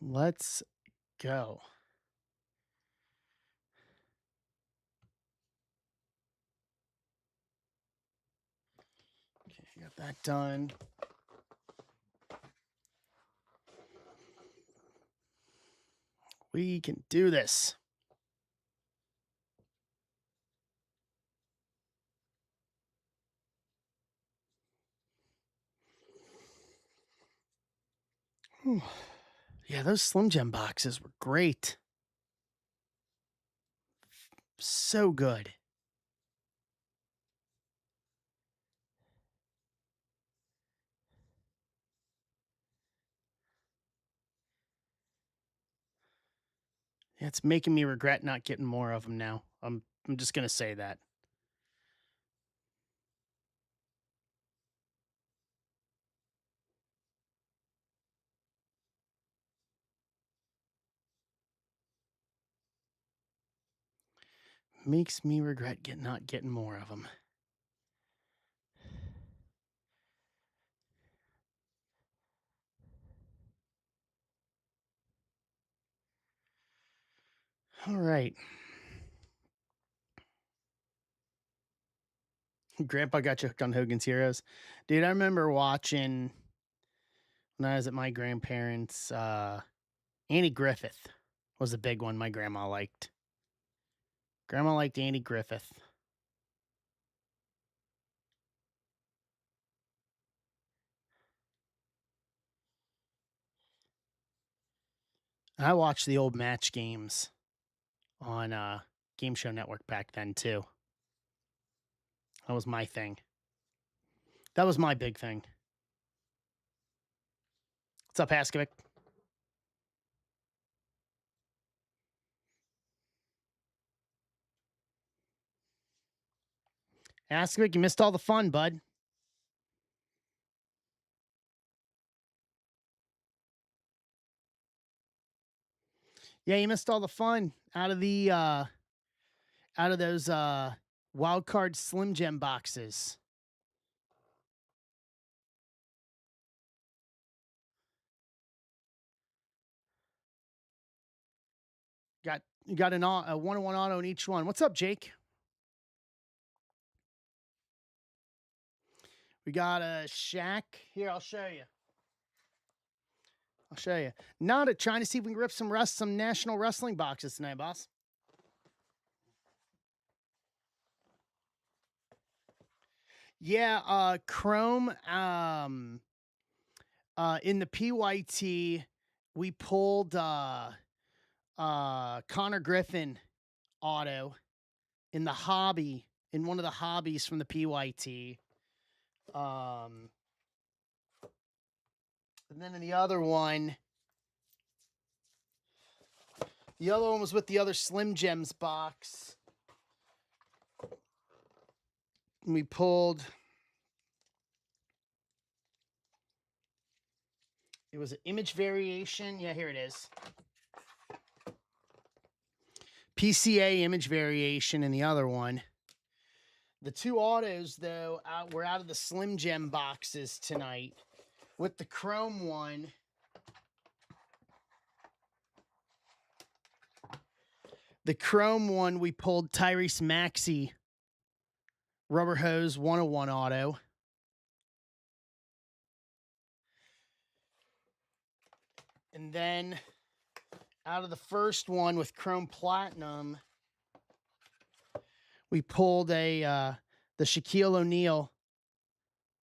Let's go. Okay, got that done. We can do this. Whew. Yeah, those Slim Jim boxes were great. So good. It's making me regret not getting more of them now. I'm just gonna say that. Makes me regret not getting more of them. All right. Grandpa got you hooked on Hogan's Heroes. Dude, I remember watching when I was at my grandparents', Andy Griffith was a big one my grandma liked. Grandma liked Andy Griffith. I watched the old match games on Game Show Network back then too. That was my thing. That was my big thing. What's up, Haskovic? Haskovic, you missed all the fun, bud. Yeah, you missed all the fun out of those wild card Slim Gem boxes. You got a 1-on-1 auto in each one. What's up, Jake? We got a Shaq. Here, I'll show you. Not trying to see if we can rip some national wrestling boxes tonight, boss. Yeah, Chrome. In the PYT, we pulled Connor Griffin auto in one of the hobbies from the PYT. And then in the other one was with the other Slim Gems box. And we pulled. It was an image variation. Yeah, here it is. PCA image variation in the other one. The two autos, though, were out of the Slim Gem boxes tonight. With the Chrome one, we pulled Tyrese Maxey Rubber Hose 101 auto. And then out of the first one with Chrome Platinum, we pulled the Shaquille O'Neal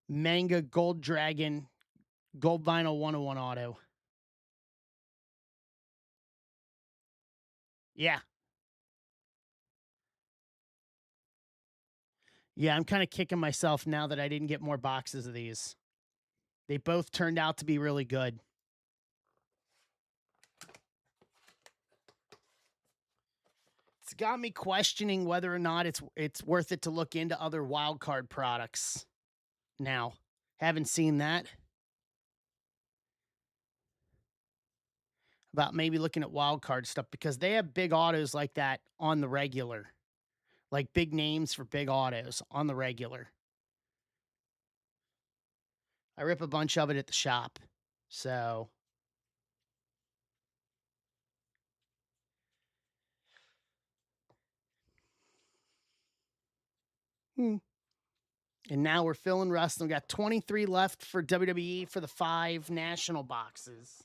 Manga Gold Dragon Gold Vinyl 101 auto. Yeah. Yeah, I'm kind of kicking myself now that I didn't get more boxes of these. They both turned out to be really good. It's got me questioning whether or not it's worth it to look into other wild card products now. Haven't seen that. About maybe looking at wild card stuff because they have big autos like that on the regular. Like big names for big autos on the regular. I rip a bunch of it at the shop. So and now we're filling rust. And we got 23 left for WWE for the 5 national boxes.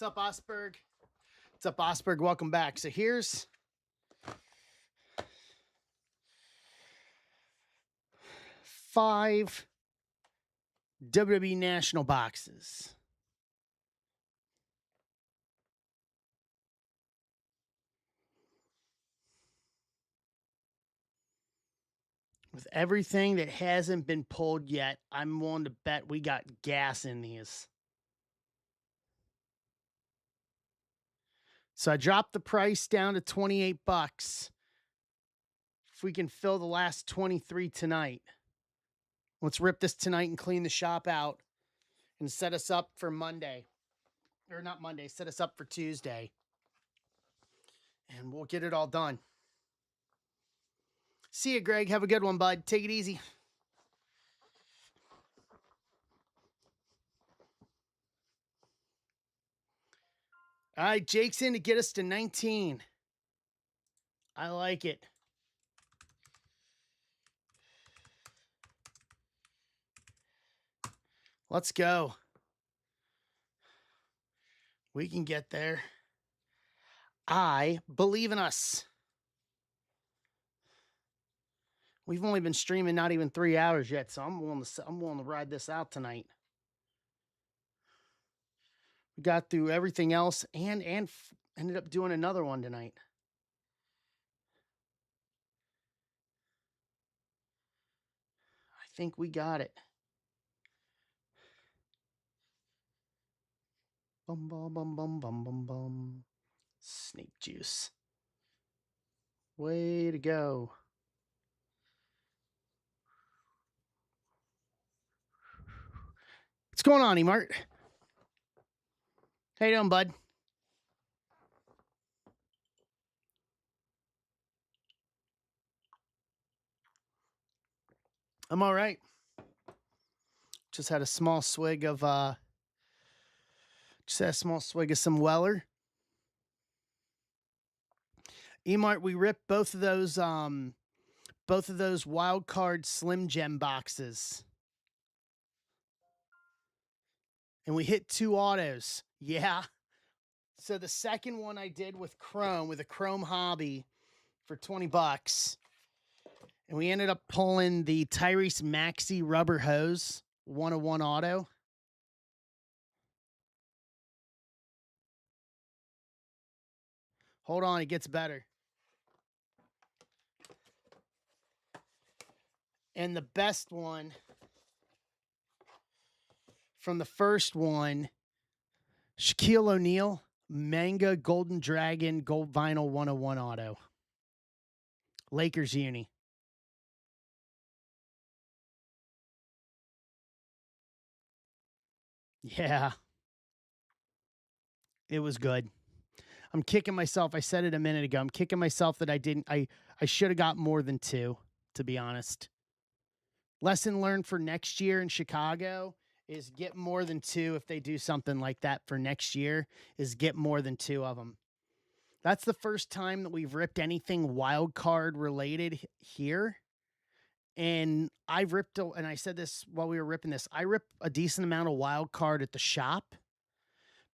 What's up, Osberg? What's up, Osberg? Welcome back. So here's 5 WWE national boxes. With everything that hasn't been pulled yet, I'm willing to bet we got gas in these. So I dropped the price down to 28 bucks. If we can fill the last 23 tonight. Let's rip this tonight and clean the shop out and set us up for Monday. Or not Monday, set us up for Tuesday. And we'll get it all done. See you, Greg. Have a good one, bud. Take it easy. All right, Jake's in to get us to 19. I like it. Let's go. We can get there. I believe in us. We've only been streaming not even 3 hours yet, so I'm willing to ride this out tonight. We got through everything else and ended up doing another one tonight. I think we got it. Bum bum bum bum bum bum bum. Snake juice. Way to go. What's going on, Emart? How you doing, bud? I'm all right. Just had a small swig of some Weller. Emart, we ripped both of those wild card Slim Gem boxes. And we hit 2 autos. Yeah. So the second one I did with a Chrome Hobby for 20 bucks. And we ended up pulling the Tyrese Maxey rubber hose 101 auto. Hold on, it gets better. And the best one from the first one, Shaquille O'Neal, Manga Golden Dragon Gold Vinyl 101 auto. Lakers uni. Yeah. It was good. I'm kicking myself. I said it a minute ago. I'm kicking myself that I should have got more than 2, to be honest. Lesson learned for next year in Chicago is get more than 2 if they do something like that for next year, is get more than 2 of them. That's the first time that we've ripped anything wild card related here. And I've ripped, and I said this while we were ripping this, I ripped a decent amount of wild card at the shop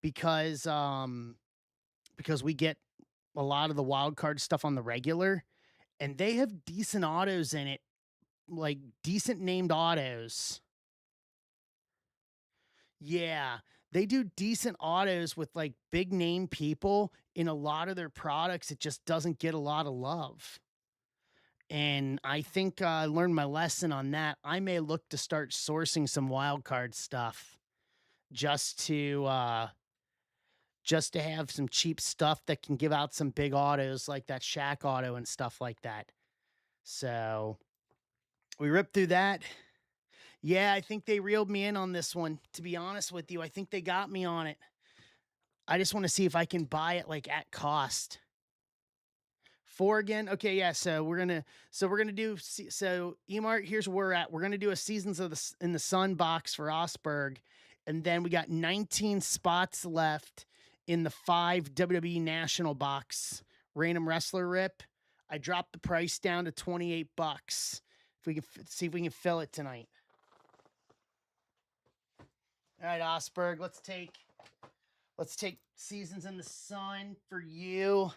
because we get a lot of the wild card stuff on the regular. and they have decent autos in it, like decent named autos. Yeah, they do decent autos with like big name people in a lot of their products. It just doesn't get a lot of love. And I think I learned my lesson on that. I may look to start sourcing some wild card stuff just to uh just to have some cheap stuff that can give out some big autos like that Shack auto and stuff like that. So we ripped through that. Yeah, I think they reeled me in on this one. To be honest with you, I think they got me on it. I just want to see if I can buy it like at cost. Four again. Okay, yeah. So we're gonna do so Emart. Here's where we're at. We're gonna do a seasons of the in the Sun box for Osberg, and then we got 19 spots left in the 5 WWE National box Random Wrestler Rip. I dropped the price down to $28. If we can see if we can fill it tonight. All right, Osberg. Let's take seasons in the Sun for you.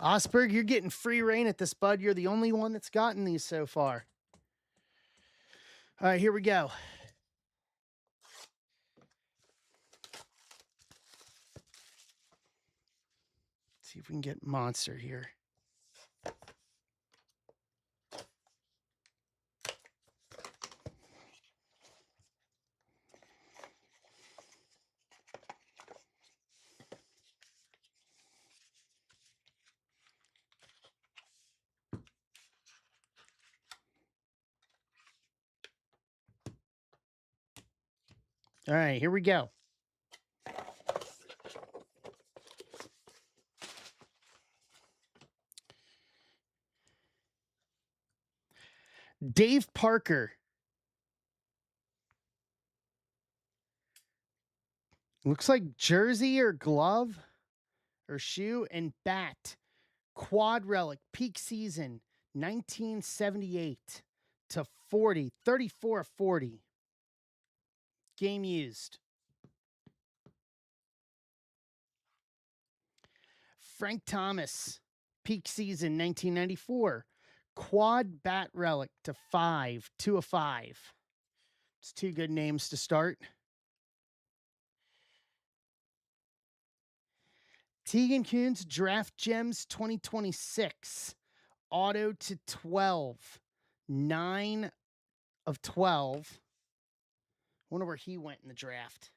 Osberg, you're getting free reign at this, bud. You're the only one that's gotten these so far. All right, here we go. Let's see if we can get Monster here. All right, here we go. Dave Parker. Looks like jersey or glove or shoe and bat. Quad relic, peak season, 1978 to 40, 34 of 40. Game used. Frank Thomas, peak season, 1994. Quad bat relic to 5, 2 of 5. It's two good names to start. Tegan Kuhn's Draft Gems 2026. Auto to 12. 9 of 12. Wonder where he went in the draft.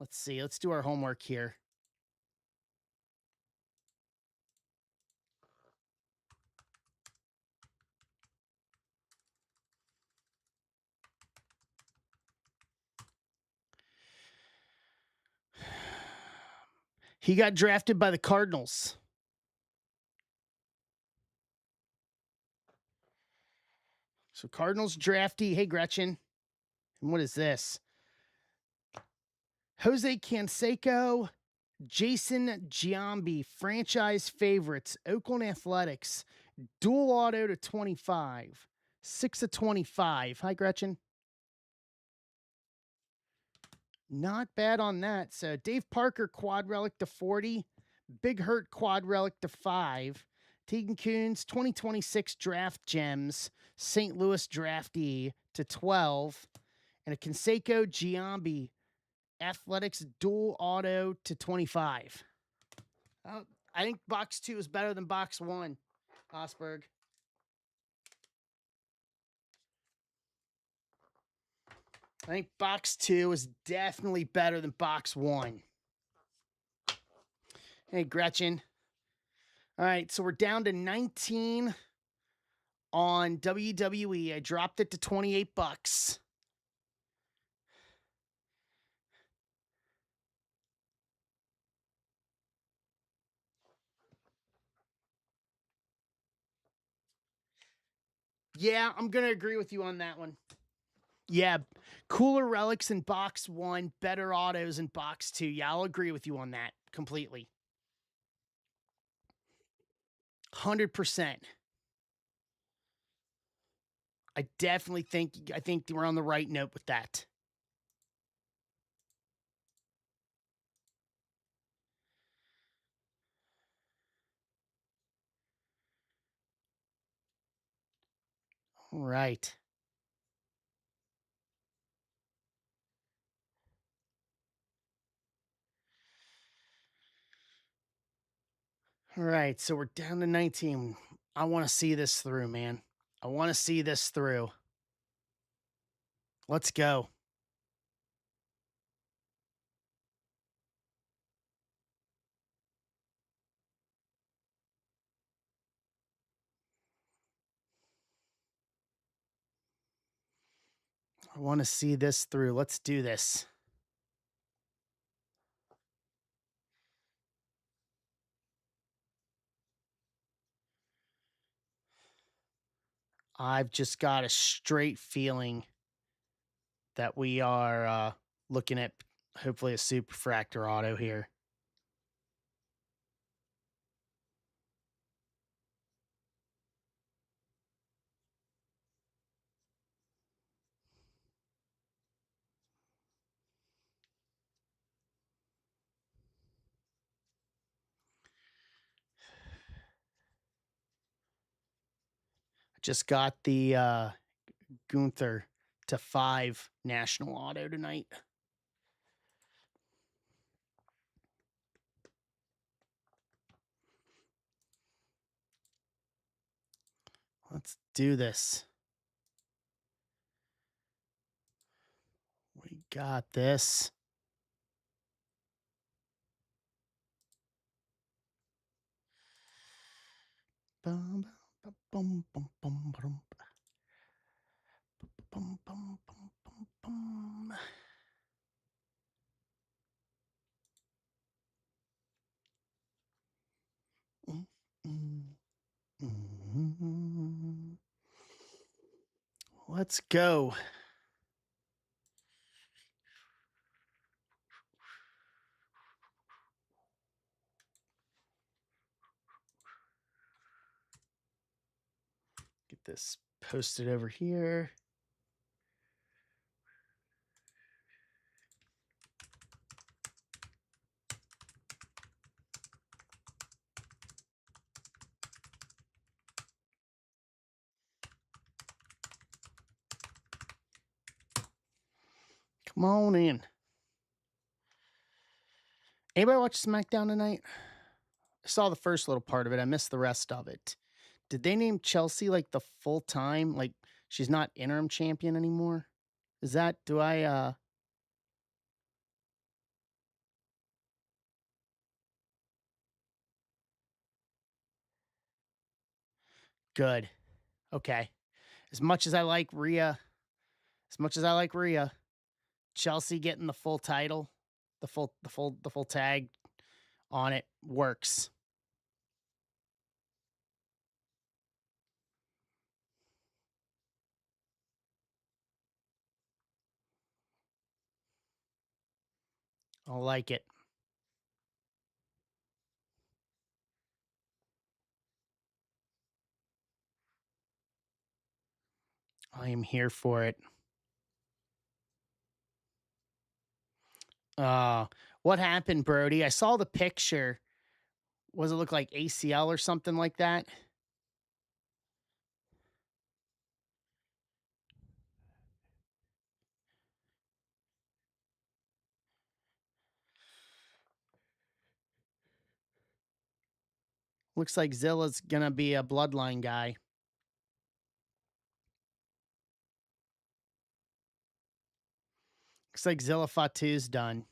Let's see. Let's do our homework here. He got drafted by the Cardinals. So Cardinals draftee. Hey, Gretchen. And what is this? Jose Canseco, Jason Giambi, franchise favorites, Oakland Athletics, dual auto to 25, 6 of 25. Hi, Gretchen. Not bad on that. So Dave Parker, quad relic to 40, Big Hurt, quad relic to 5, Tegan Kuhn's 2026 draft gems, St. Louis draftee to 12, and a Canseco Giambi Athletics dual auto to 25. I think box 2 is better than box 1, Osberg. I think box 2 is definitely better than box 1. Hey, Gretchen. All right, so we're down to 19 on WWE. I dropped it to $28. Yeah, I'm going to agree with you on that one. Yeah, cooler relics in box 1, better autos in box 2. Yeah, I'll agree with you on that completely. 100%. I think we're on the right note with that. All right. All right. So we're down to 19. I want to see this through, man. I want to see this through. Let's go. I want to see this through. Let's do this. I've just got a straight feeling that we are looking at hopefully a super fractor auto here. Just got the Gunther to 5 national auto tonight. Let's do this. We got this. Bum, bum, bum, bum, bum, bum, bum, bum, bum, bum, bum. Mm, mm, mm. Let's go. Get this posted over here. Come on in. Anybody watch SmackDown tonight? I saw the first little part of it. I missed the rest of it. Did they name Chelsea like the full time? Like she's not interim champion anymore? Is that do I good. Okay. As much as I like Rhea, as much as I like Rhea, Chelsea getting the full title, the full tag on it works. I like it. I am here for it. Uh, what happened, Brody? I saw the picture. Was it look like ACL or something like that? Looks like Zilla's gonna be a bloodline guy. Looks like Zilla Fatu's done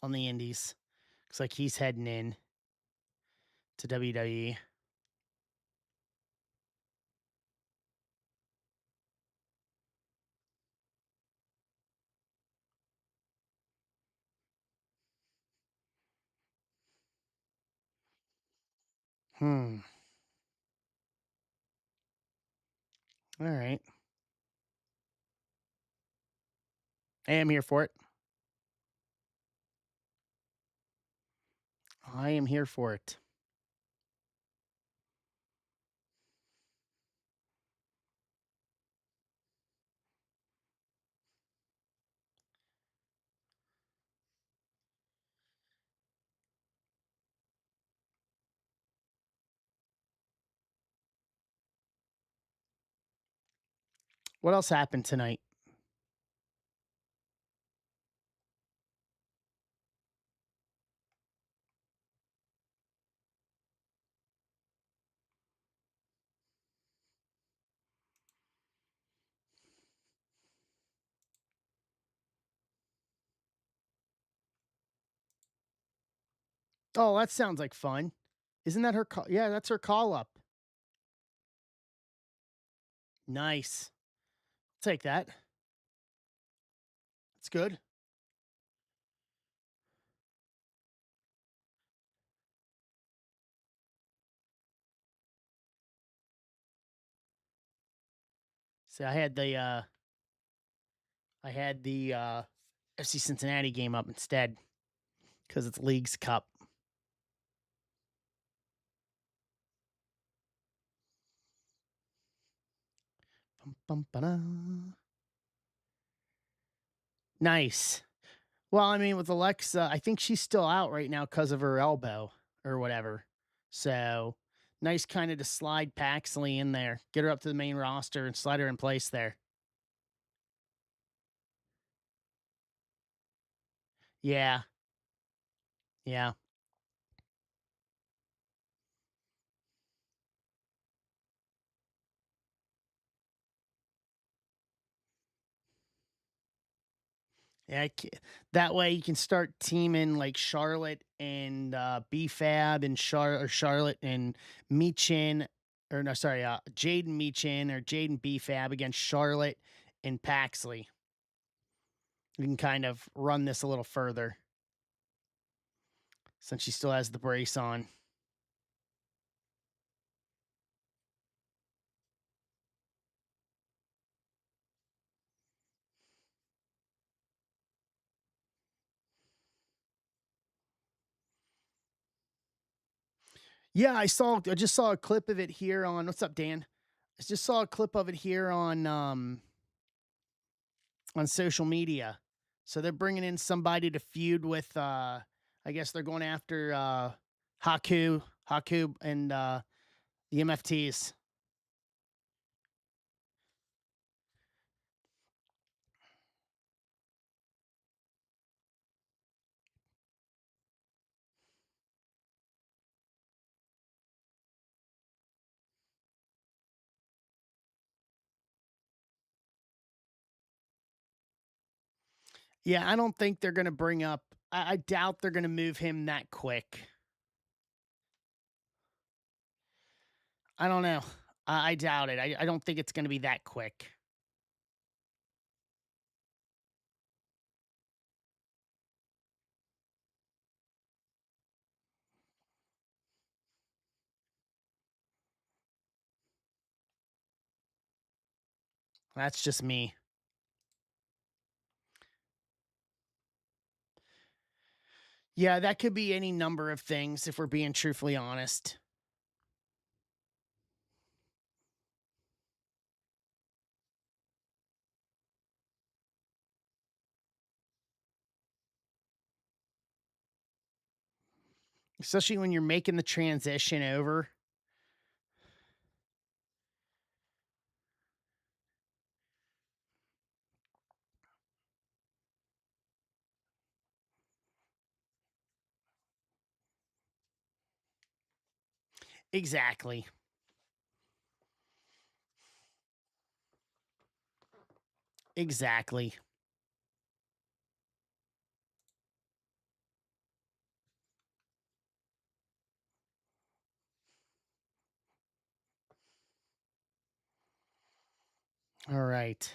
on the Indies. Looks like he's heading in to WWE. Hmm. All right. I am here for it. I am here for it. What else happened tonight? Oh, that sounds like fun. Isn't that her call? Yeah, that's her call up. Nice. Take that. That's good. See, I had the FC Cincinnati game up instead because it's League's Cup. Bum, bum, ba-da. Nice. Well, I mean, with Alexa, I think she's still out right now because of her elbow or whatever. So nice kind of to slide Paxley in there, get her up to the main roster and slide her in place there. Yeah. Yeah. Yeah, that way you can start teaming like Charlotte and BFAB and Charlotte and Meechin, or no, sorry, Jaden Meechin or Jaden BFAB against Charlotte and Paxley. You can kind of run this a little further since she still has the brace on. Yeah, I just saw a clip of it here on what's up, Dan? I just saw a clip of it here on social media. So they're bringing in somebody to feud with I guess they're going after Haku and the MFTs. Yeah, I don't think they're going to bring up I doubt they're going to move him that quick. I don't know. I doubt it. I don't think it's going to be that quick. That's just me. Yeah, that could be any number of things if we're being truthfully honest. Especially when you're making the transition over. Exactly. Exactly. All right.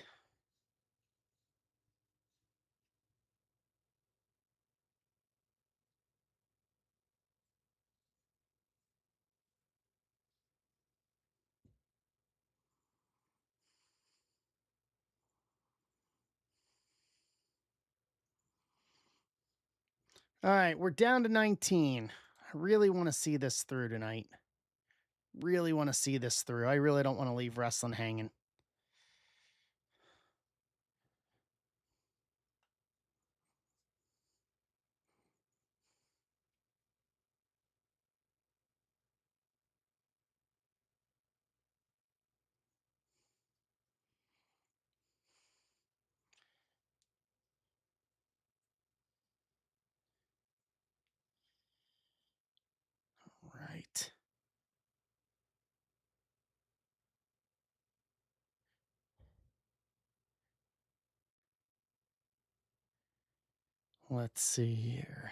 All right, we're down to 19. I really want to see this through tonight. Really want to see this through. I really don't want to leave wrestling hanging. Let's see here.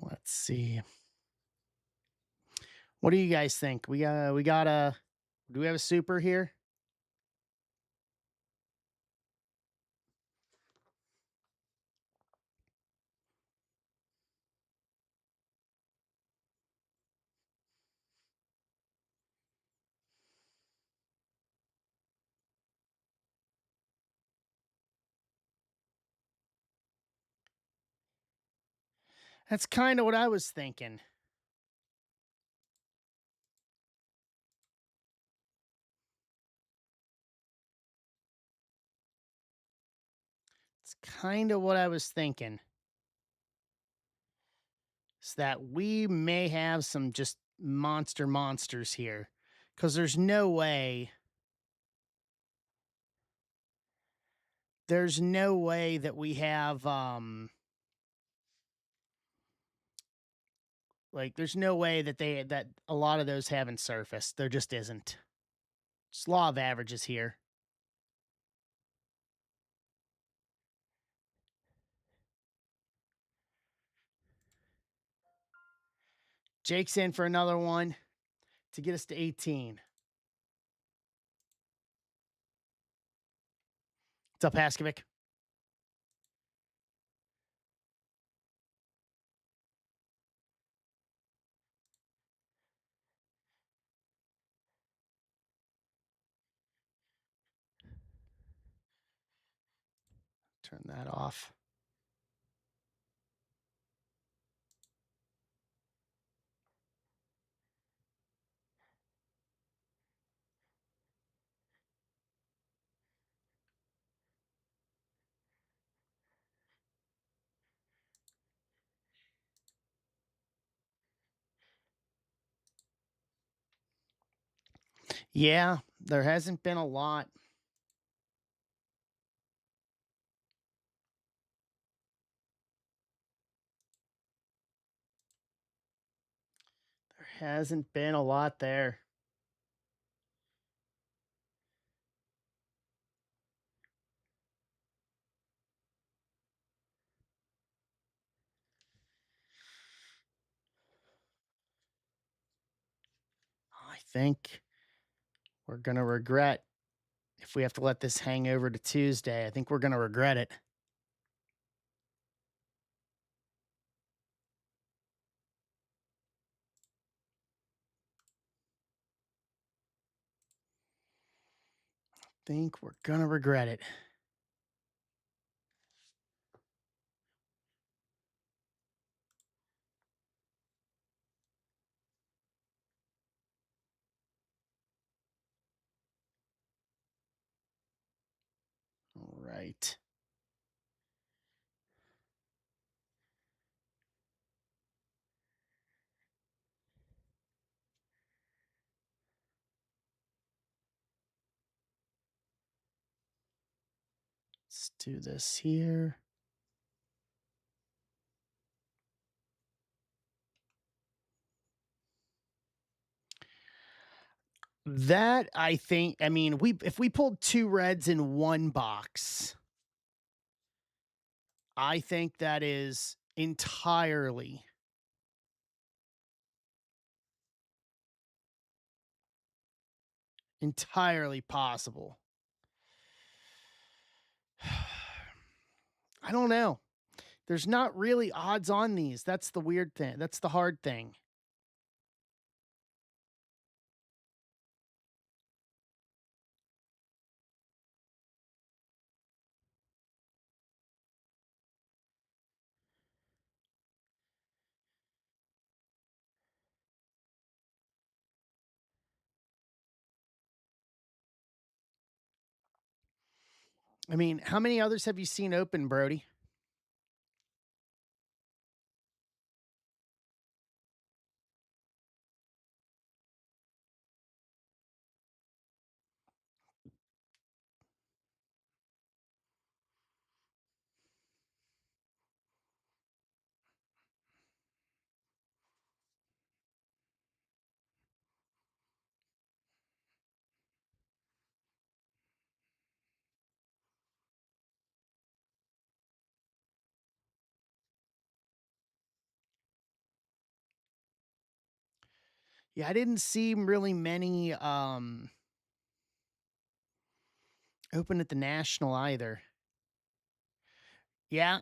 Let's see. What do you guys think? We got a do we have a super here? That's kind of what I was thinking. It's kind of what I was thinking. Is that we may have some just monsters here. Because there's no way that we have like there's no way that that a lot of those haven't surfaced. There just isn't. Just law of averages here. Jake's in for another one to get us to 18. What's up, Haskovic? Turn that off. Yeah, there hasn't been a lot. There hasn't been a lot there. I think we're going to regret if we have to let this hang over to Tuesday. I think we're going to regret it. Think we're going to regret it. All right. Let's do this here. That I think, I mean, we if we pulled two reds in one box, I think that is entirely possible. I don't know. There's not really odds on these. That's the weird thing. That's the hard thing. I mean, how many others have you seen open, Brody? Yeah, I didn't see really many open at the National either. Yeah,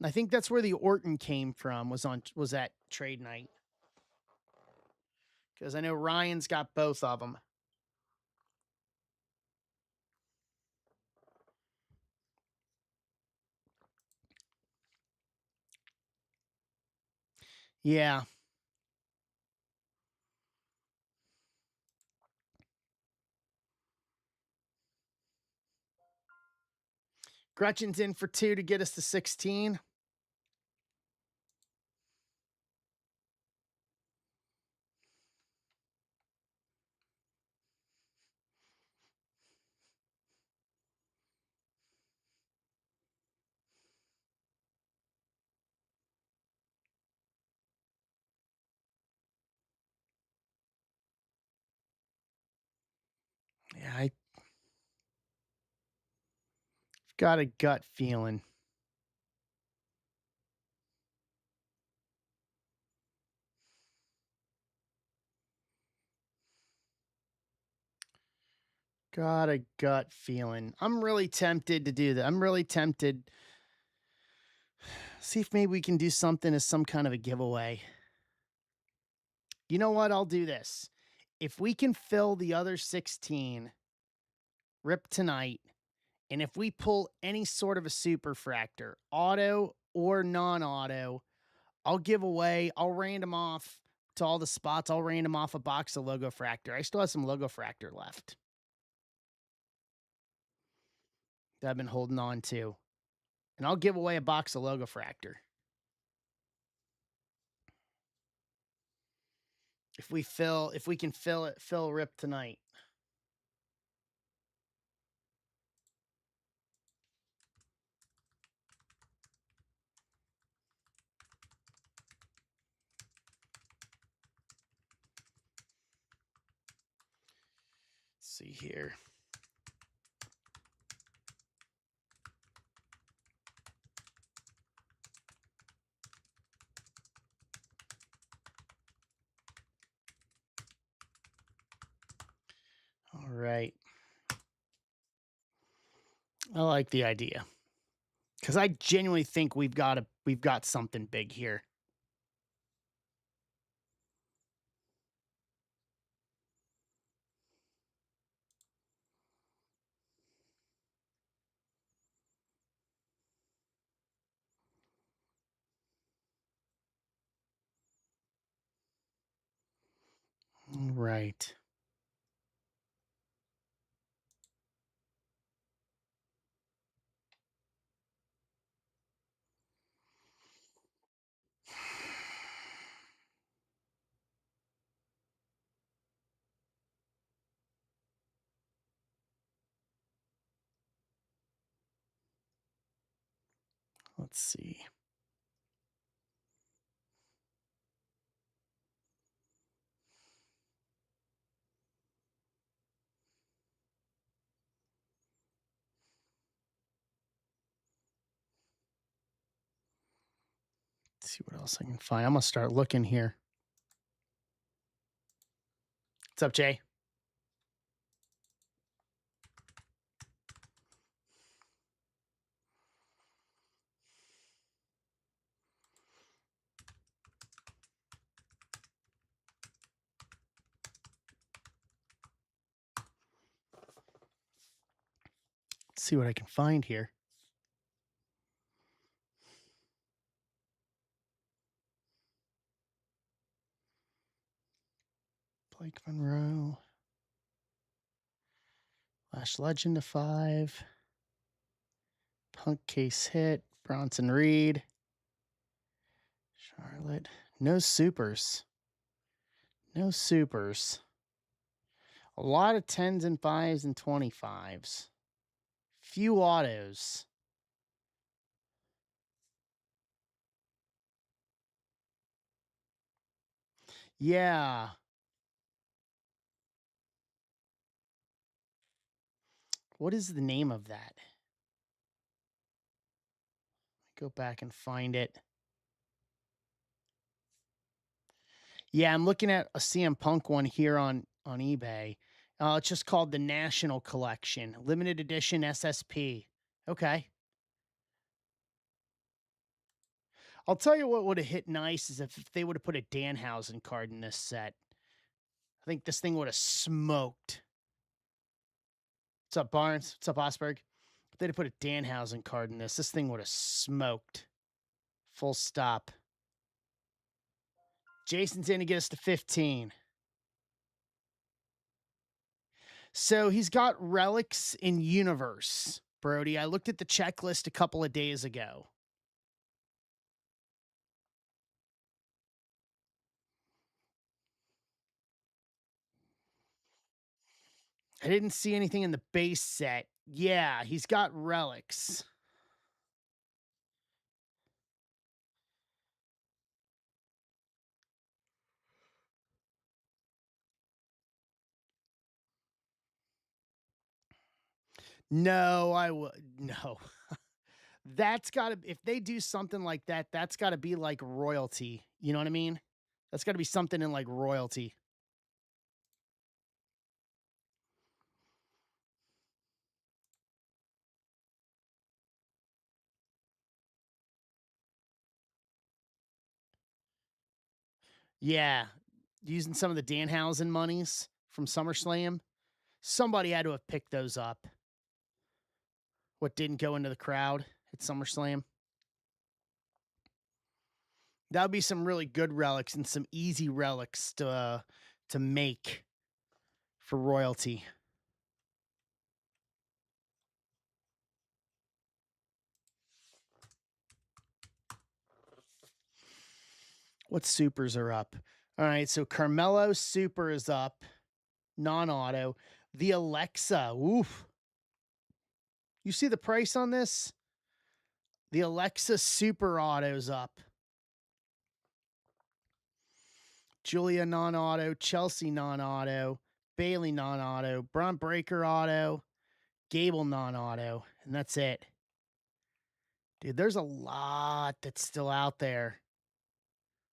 I think that's where the Orton came from, was at trade night, because I know Ryan's got both of them. Yeah. Gretchen's in for 2 to get us to 16. Yeah, I got a gut feeling. Got a gut feeling. I'm really tempted to do that. I'm really tempted. See if maybe we can do something as some kind of a giveaway. You know what? I'll do this. If we can fill the other 16 rip tonight, and if we pull any sort of a super fractor, auto or non-auto, I'll give away, I'll random off to all the spots. I'll random off a box of Logo Fractor. I still have some Logo Fractor left that I've been holding on to. And I'll give away a box of Logo Fractor. If we can fill rip tonight. Let's see here. All right. I like the idea. Cuz I genuinely think we've got something big here. All right. Let's see. Let's see what else I can find. I'm going to start looking here. What's up, Jay? Let's see what I can find here. Blake Monroe. Lash Legend to 5. Punk Case Hit. Bronson Reed. Charlotte. No supers. No supers. A lot of 10s and 5s and 25s. Few autos. Yeah. What is the name of that? Go back and find it. Yeah, I'm looking at a CM Punk one here on eBay. It's just called the National Collection, limited edition SSP. Okay. I'll tell you what would have hit nice is if they would have put a Danhausen card in this set. I think this thing would have smoked. What's up, Barnes? What's up, Osberg? If they'd have put a Danhausen card in this thing would have smoked. Full stop. Jason's in to get us to 15. So he's got relics in universe, Brody. I looked at the checklist a couple of days ago. I didn't see anything in the base set. Yeah, he's got relics. No, I would no. That's got to if they do something like that, that's got to be like royalty. You know what I mean? That's got to be something in like royalty. Yeah, using some of the Danhausen monies from SummerSlam. Somebody had to have picked those up. What didn't go into the crowd at SummerSlam? That would be some really good relics and some easy relics to make for royalty. What supers are up? All right, so Carmelo Super is up, non-auto. The Alexa, oof. You see the price on this? The Alexa Super Auto's up. Julia non-auto, Chelsea non-auto, Bailey non-auto, Braun Breaker auto, Gable non-auto, and that's it. Dude, there's a lot that's still out there.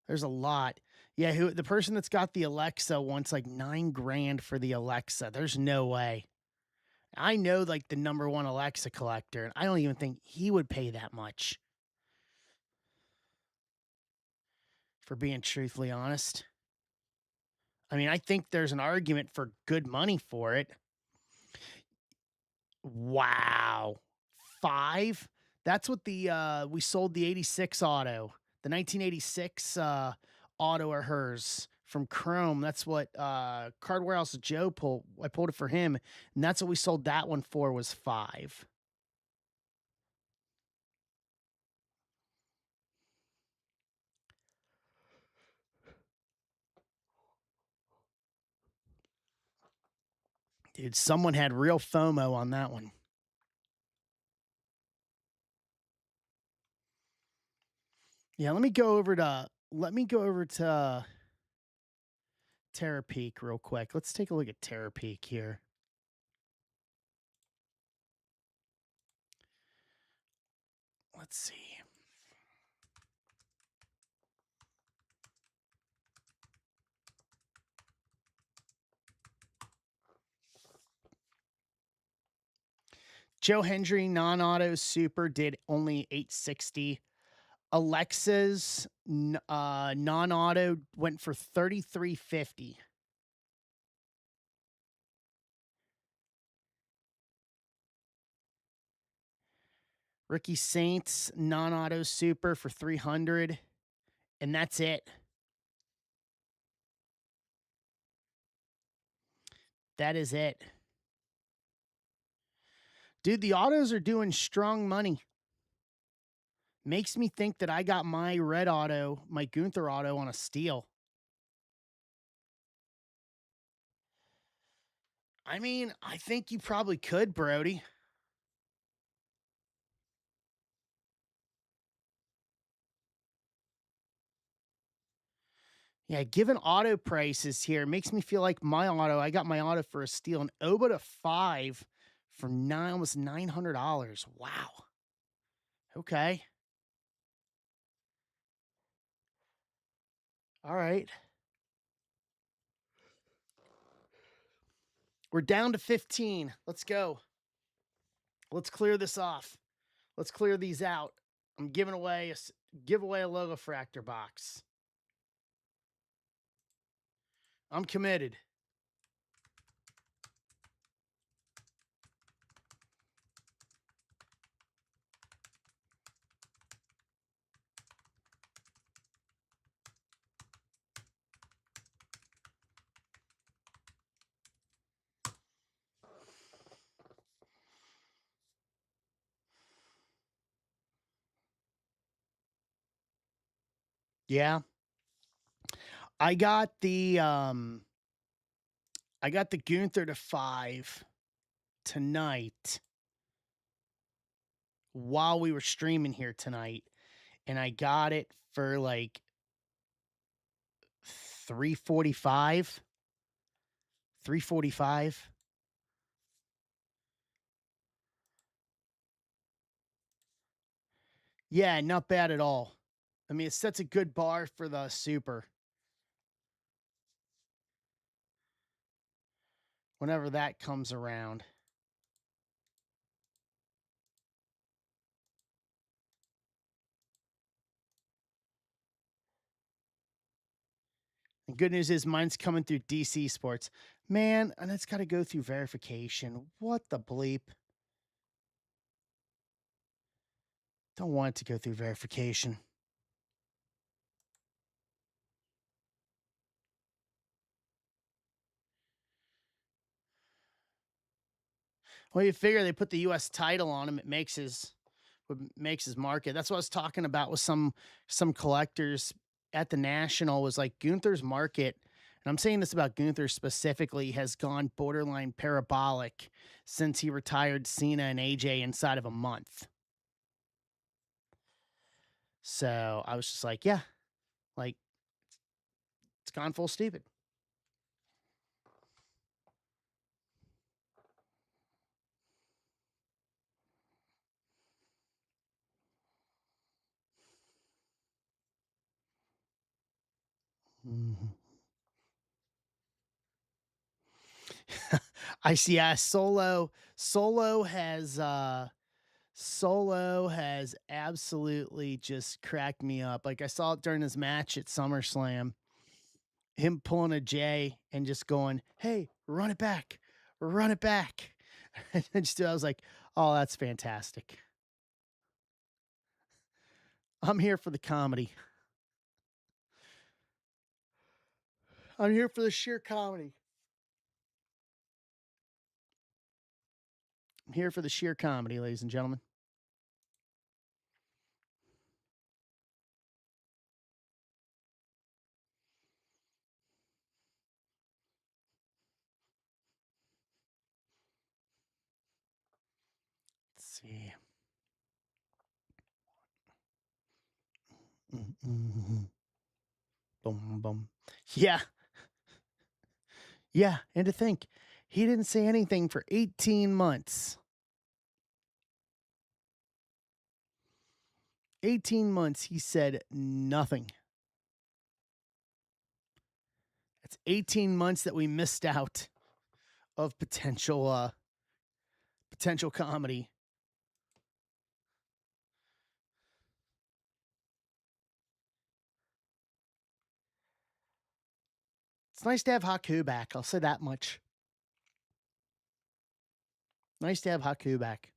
There's a lot. Yeah, who the person that's got the Alexa wants like $9,000 for the Alexa. There's no way. I know like the number one Alexa collector, and I don't even think he would pay that much. For being truthfully honest. I mean, I think there's an argument for good money for it. Wow. 5? That's what the we sold the 86 auto. The 1986 auto are hers from Chrome. That's what Card Warehouse Joe pulled. I pulled it for him, and that's what we sold that one for was 5. Dude, someone had real FOMO on that one. Yeah, let me go over to Terra Peak real quick. Let's take a look at Terra Peak here. Let's see. Joe Hendry non-auto super did only 860. Alexa's non-auto went for 3350. Ricky Saints non-auto super for 300, and that's it. That is it. Dude, the autos are doing strong money. Makes me think that I got my red auto, my Gunther auto on a steal. I mean, I think you probably could, Brody. Yeah, given auto prices here, makes me feel like my auto, I got my auto for a steal, an Oba to 5 for almost $900. Wow. Okay. All right. We're down to 15. Let's go. Let's clear this off. Let's clear these out. I'm giving away a logo fractor box. I'm committed. Yeah. I got the Gunther to 5 tonight while we were streaming here tonight, and I got it for like 345. 345. Yeah, not bad at all. I mean, it sets a good bar for the super. Whenever that comes around. The good news is mine's coming through DC Sports. Man, and it's got to go through verification. What the bleep? Don't want it to go through verification. Well, you figure they put the U.S. title on him, it makes his market. That's what I was talking about with some collectors at the National. Was like Gunther's market, and I'm saying this about Gunther specifically, has gone borderline parabolic since he retired Cena and AJ inside of a month. So I was just like, yeah, like it's gone full stupid. Mhm. I see. Yeah, Solo has absolutely just cracked me up. Like I saw it during his match at SummerSlam, him pulling a J and just going, "Hey, run it back, run it back." And I was like, "Oh, that's fantastic." I'm here for the comedy. I'm here for the sheer comedy. I'm here for the sheer comedy, ladies and gentlemen. Let's see. Mm-mm. Boom, boom. Yeah, yeah. And to think, he didn't say anything for 18 months. 18 months, he said nothing. It's 18 months that we missed out of potential comedy. It's nice to have Haku back. I'll say that much. Nice to have Haku back.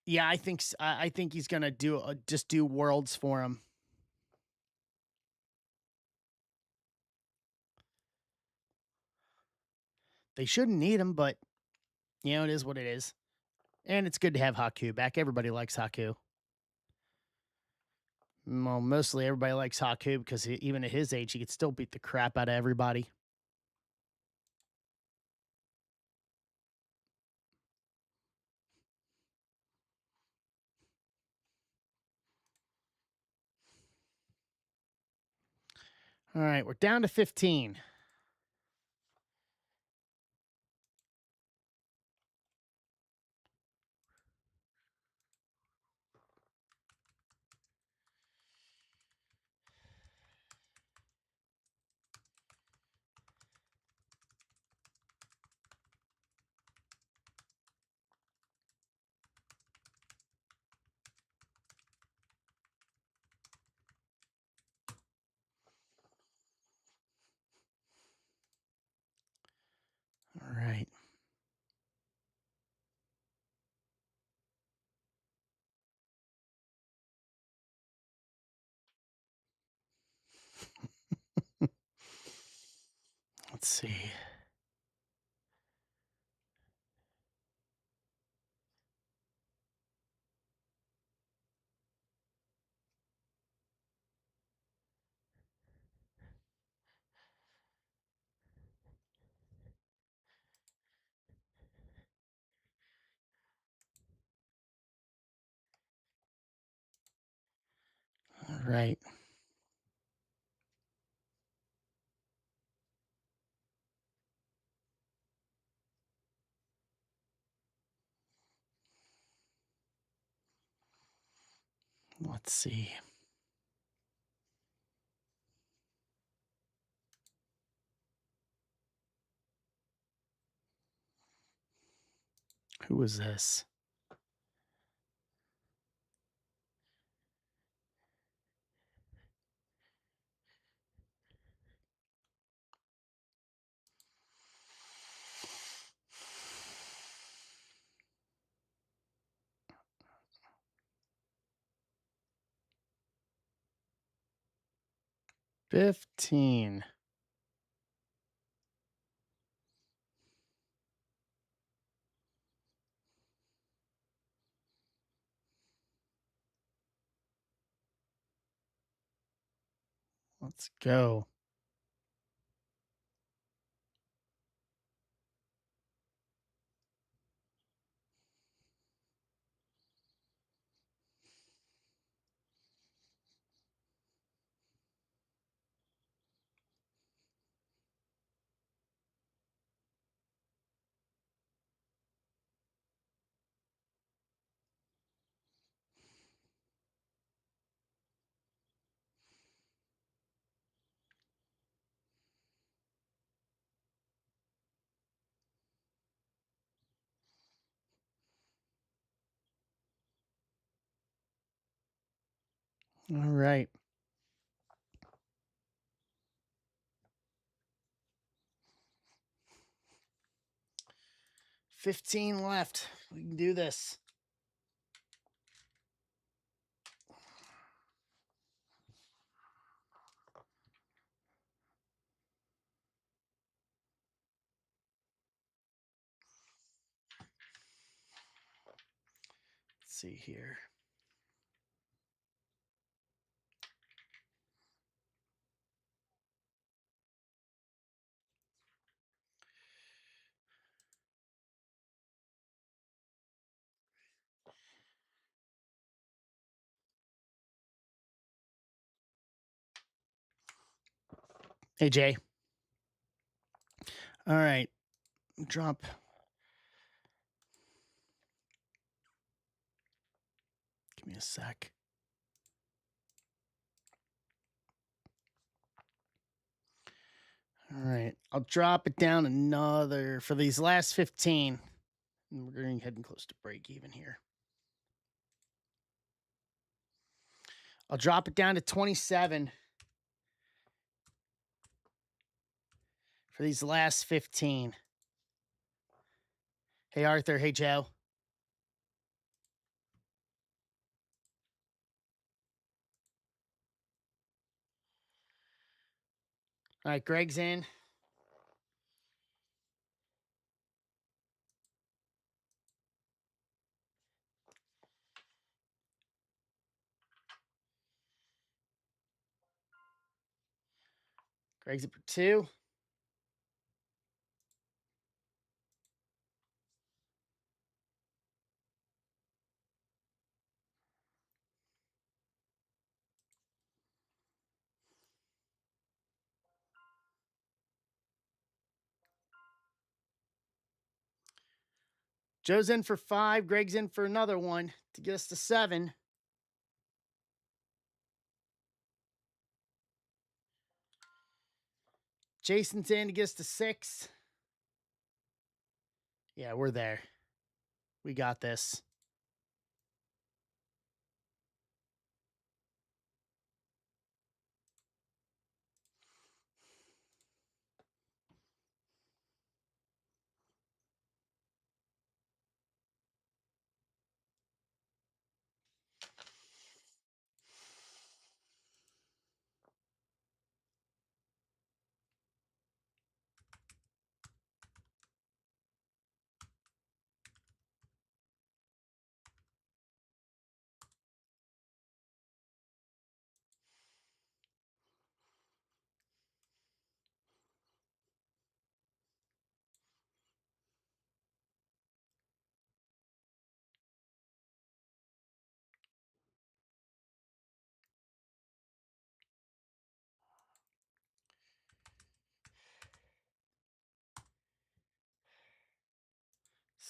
Yeah, I think he's gonna just do worlds for him. They shouldn't need him, but you know it is what it is, and it's good to have Haku back. Everybody likes Haku. Well, mostly everybody likes Haku because even at his age, he could still beat the crap out of everybody. All right, we're down to 15. Let's see. All right. Let's see. Who was this? $15. Let's go. All right. 15 left. We can do this. Let's see here. Hey, Jay. All right. Drop. Give me a sec. All right. I'll drop it down another for these last 15. And we're going heading close to break even here. I'll drop it down to 27 for these last 15. Hey, Arthur. Hey, Joe. All right. Greg's in. Greg's up for 2. Joe's in for 5. Greg's in for another one to get us to 7. Jason's in to get us to 6. Yeah, we're there. We got this.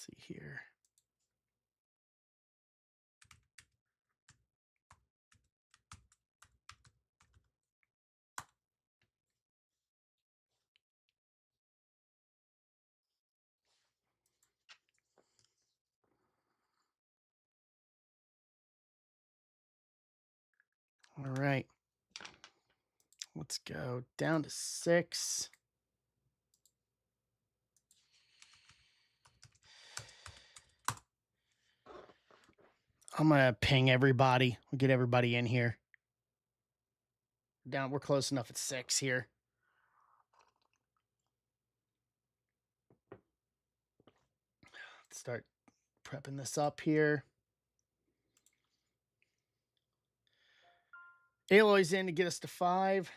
see here. All right. Let's go down to 6. I'm going to ping everybody. We'll get everybody in here. We're close enough at 6 here. Let's start prepping this up here. Aloy's in to get us to 5.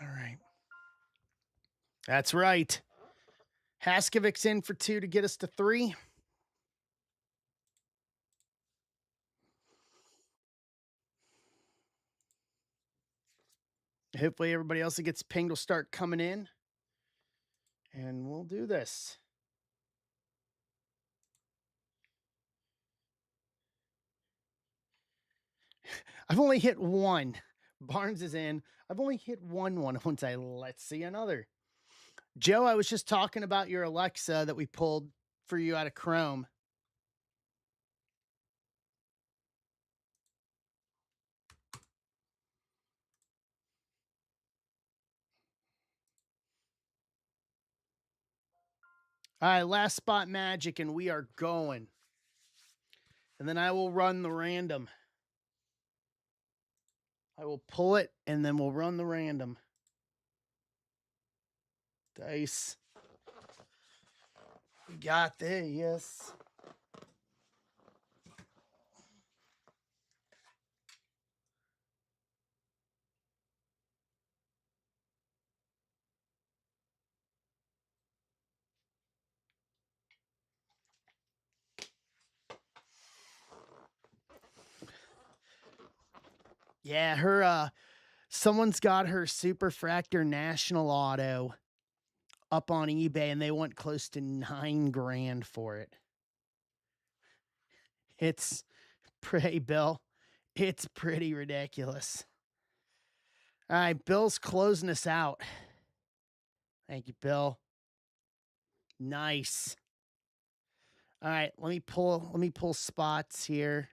All right. That's right. Haskovic's in for 2 to get us to 3. Hopefully everybody else that gets pinged will start coming in. And we'll do this. I've only hit 1. Barnes is in. I've only hit 1 once. Let's see another. Joe, I was just talking about your Alexa that we pulled for you out of Chrome. All right, last spot magic, and we are going. And then I will run the random. I will pull it, and then we'll run the random. Dice. We got this. Yeah, her someone's got her Superfractor National Auto up on eBay, and they want close to $9,000 for it. It's pretty, Bill. It's pretty ridiculous. All right, Bill's closing us out. Thank you, Bill. Nice. All right, let me pull spots here.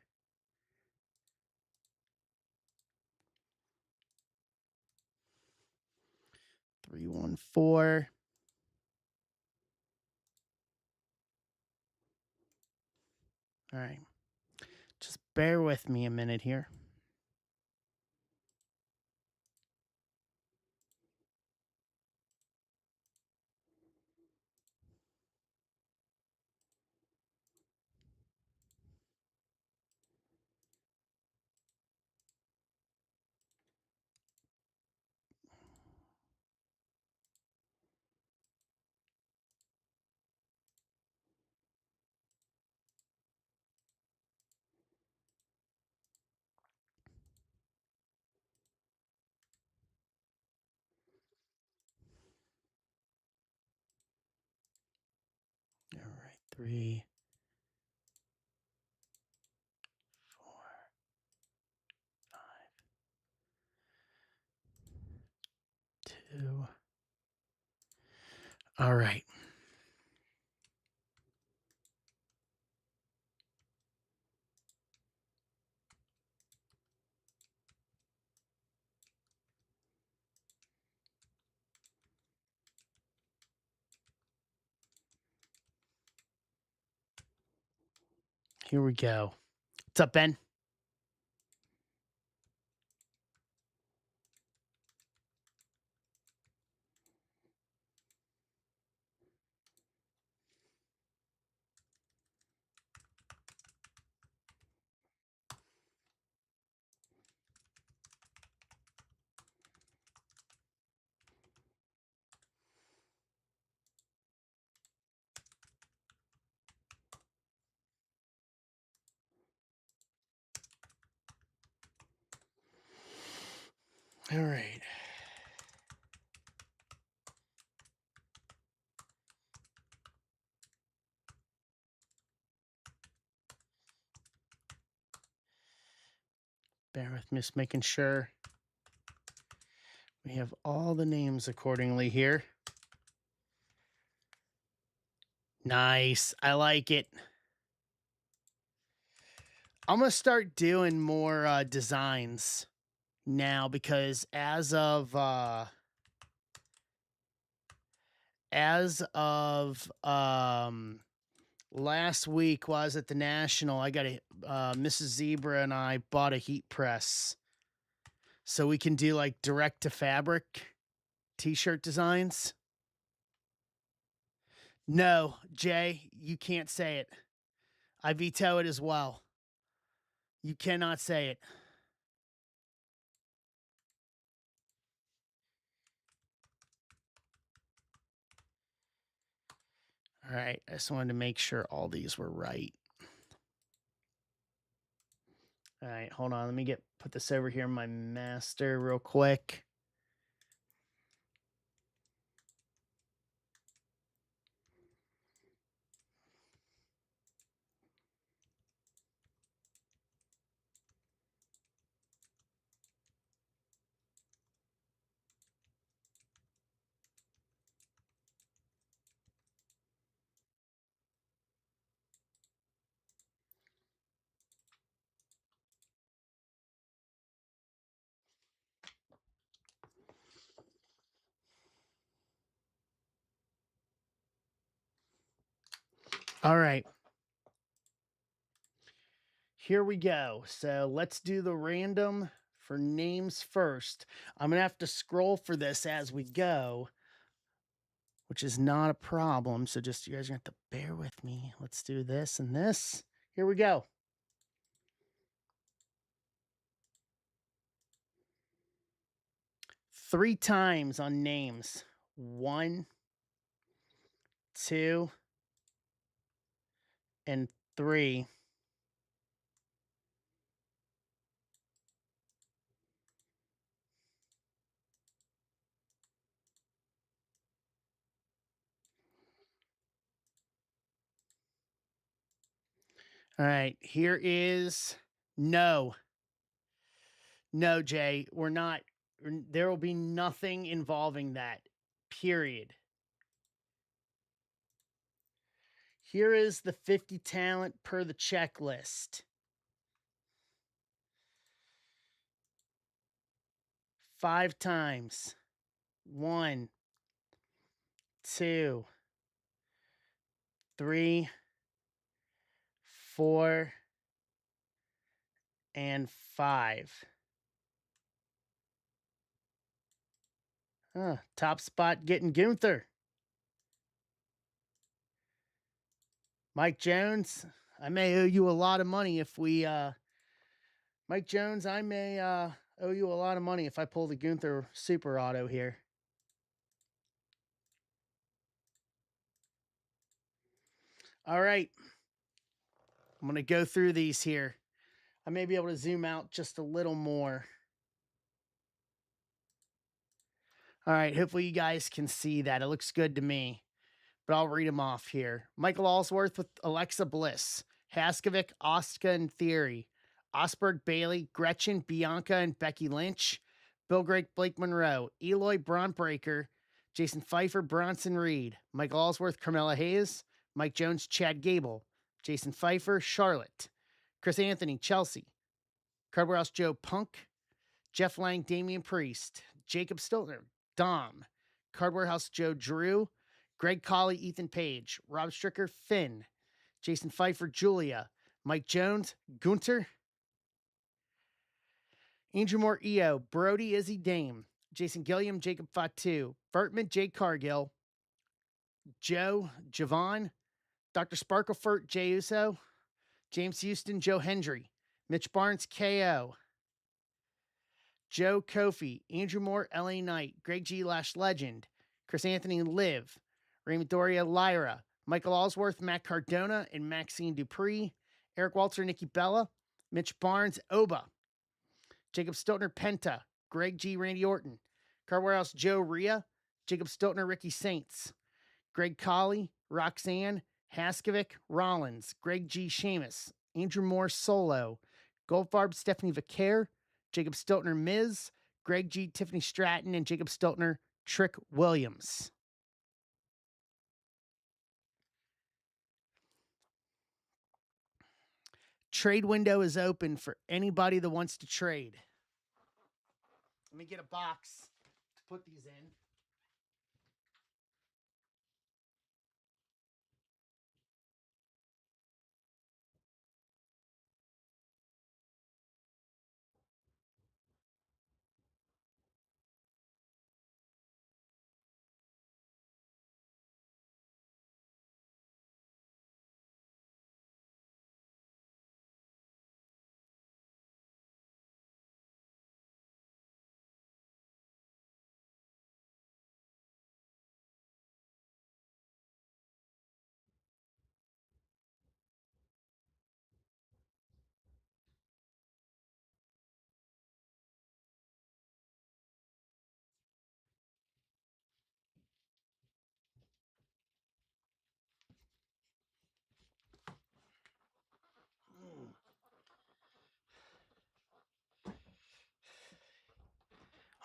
Three, 1, 4. All right. Just bear with me a minute here. All right, 3, 4, 5, 2. All right. Here we go. What's up, Ben? All right. Bear with me, just making sure we have all the names accordingly here. Nice. I like it. I'm going to start doing more designs now because as of last week while I was at the National, I got a Mrs. Zebra and I bought a heat press. So we can do like direct to fabric t-shirt designs. No, Jay, you can't say it. I veto it as well. You cannot say it. All right, I just wanted to make sure all these were right. All right, hold on. Let me put this over here in my master real quick. All right. Here we go. So let's do the random for names first. I'm going to have to scroll for this as we go, which is not a problem. So just you guys are going to have to bear with me. Let's do this and this. Here we go. Three times on names. 1, 2, and 3. All right, here is no. No, Jay, we're not. There will be nothing involving that. Period. Here is the 50 talent per the checklist. 5 times. 1, 2, 3, 4, and 5. Top spot getting Gunther. Mike Jones, I may owe you a lot of money if we Mike Jones, I may owe you a lot of money if I pull the Gunther Super Auto here. All right. I'm going to go through these here. I may be able to zoom out just a little more. All right. Hopefully you guys can see that. It looks good to me. But I'll read them off here. Michael Allsworth with Alexa Bliss. Haskovic, Oscar, and Theory. Osberg, Bailey, Gretchen, Bianca, and Becky Lynch. Bill Grake, Blake Monroe. Eloy, Braun Breaker. Jason Pfeiffer, Bronson Reed. Michael Allsworth, Carmella Hayes. Mike Jones, Chad Gable. Jason Pfeiffer, Charlotte. Chris Anthony, Chelsea. Cardboard House Joe, Punk. Jeff Lang, Damian Priest. Jacob Stiltner, Dom. Cardboard House Joe, Drew. Greg Colley, Ethan Page. Rob Stricker, Finn. Jason Pfeiffer, Julia. Mike Jones, Gunter. Andrew Moore, EO. Brody, Izzy, Dame. Jason Gilliam, Jacob Fatu. Vertman, Jake Cargill. Joe, Javon. Dr. Sparklefurt, Jay Uso. James Houston, Joe Hendry. Mitch Barnes, KO. Joe Kofi. Andrew Moore, LA Knight. Greg G. Lash Legend. Chris Anthony, Liv. Raymond Doria, Lyra. Michael Allsworth, Matt Cardona, and Maxine Dupree. Eric Walter, Nikki Bella. Mitch Barnes, Oba. Jacob Stotner, Penta. Greg G. Randy Orton. Card Warehouse Joe Rhea, Jacob Stiltner, Ricky Saints. Greg Colley, Roxanne, Haskovic, Rollins. Greg G. Sheamus. Andrew Moore Solo. Goldfarb, Stephanie Vaquer, Jacob Stiltner, Miz. Greg G. Tiffany Stratton, and Jacob Stiltner, Trick Williams. Trade window is open for anybody that wants to trade. Let me get a box to put these in.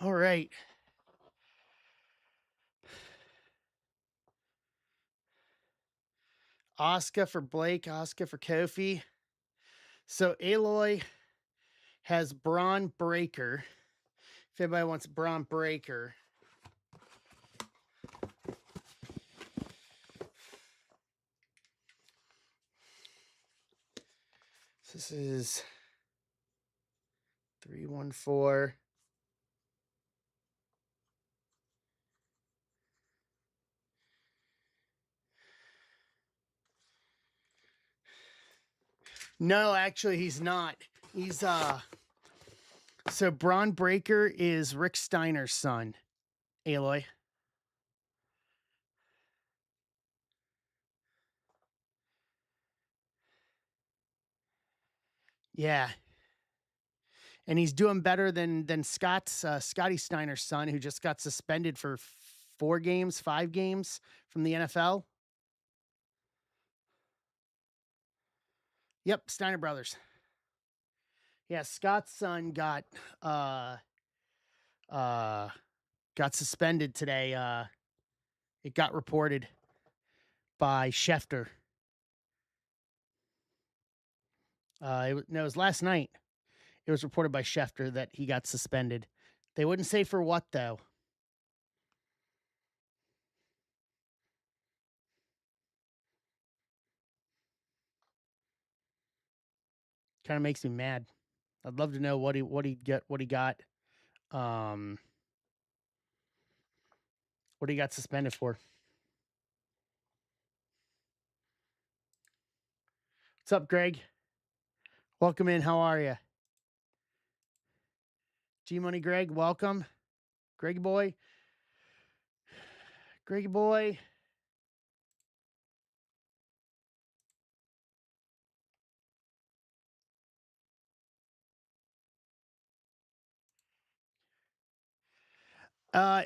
All right. Oscar for Blake, Oscar for Kofi. So Aloy has Braun Breaker. If anybody wants Braun Breaker. This is 314. No, actually, he's not. He's so Braun Breaker is Rick Steiner's son, Aloy. Yeah. And he's doing better than Scott's Scotty Steiner's son, who just got suspended for 5 games from the NFL. Yep, Steiner brothers. Yeah, Scott's son got suspended today. It got reported by Schefter. It was last night. It was reported by Schefter that he got suspended. They wouldn't say for what, though. Kind of makes me mad. I'd love to know what he got. What he got suspended for. What's up, Greg? Welcome in. How are you? G Money Greg, welcome. Greggy boy. Greggy boy.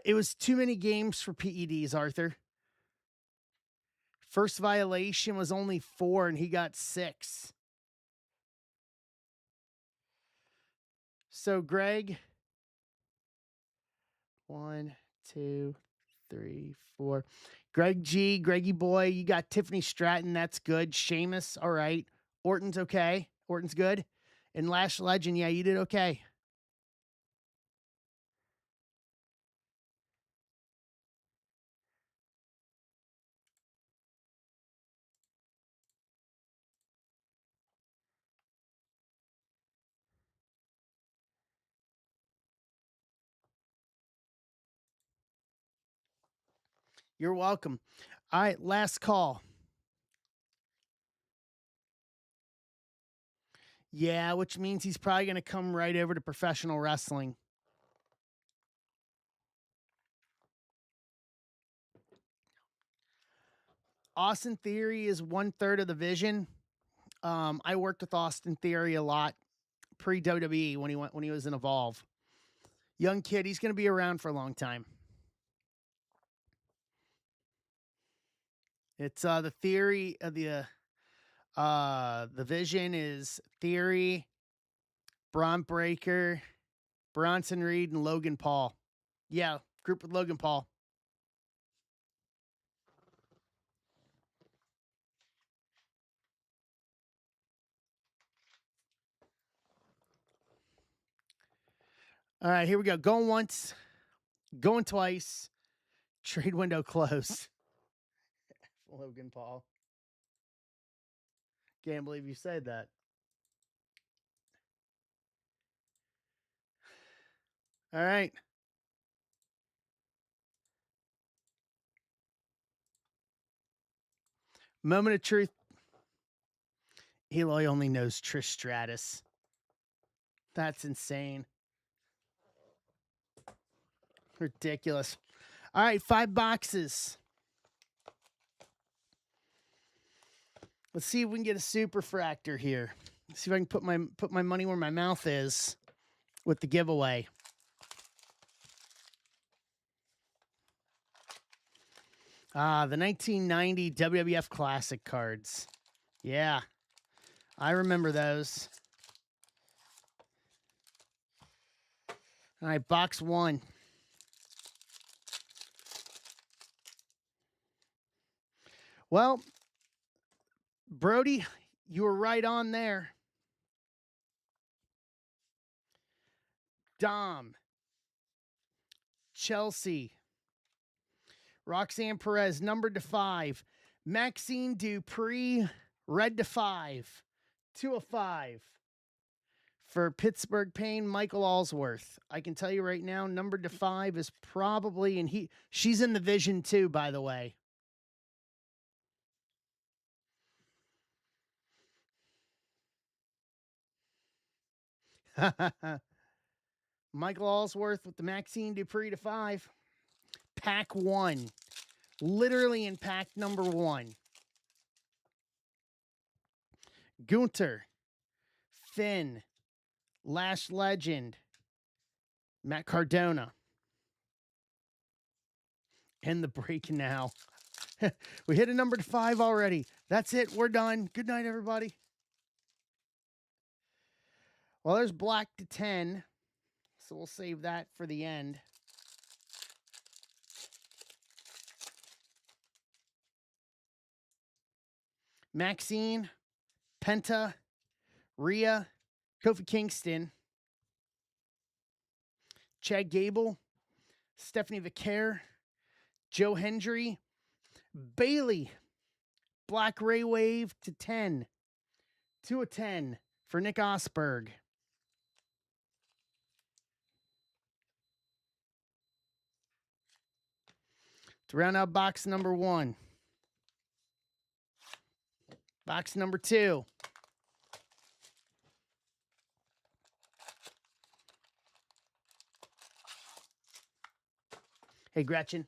It was too many games for PEDs, Arthur. First violation was only 4, and he got 6. So, Greg, 1, 2, 3, 4. Greg G, Greggy boy, you got Tiffany Stratton. That's good. Sheamus, all right. Orton's okay. Orton's good. And Lash Legend, yeah, you did okay. You're welcome. All right, last call. Yeah, which means he's probably going to come right over to professional wrestling. Austin Theory is 1/3 of the vision. I worked with Austin Theory a lot pre WWE when he was in Evolve. Young kid. He's going to be around for a long time. It's the theory of the vision is Theory, Braun Breaker, Bronson Reed, and Logan Paul. Yeah, group with Logan Paul. All right, here we go. Going once, going twice. Trade window closed. Logan Paul. Can't believe you said that. All right. Moment of truth. Eloy only knows Trish Stratus. That's insane. Ridiculous. All right, 5 boxes. Let's see if we can get a super fractor here. Let's see if I can put my money where my mouth is with the giveaway. The 1990 WWF Classic cards. Yeah, I remember those. All right, box 1. Well, Brody, you were right on there. Dom, Chelsea, Roxanne Perez, numbered to 5. Maxine Dupree, red to 5. 2 of 5. For Pittsburgh Payne, Michael Allsworth. I can tell you right now, numbered to 5 is probably, and she's in the vision too, by the way. Michael Allsworth with the Maxine Dupree to 5. Pack 1. Literally in pack number 1. Gunter, Finn, Lash Legend, Matt Cardona. And the break now. We hit a number to 5 already. That's it. We're done. Good night, everybody. Well, there's black to 10. So we'll save that for the end. Maxine, Penta, Rhea, Kofi Kingston, Chad Gable, Stephanie Vicaire, Joe Hendry, Bailey, Black Ray Wave to 10. 2 of 10 for Nick Osberg. To round out box number 1. Box number 2. Hey, Gretchen.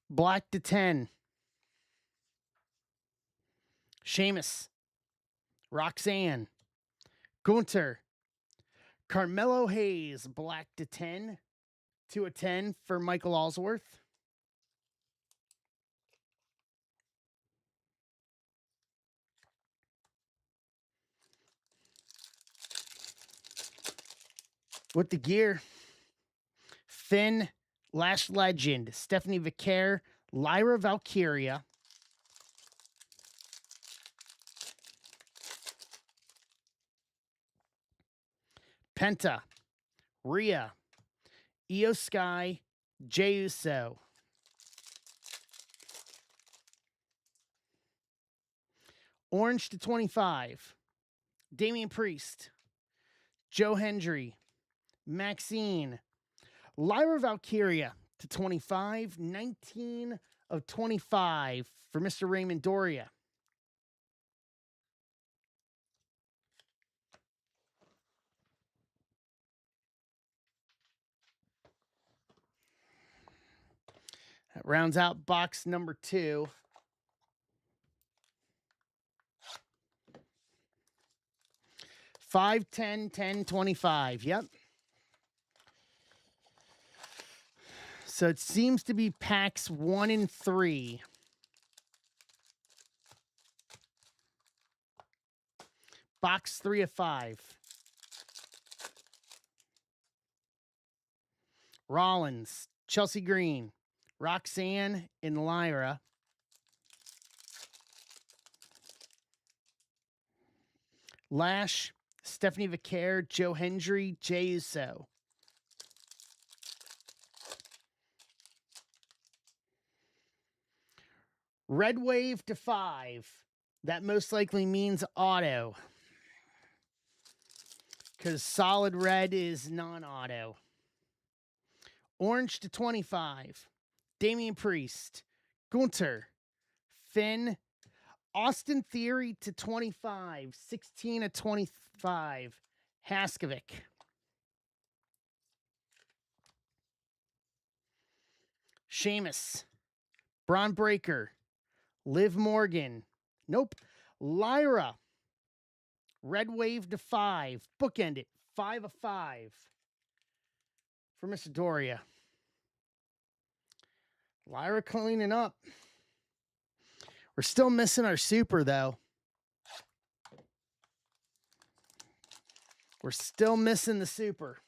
Black to 10. Sheamus, Roxanne, Gunter, Carmelo Hayes, black to 10. 2 of 10 for Michael Allsworth. With the gear, Finn, Lash Legend, Stephanie Vicaire, Lyra Valkyria, Penta, Rhea, Io Sky, Jey Uso. Orange to 25, Damian Priest, Joe Hendry, Maxine, Lyra Valkyria to 25, 19 of 25 for Mr. Raymond Doria. That rounds out box number 2. 5, 10, 10, 25. Yep. So it seems to be packs 1 and 3. Box 3 of 5. Rollins, Chelsea Green, Roxanne, and Lyra. Lash, Stephanie Vicaire, Joe Hendry, Jey Uso. Red Wave to 5. That most likely means auto, because solid red is non-auto. Orange to 25. Damian Priest, Gunther, Finn, Austin Theory to 25. 16 of 25. Haskovic. Sheamus, Braun Breaker, Liv Morgan. Nope. Lyra. Red Wave to 5. Bookend it. 5 of 5. For Mr. Doria. Lyra cleaning up. We're still missing our super, though. We're still missing the super.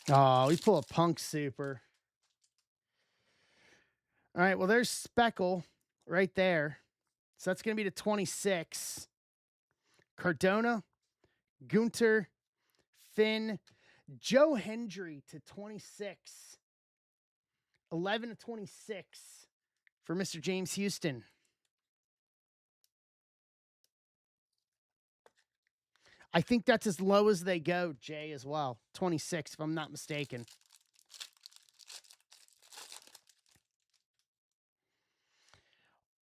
Oh, we pull a Punk super. All right, well, there's Speckle right there. So that's going to be to 26. Cardona, Gunther, Finn, Joe Hendry to 26. 11 to 26 for Mr. James Houston. I think that's as low as they go, Jay, as well. 26, if I'm not mistaken.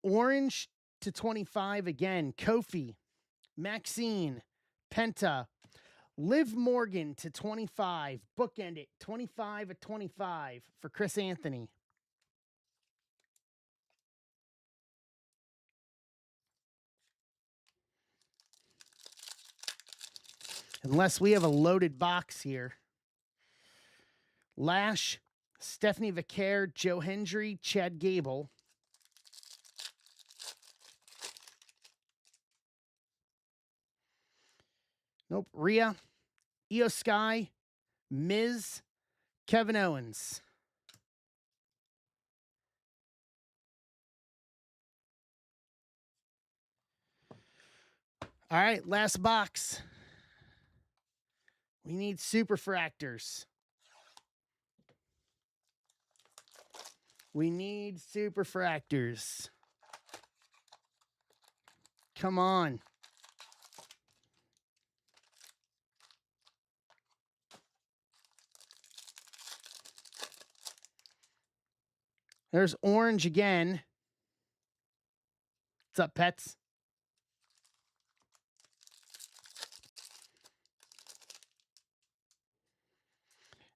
Orange to 25 again. Kofi, Maxine, Penta, Liv Morgan to 25. Bookend it. 25 of 25 for Chris Anthony. Unless we have a loaded box here. Lash, Stephanie Vicaire, Joe Hendry, Chad Gable. Nope. Rhea, Io Sky, Miz, Kevin Owens. All right, last box. We need superfractors. We need superfractors. Come on. There's orange again. What's up, pets?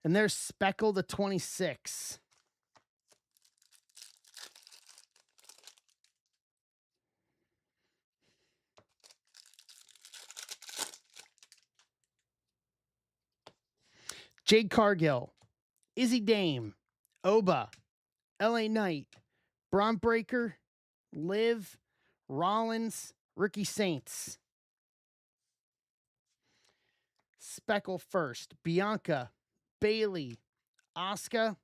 And there's Speckle to 26. Jade Cargill, Izzy Dame, Oba, LA Knight, Braun Breaker, Liv, Rollins, Ricky Saints. Speckle first. Bianca, Bailey, Asuka,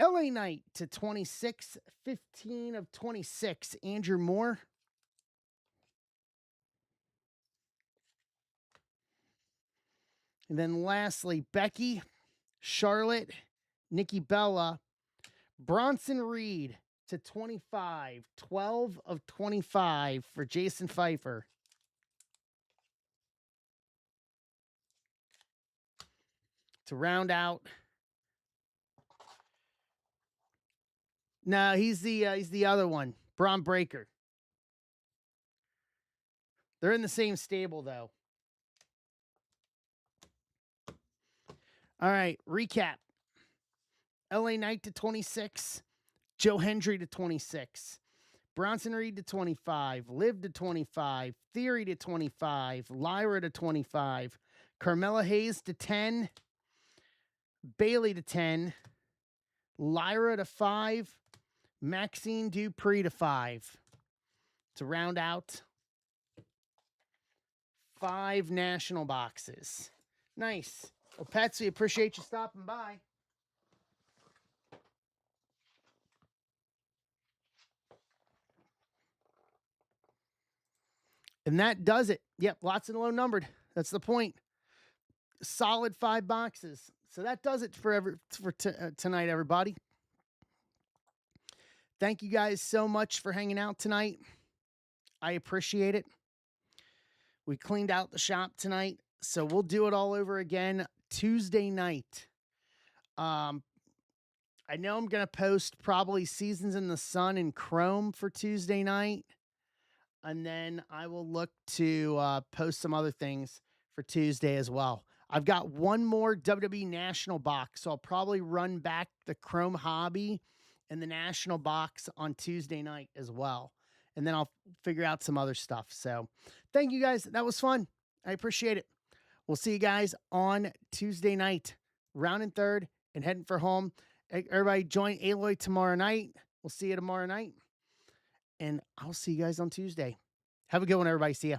LA Knight to 26. 15 of 26. Andrew Moore. And then lastly, Becky, Charlotte, Nikki Bella, Bronson Reed to 25. 12 of 25 for Jason Pfeiffer. To round out. No, he's the other one. Braun Breaker. They're in the same stable, though. All right, recap. LA Knight to 26, Joe Hendry to 26, Bronson Reed to 25, Liv to 25, Theory to 25, Lyra to 25, Carmella Hayes to 10, Bailey to 10, Lyra to 5, Maxine Dupree to 5. To round out 5 national boxes. Nice. Well, Patsy, appreciate you stopping by. And that does it. Yep, lots of low numbered. That's the point. Solid 5 boxes. So that does it for tonight, everybody. Thank you guys so much for hanging out tonight. I appreciate it. We cleaned out the shop tonight, so we'll do it all over again Tuesday night. I know I'm going to post probably Seasons in the Sun and Chrome for Tuesday night. And then I will look to post some other things for Tuesday as well. I've got one more WWE National box, so I'll probably run back the Chrome Hobby and the National box on Tuesday night as well. And then I'll figure out some other stuff. So thank you guys. That was fun. I appreciate it. We'll see you guys on Tuesday night, rounding third and heading for home. Everybody join Aloy tomorrow night. We'll see you tomorrow night. And I'll see you guys on Tuesday. Have a good one, everybody. See ya.